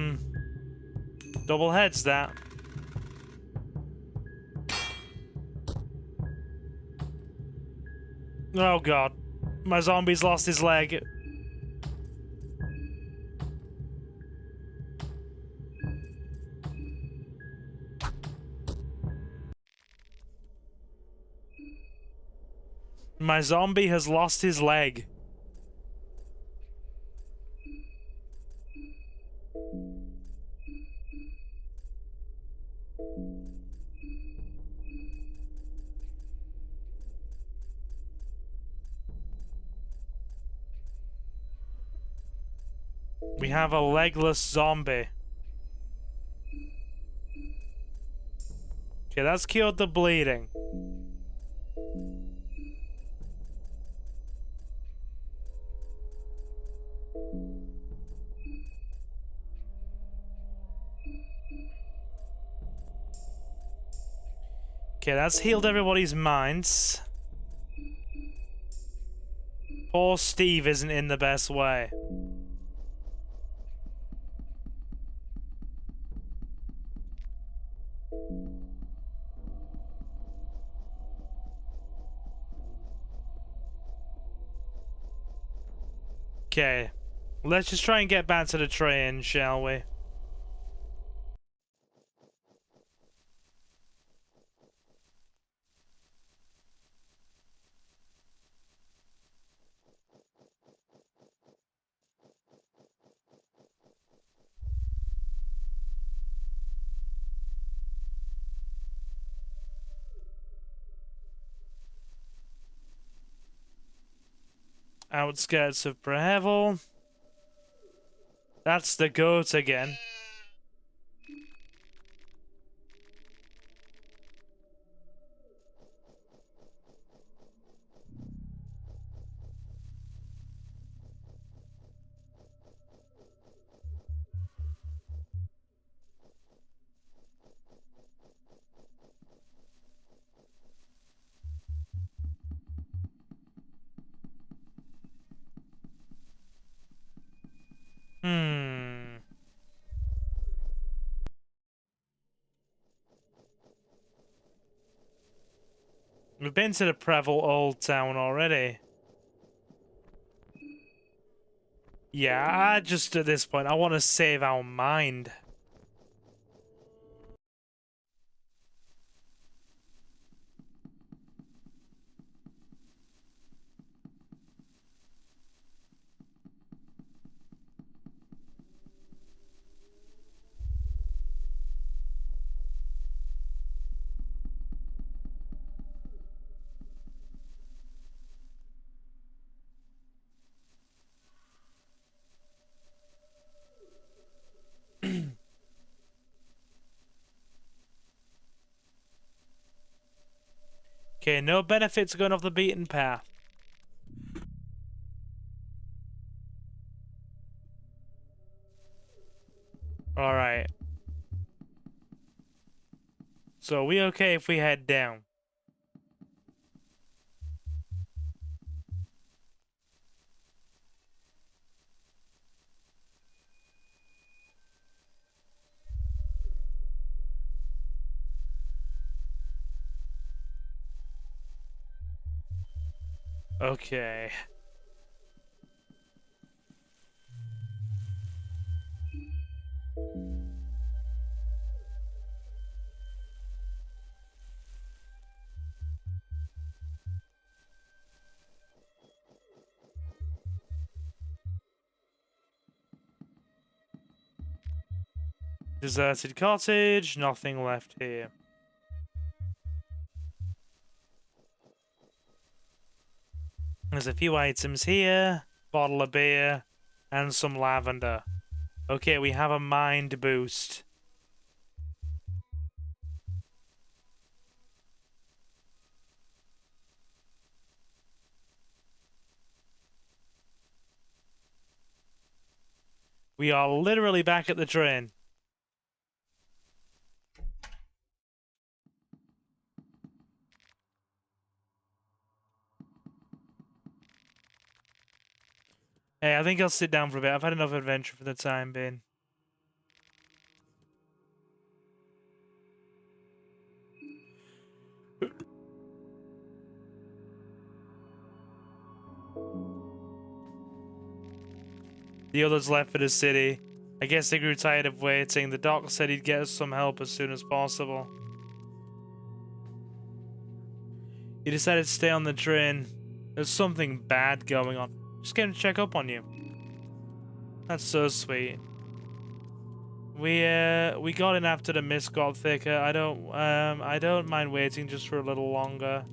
double heads that. Oh god. My zombie's lost his leg. My zombie has lost his leg. We have a legless zombie. Okay, that's cured the bleeding. Okay, that's healed everybody's minds. Poor Steve isn't in the best way. Okay, let's just try and get back to the train, shall we? Outskirts of Prehevil. That's the goat again. We've been to the Prehevil Old Town already. Yeah, just at this point, I want to save our mind. Okay, no benefits going off the beaten path. Alright. So, we okay if we head down? Okay. Deserted cottage, nothing left here. There's a few items here, bottle of beer, and some lavender. Okay, we have a mind boost. We are literally back at the train. Hey, I think I'll sit down for a bit. I've had enough adventure for the time being. The others left for the city. I guess they grew tired of waiting. The doc said he'd get us some help as soon as possible. He decided to stay on the train. There's something bad going on. Just came to check up on you. That's so sweet. We got in after the mist got thicker. I don't mind waiting just for a little longer.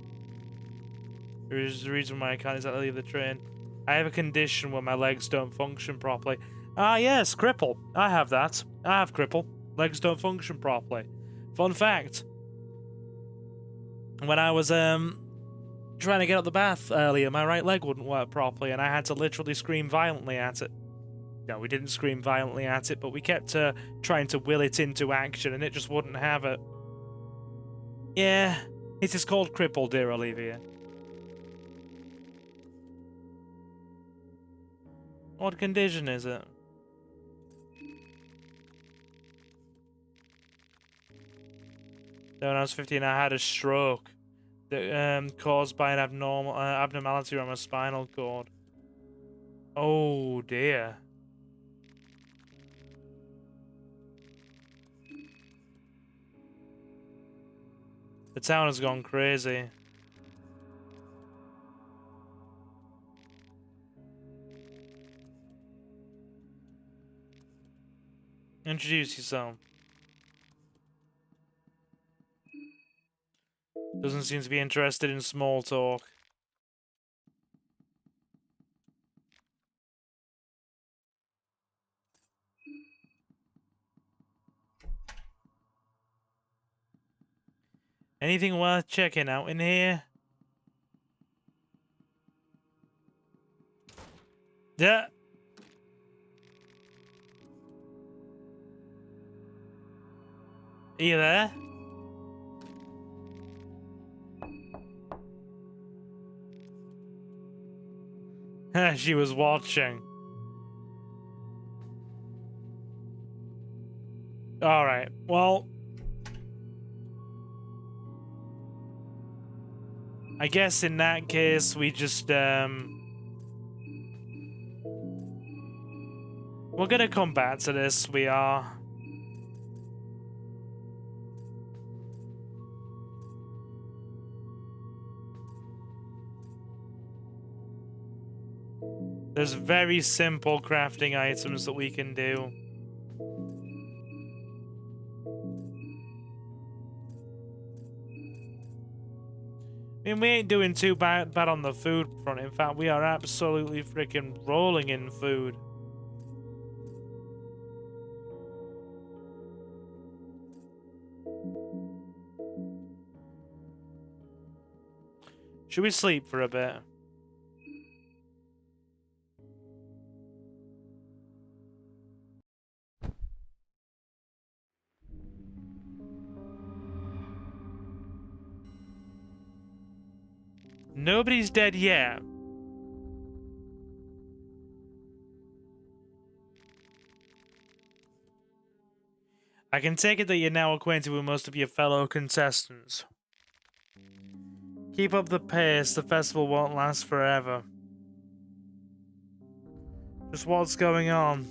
There is a reason why I can't exactly leave the train. I have a condition where my legs don't function properly. Ah, yes, cripple. I have that. I have cripple. Legs don't function properly. Fun fact. When I was trying to get out the bath earlier, my right leg wouldn't work properly, and I had to literally scream violently at it. No, we didn't scream violently at it, but we kept trying to will it into action, and it just wouldn't have it. Yeah, it is called cripple, dear Olivia. What condition is it? When I was 15, I had a stroke that caused by an abnormality on my spinal cord. Oh dear. The town has gone crazy. Introduce yourself. Doesn't seem to be interested in small talk. Anything worth checking out in here? Yeah. Are you there? She was watching. Alright, well... I guess in that case, we just, we're gonna come back to this, we are. There's very simple crafting items that we can do. I mean, we ain't doing too bad on the food front. In fact, we are absolutely freaking rolling in food. Should we sleep for a bit? Nobody's dead yet. I can take it that you're now acquainted with most of your fellow contestants. Keep up the pace, the festival won't last forever. Just what's going on?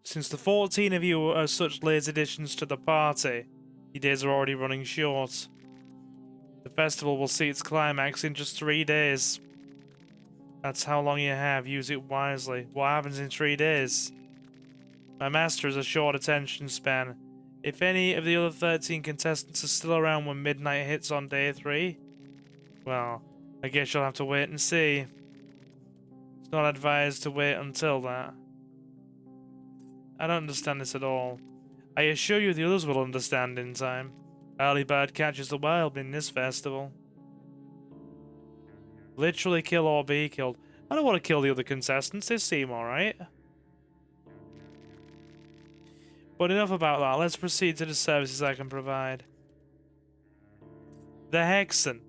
Since the 14 of you are such late additions to the party, your days are already running short. The festival will see its climax in just 3 days. That's how long you have. Use it wisely. What happens in 3 days? My master has a short attention span. If any of the other 13 contestants are still around when midnight hits on day 3, well, I guess you'll have to wait and see. It's not advised to wait until that. I don't understand this at all. I assure you the others will understand in time. Early bird catches the wild in this festival. Literally kill or be killed. I don't want to kill the other contestants, they seem alright. But enough about that, let's proceed to the services I can provide. The Hexen.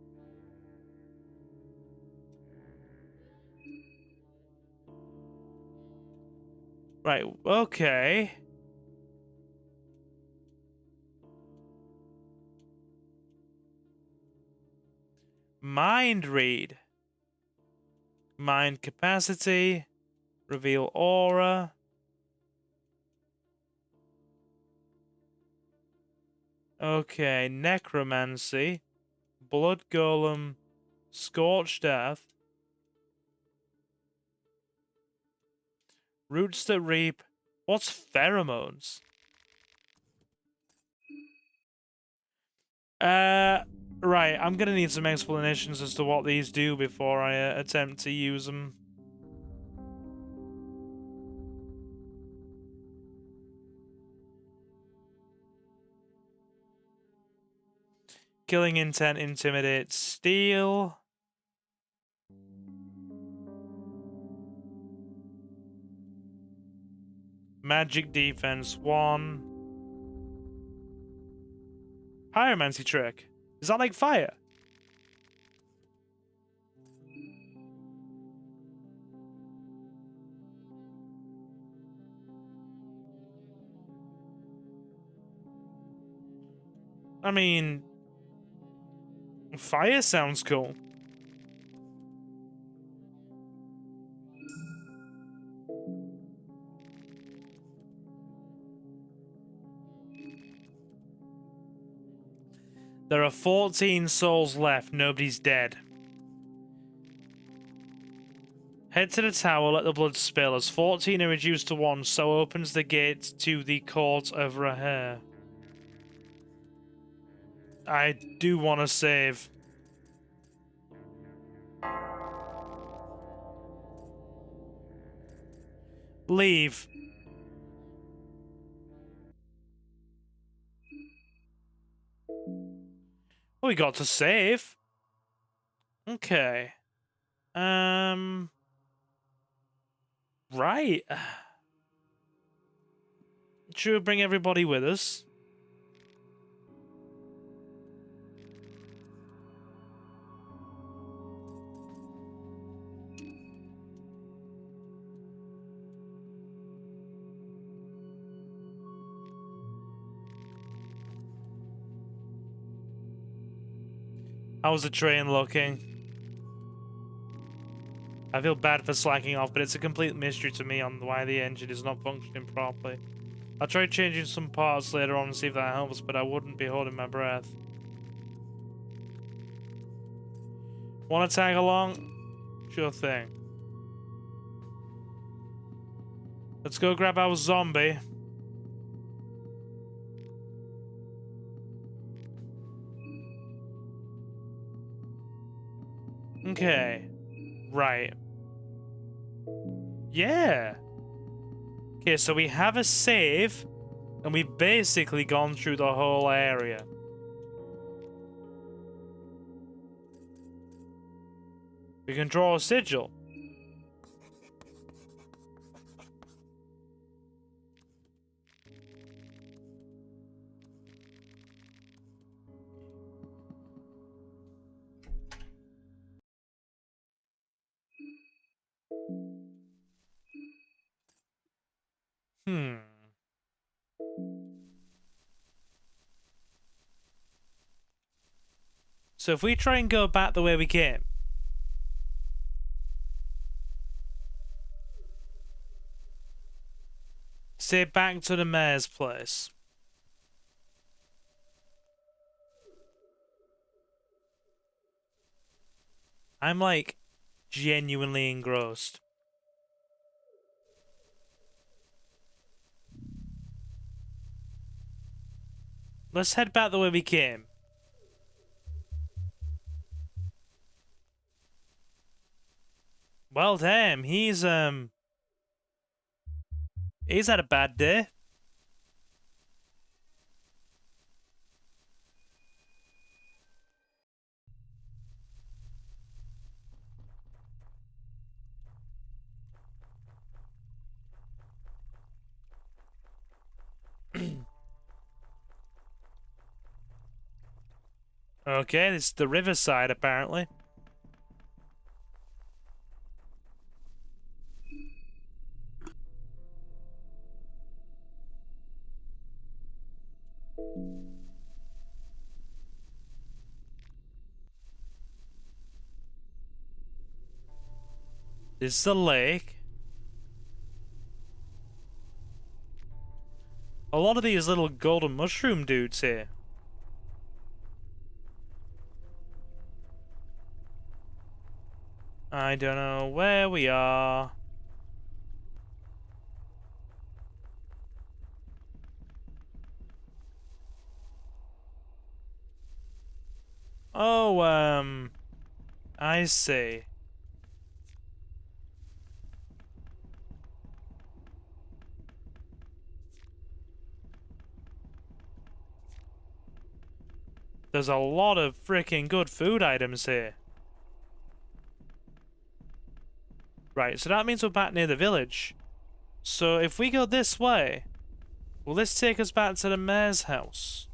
Right, okay. Mind read. Mind capacity. Reveal aura. Okay, necromancy. Blood golem. Scorched earth. Roots that reap. What's pheromones? Right, I'm gonna need some explanations as to what these do before I attempt to use them. Killing intent intimidates steal. Magic defense 1. Pyromancy trick. Is that like fire? I mean, fire sounds cool. There are 14 souls left. Nobody's dead. Head to the tower, let the blood spill. As 14 are reduced to 1, so opens the gate to the court of Rher. I do want to save. Leave. Oh, we got to save. Okay. Right. Should we bring everybody with us? How's the train looking? I feel bad for slacking off, but it's a complete mystery to me on why the engine is not functioning properly. I'll try changing some parts later on and see if that helps, but I wouldn't be holding my breath. Want to tag along? Sure thing. Let's go grab our zombie. Okay. Right. Yeah. Okay, so we have a save. And we've basically gone through the whole area. We can draw a sigil. So if we try and go back the way we came. Say back to the mayor's place. I'm like genuinely engrossed. Let's head back the way we came. Well, damn, he's had a bad day. Okay, this is the riverside, apparently. This is the lake. A lot of these little golden mushroom dudes here. I don't know where we are. Oh, I see. There's a lot of freaking good food items here. Right, so that means we're back near the village. So if we go this way, will this take us back to the mayor's house?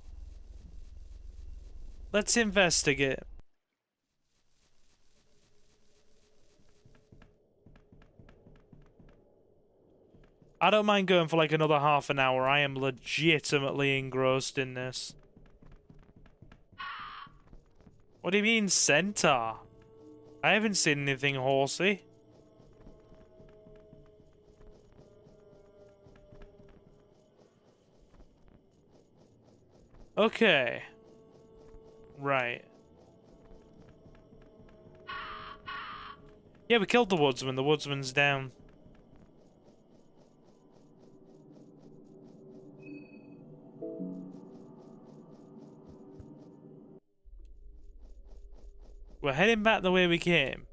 Let's investigate. I don't mind going for like another half an hour. I am legitimately engrossed in this. What do you mean, centaur? I haven't seen anything horsey. Okay. Right. Yeah, we killed the woodsman. The woodsman's down. We're heading back the way we came.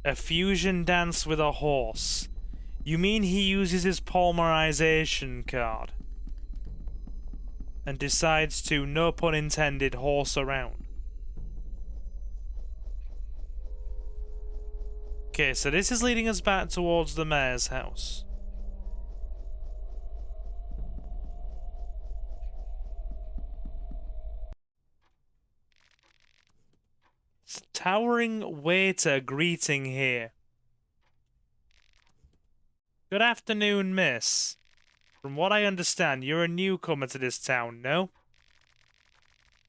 A fusion dance with a horse. You mean he uses his polymerization card and decides to, no pun intended, horse around? Okay, so this is leading us back towards the mayor's house. It's a towering waiter greeting here. Good afternoon, miss. From what I understand, you're a newcomer to this town, no?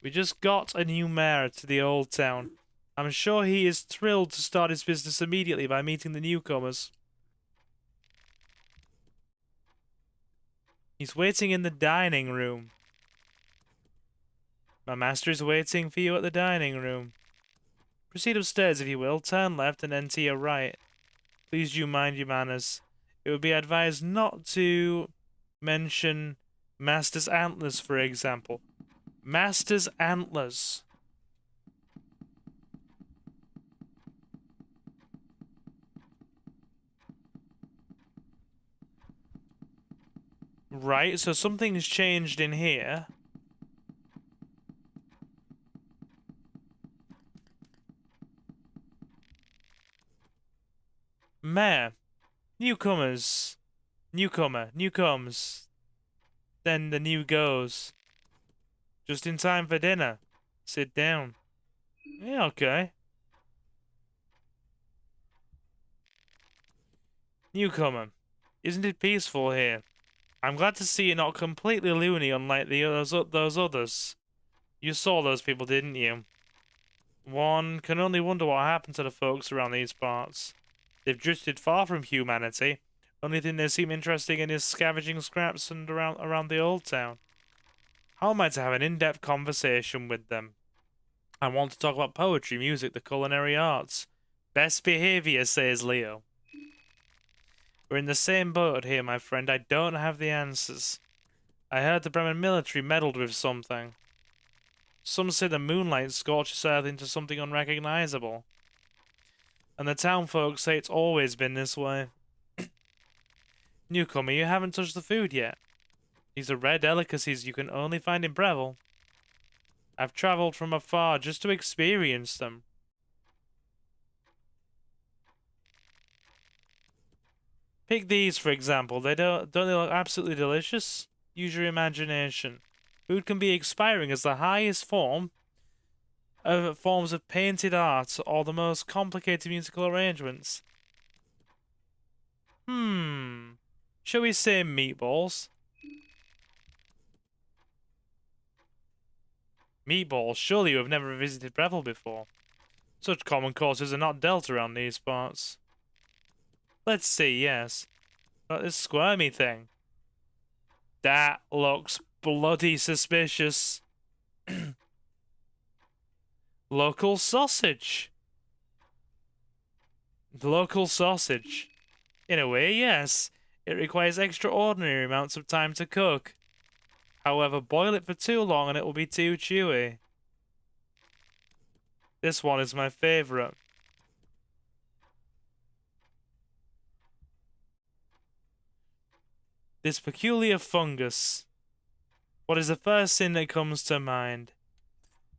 We just got a new mayor to the old town. I'm sure he is thrilled to start his business immediately by meeting the newcomers. He's waiting in the dining room. My master is waiting for you at the dining room. Proceed upstairs if you will, turn left and then to your right. Please do mind your manners. It would be advised not to mention Master's antlers, for example. Master's antlers. Right, so something's changed in here. Mayor. Newcomers. Newcomer. New comes. Then the new goes. Just in time for dinner. Sit down. Yeah, okay. Newcomer. Isn't it peaceful here? I'm glad to see you're not completely loony unlike those others. You saw those people, didn't you? One can only wonder what happened to the folks around these parts. They've drifted far from humanity. Only thing they seem interesting in is scavenging scraps and around the old town. How am I to have an in-depth conversation with them? I want to talk about poetry, music, the culinary arts. Best behavior, says Leo. We're in the same boat here, my friend. I don't have the answers. I heard the Bremen military meddled with something. Some say the moonlight scorches earth into something unrecognizable. And the town folks say it's always been this way. Newcomer, you haven't touched the food yet. These are rare delicacies you can only find in Prehevil. I've travelled from afar just to experience them. Pick these, for example. Don't they look absolutely delicious? Use your imagination. Food can be expiring as the highest forms of painted art or the most complicated musical arrangements. Shall we say meatballs? Meatballs? Surely you have never visited Prehevil before. Such common courses are not dealt around these parts. Let's see, yes. But this squirmy thing. That looks bloody suspicious. Local sausage. Local sausage. In a way, yes. It requires extraordinary amounts of time to cook. However, boil it for too long and it will be too chewy. This one is my favorite. This peculiar fungus. What is the first thing that comes to mind?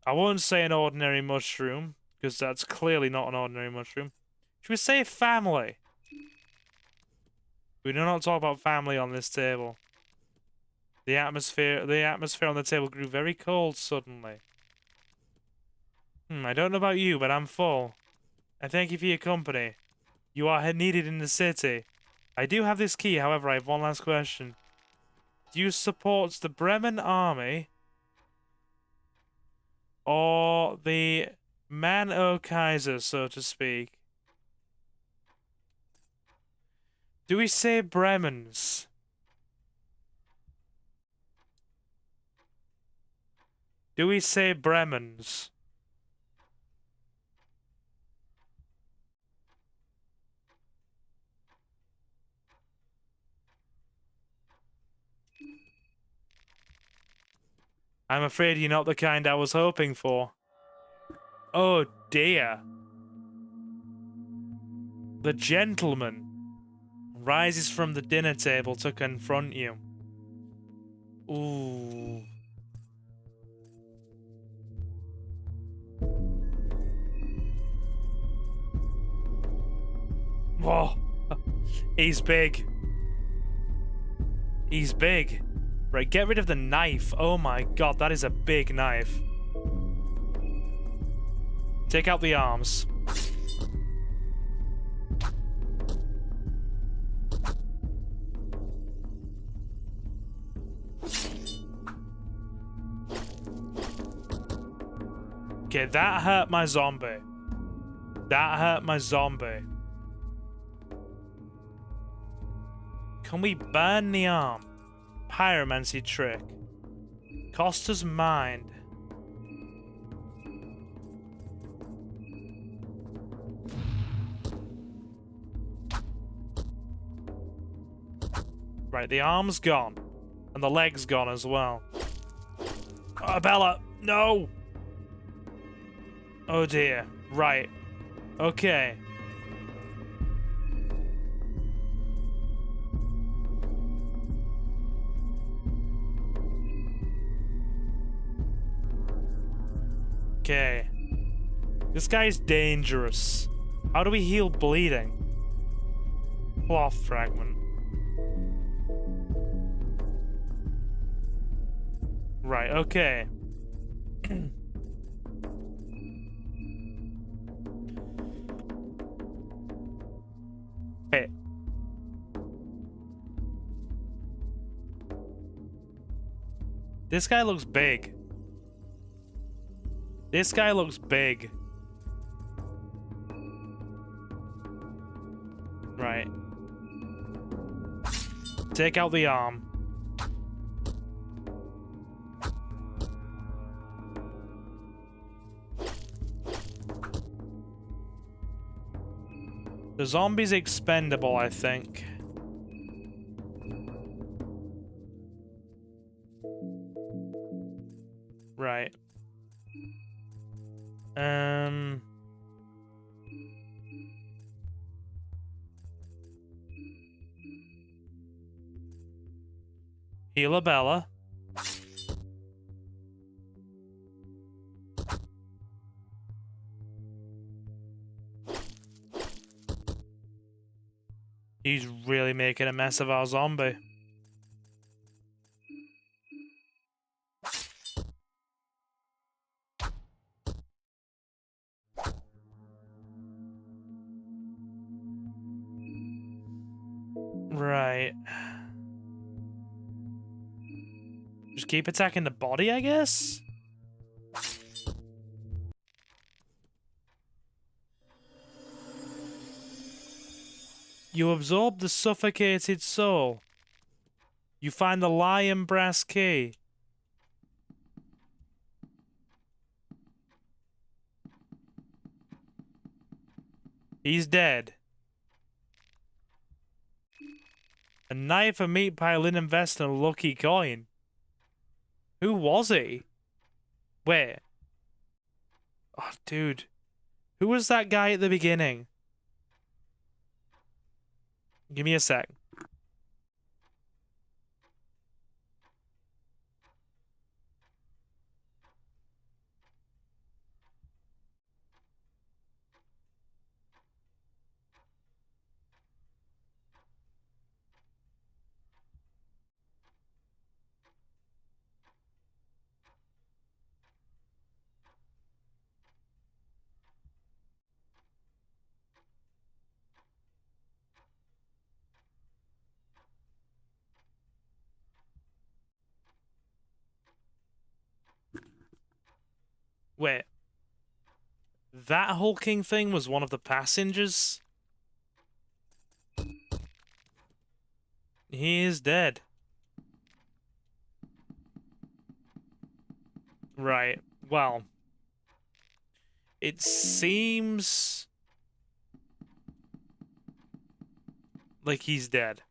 I won't say an ordinary mushroom, because that's clearly not an ordinary mushroom. Should we say family? We do not talk about family on this table. The atmosphere on the table grew very cold suddenly. I don't know about you, but I'm full. I thank you for your company. You are needed in the city. I do have this key, however, I have one last question. Do you support the Bremen army or the Man-O-Kaiser, so to speak? Do we say Bremens? Do we say Bremens? I'm afraid you're not the kind I was hoping for. Oh dear. The gentleman rises from the dinner table to confront you. Ooh. Whoa. He's big. He's big. Right, get rid of the knife. Oh my god, that is a big knife. Take out the arms. Okay, that hurt my zombie. That hurt my zombie. Can we burn the arm? Pyromancy trick. Cost us mind. Right, the arm's gone. And the leg's gone as well. Oh, Bella! No! Oh dear. Right. Okay. Okay. This guy's dangerous. How do we heal bleeding? Cloth fragment. Right, okay. Hey. This guy looks big. This guy looks big. Right. Take out the arm. The zombie's expendable, I think. Right. Heal Bella. He's really making a mess of our zombie. Right. Just keep attacking the body, I guess? You absorb the suffocated soul. You find the lion brass key. He's dead. A knife, a meat pie, a linen vest, and a lucky coin. Who was he? Wait. Oh, dude. Who was that guy at the beginning? Give me a sec. Wait. That hulking thing was one of the passengers? He is dead. Right. Well. It seems like he's dead.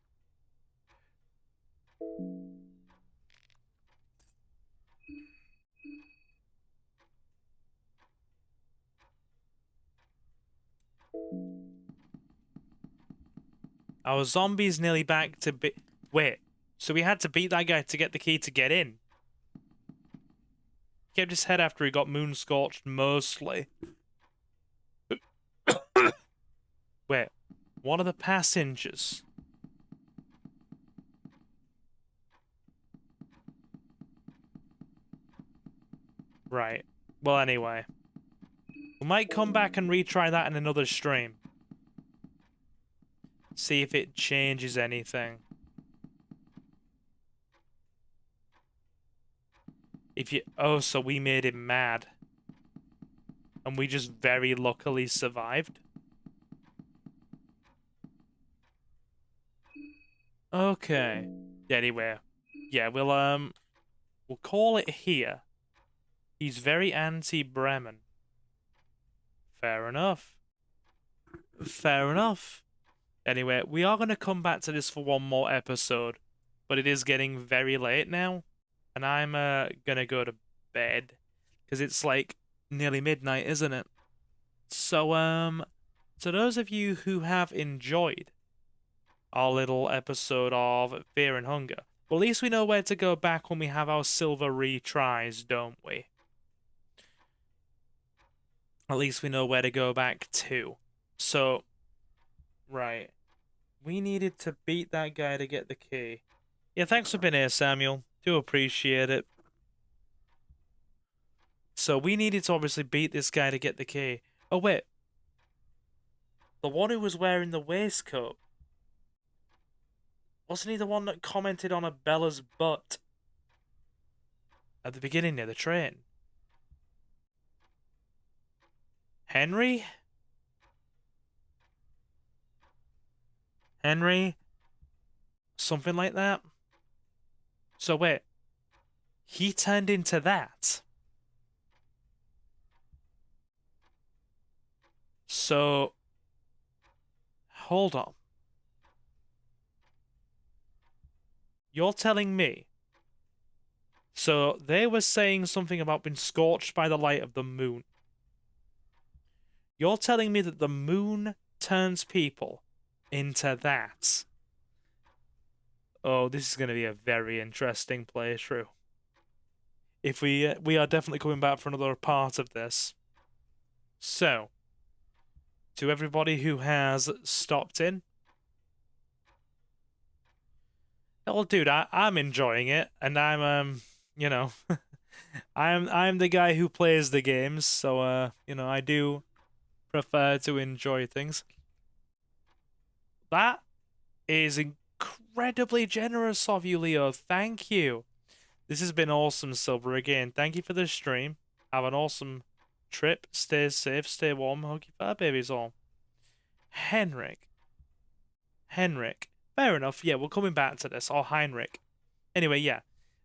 Our zombie's nearly back to wait, so we had to beat that guy to get the key to get in. He kept his head after he got moon-scorched mostly. Wait, one of the passengers. Right. Well, anyway. We might come back and retry that in another stream. See if it changes anything. If you... Oh, so we made him mad. And we just very luckily survived? Okay. Anyway. Yeah, we'll call it here. He's very anti-Bremen. Fair enough. Fair enough. Anyway, we are going to come back to this for one more episode. but it is getting very late now, and I'm gonna go to bed because it's like nearly midnight, isn't it? So to those of you who have enjoyed our little episode of Fear and Hunger, well, at least we know where to go back when we have our silver retries, don't we? At least we know where to go back to. So, right. We needed to beat that guy to get the key. Yeah, thanks for being here, Samuel. Do appreciate it. So we needed to obviously beat this guy to get the key. Oh, wait. The one who was wearing the waistcoat. Wasn't he the one that commented on a Bella's butt at the beginning near the train? Henry? Henry? Something like that? So wait. He turned into that? So... Hold on. You're telling me... So, they were saying something about being scorched by the light of the moon. You're telling me that the moon turns people into that? Oh, this is going to be a very interesting playthrough. If we are definitely coming back for another part of this. So, to everybody who has stopped in, well, dude, I'm enjoying it, and I'm you know, I'm the guy who plays the games, so you know, I do prefer to enjoy things. That is incredibly generous of you, Leo. Thank you. This has been awesome, Silver. Again, thank you for the stream. Have an awesome trip. Stay safe, stay warm. Hug your fur babies all. Henrik. Fair enough. Yeah, we're coming back to this. Or Heinrich. Anyway, yeah.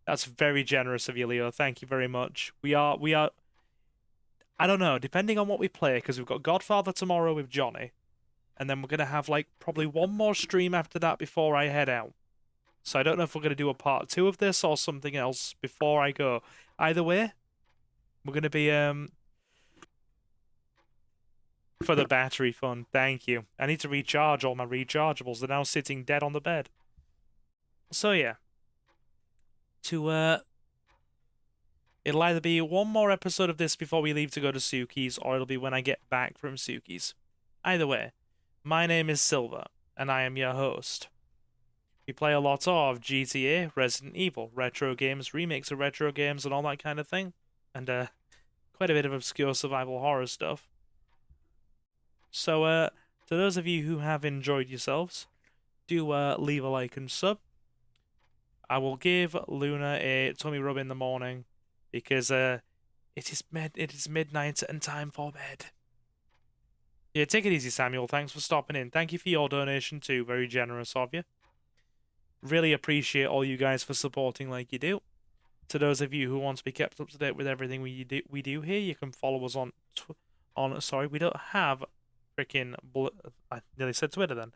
That's very generous of you, Leo. Thank you very much. We are... I don't know, depending on what we play, because we've got Godfather tomorrow with Johnny. And then we're going to have, like, probably one more stream after that before I head out. So I don't know if we're going to do a part 2 of this or something else before I go. Either way, we're going to be, for the battery fund. Thank you. I need to recharge all my rechargeables. They're now sitting dead on the bed. So, yeah. It'll either be one more episode of this before we leave to go to Suki's, or it'll be when I get back from Suki's. Either way, my name is Silver, and I am your host. We play a lot of GTA, Resident Evil, retro games, remakes of retro games, and all that kind of thing. And quite a bit of obscure survival horror stuff. So, to those of you who have enjoyed yourselves, do leave a like and sub. I will give Luna a tummy rub in the morning, because it is midnight and time for bed. Yeah, take it easy, Samuel. Thanks for stopping in. Thank you for your donation too. Very generous of you. Really appreciate all you guys for supporting like you do. To those of you who want to be kept up to date with everything we do here, you can follow us on sorry, we don't have freaking I nearly said Twitter then.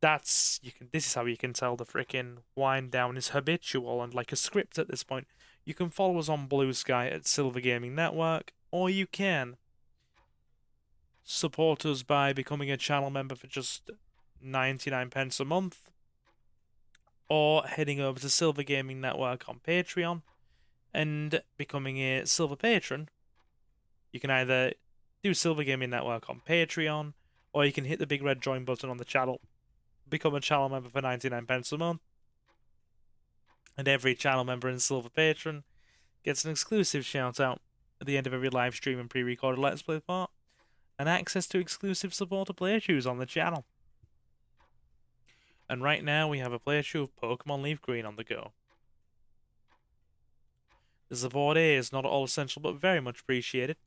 This is how you can tell the freaking wind down is habitual and like a script at this point. You can follow us on Blue Sky at Silver Gaming Network, or you can support us by becoming a channel member for just 99 pence a month, or heading over to Silver Gaming Network on Patreon and becoming a Silver Patron. You can either do Silver Gaming Network on Patreon, or you can hit the big red join button on the channel, become a channel member for 99 pence a month, and every channel member and Silver Patron gets an exclusive shout out at the end of every live stream and pre-recorded Let's Play part, and access to exclusive supporter playthroughs on the channel. And right now we have a playthrough of Pokemon Leaf Green on the go. The support is not at all essential but very much appreciated,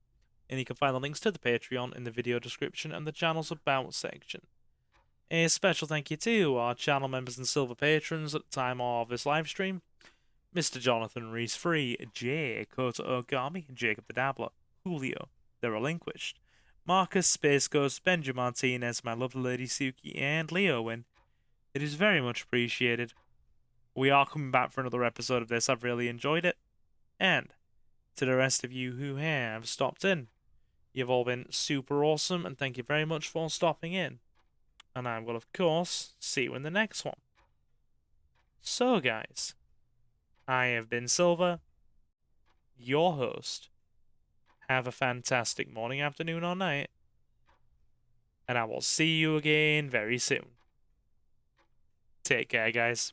and you can find the links to the Patreon in the video description and the channel's About section. A special thank you to our channel members and Silver Patrons at the time of this live stream: Mr. Jonathan Reese Free, Jay, Kota Ogami, Jacob the Dabbler, Julio, The Relinquished, Marcus, Space Ghost, Benjamin Martinez, My Lovely Lady Suki, and Leo. And it is very much appreciated. we are coming back for another episode of this. I've really enjoyed it. And to the rest of you who have stopped in, you've all been super awesome, and thank you very much for stopping in. And I will, of course, see you in the next one. So, guys, I have been Silver, your host. Have a fantastic morning, afternoon, or night. And I will see you again very soon. Take care, guys.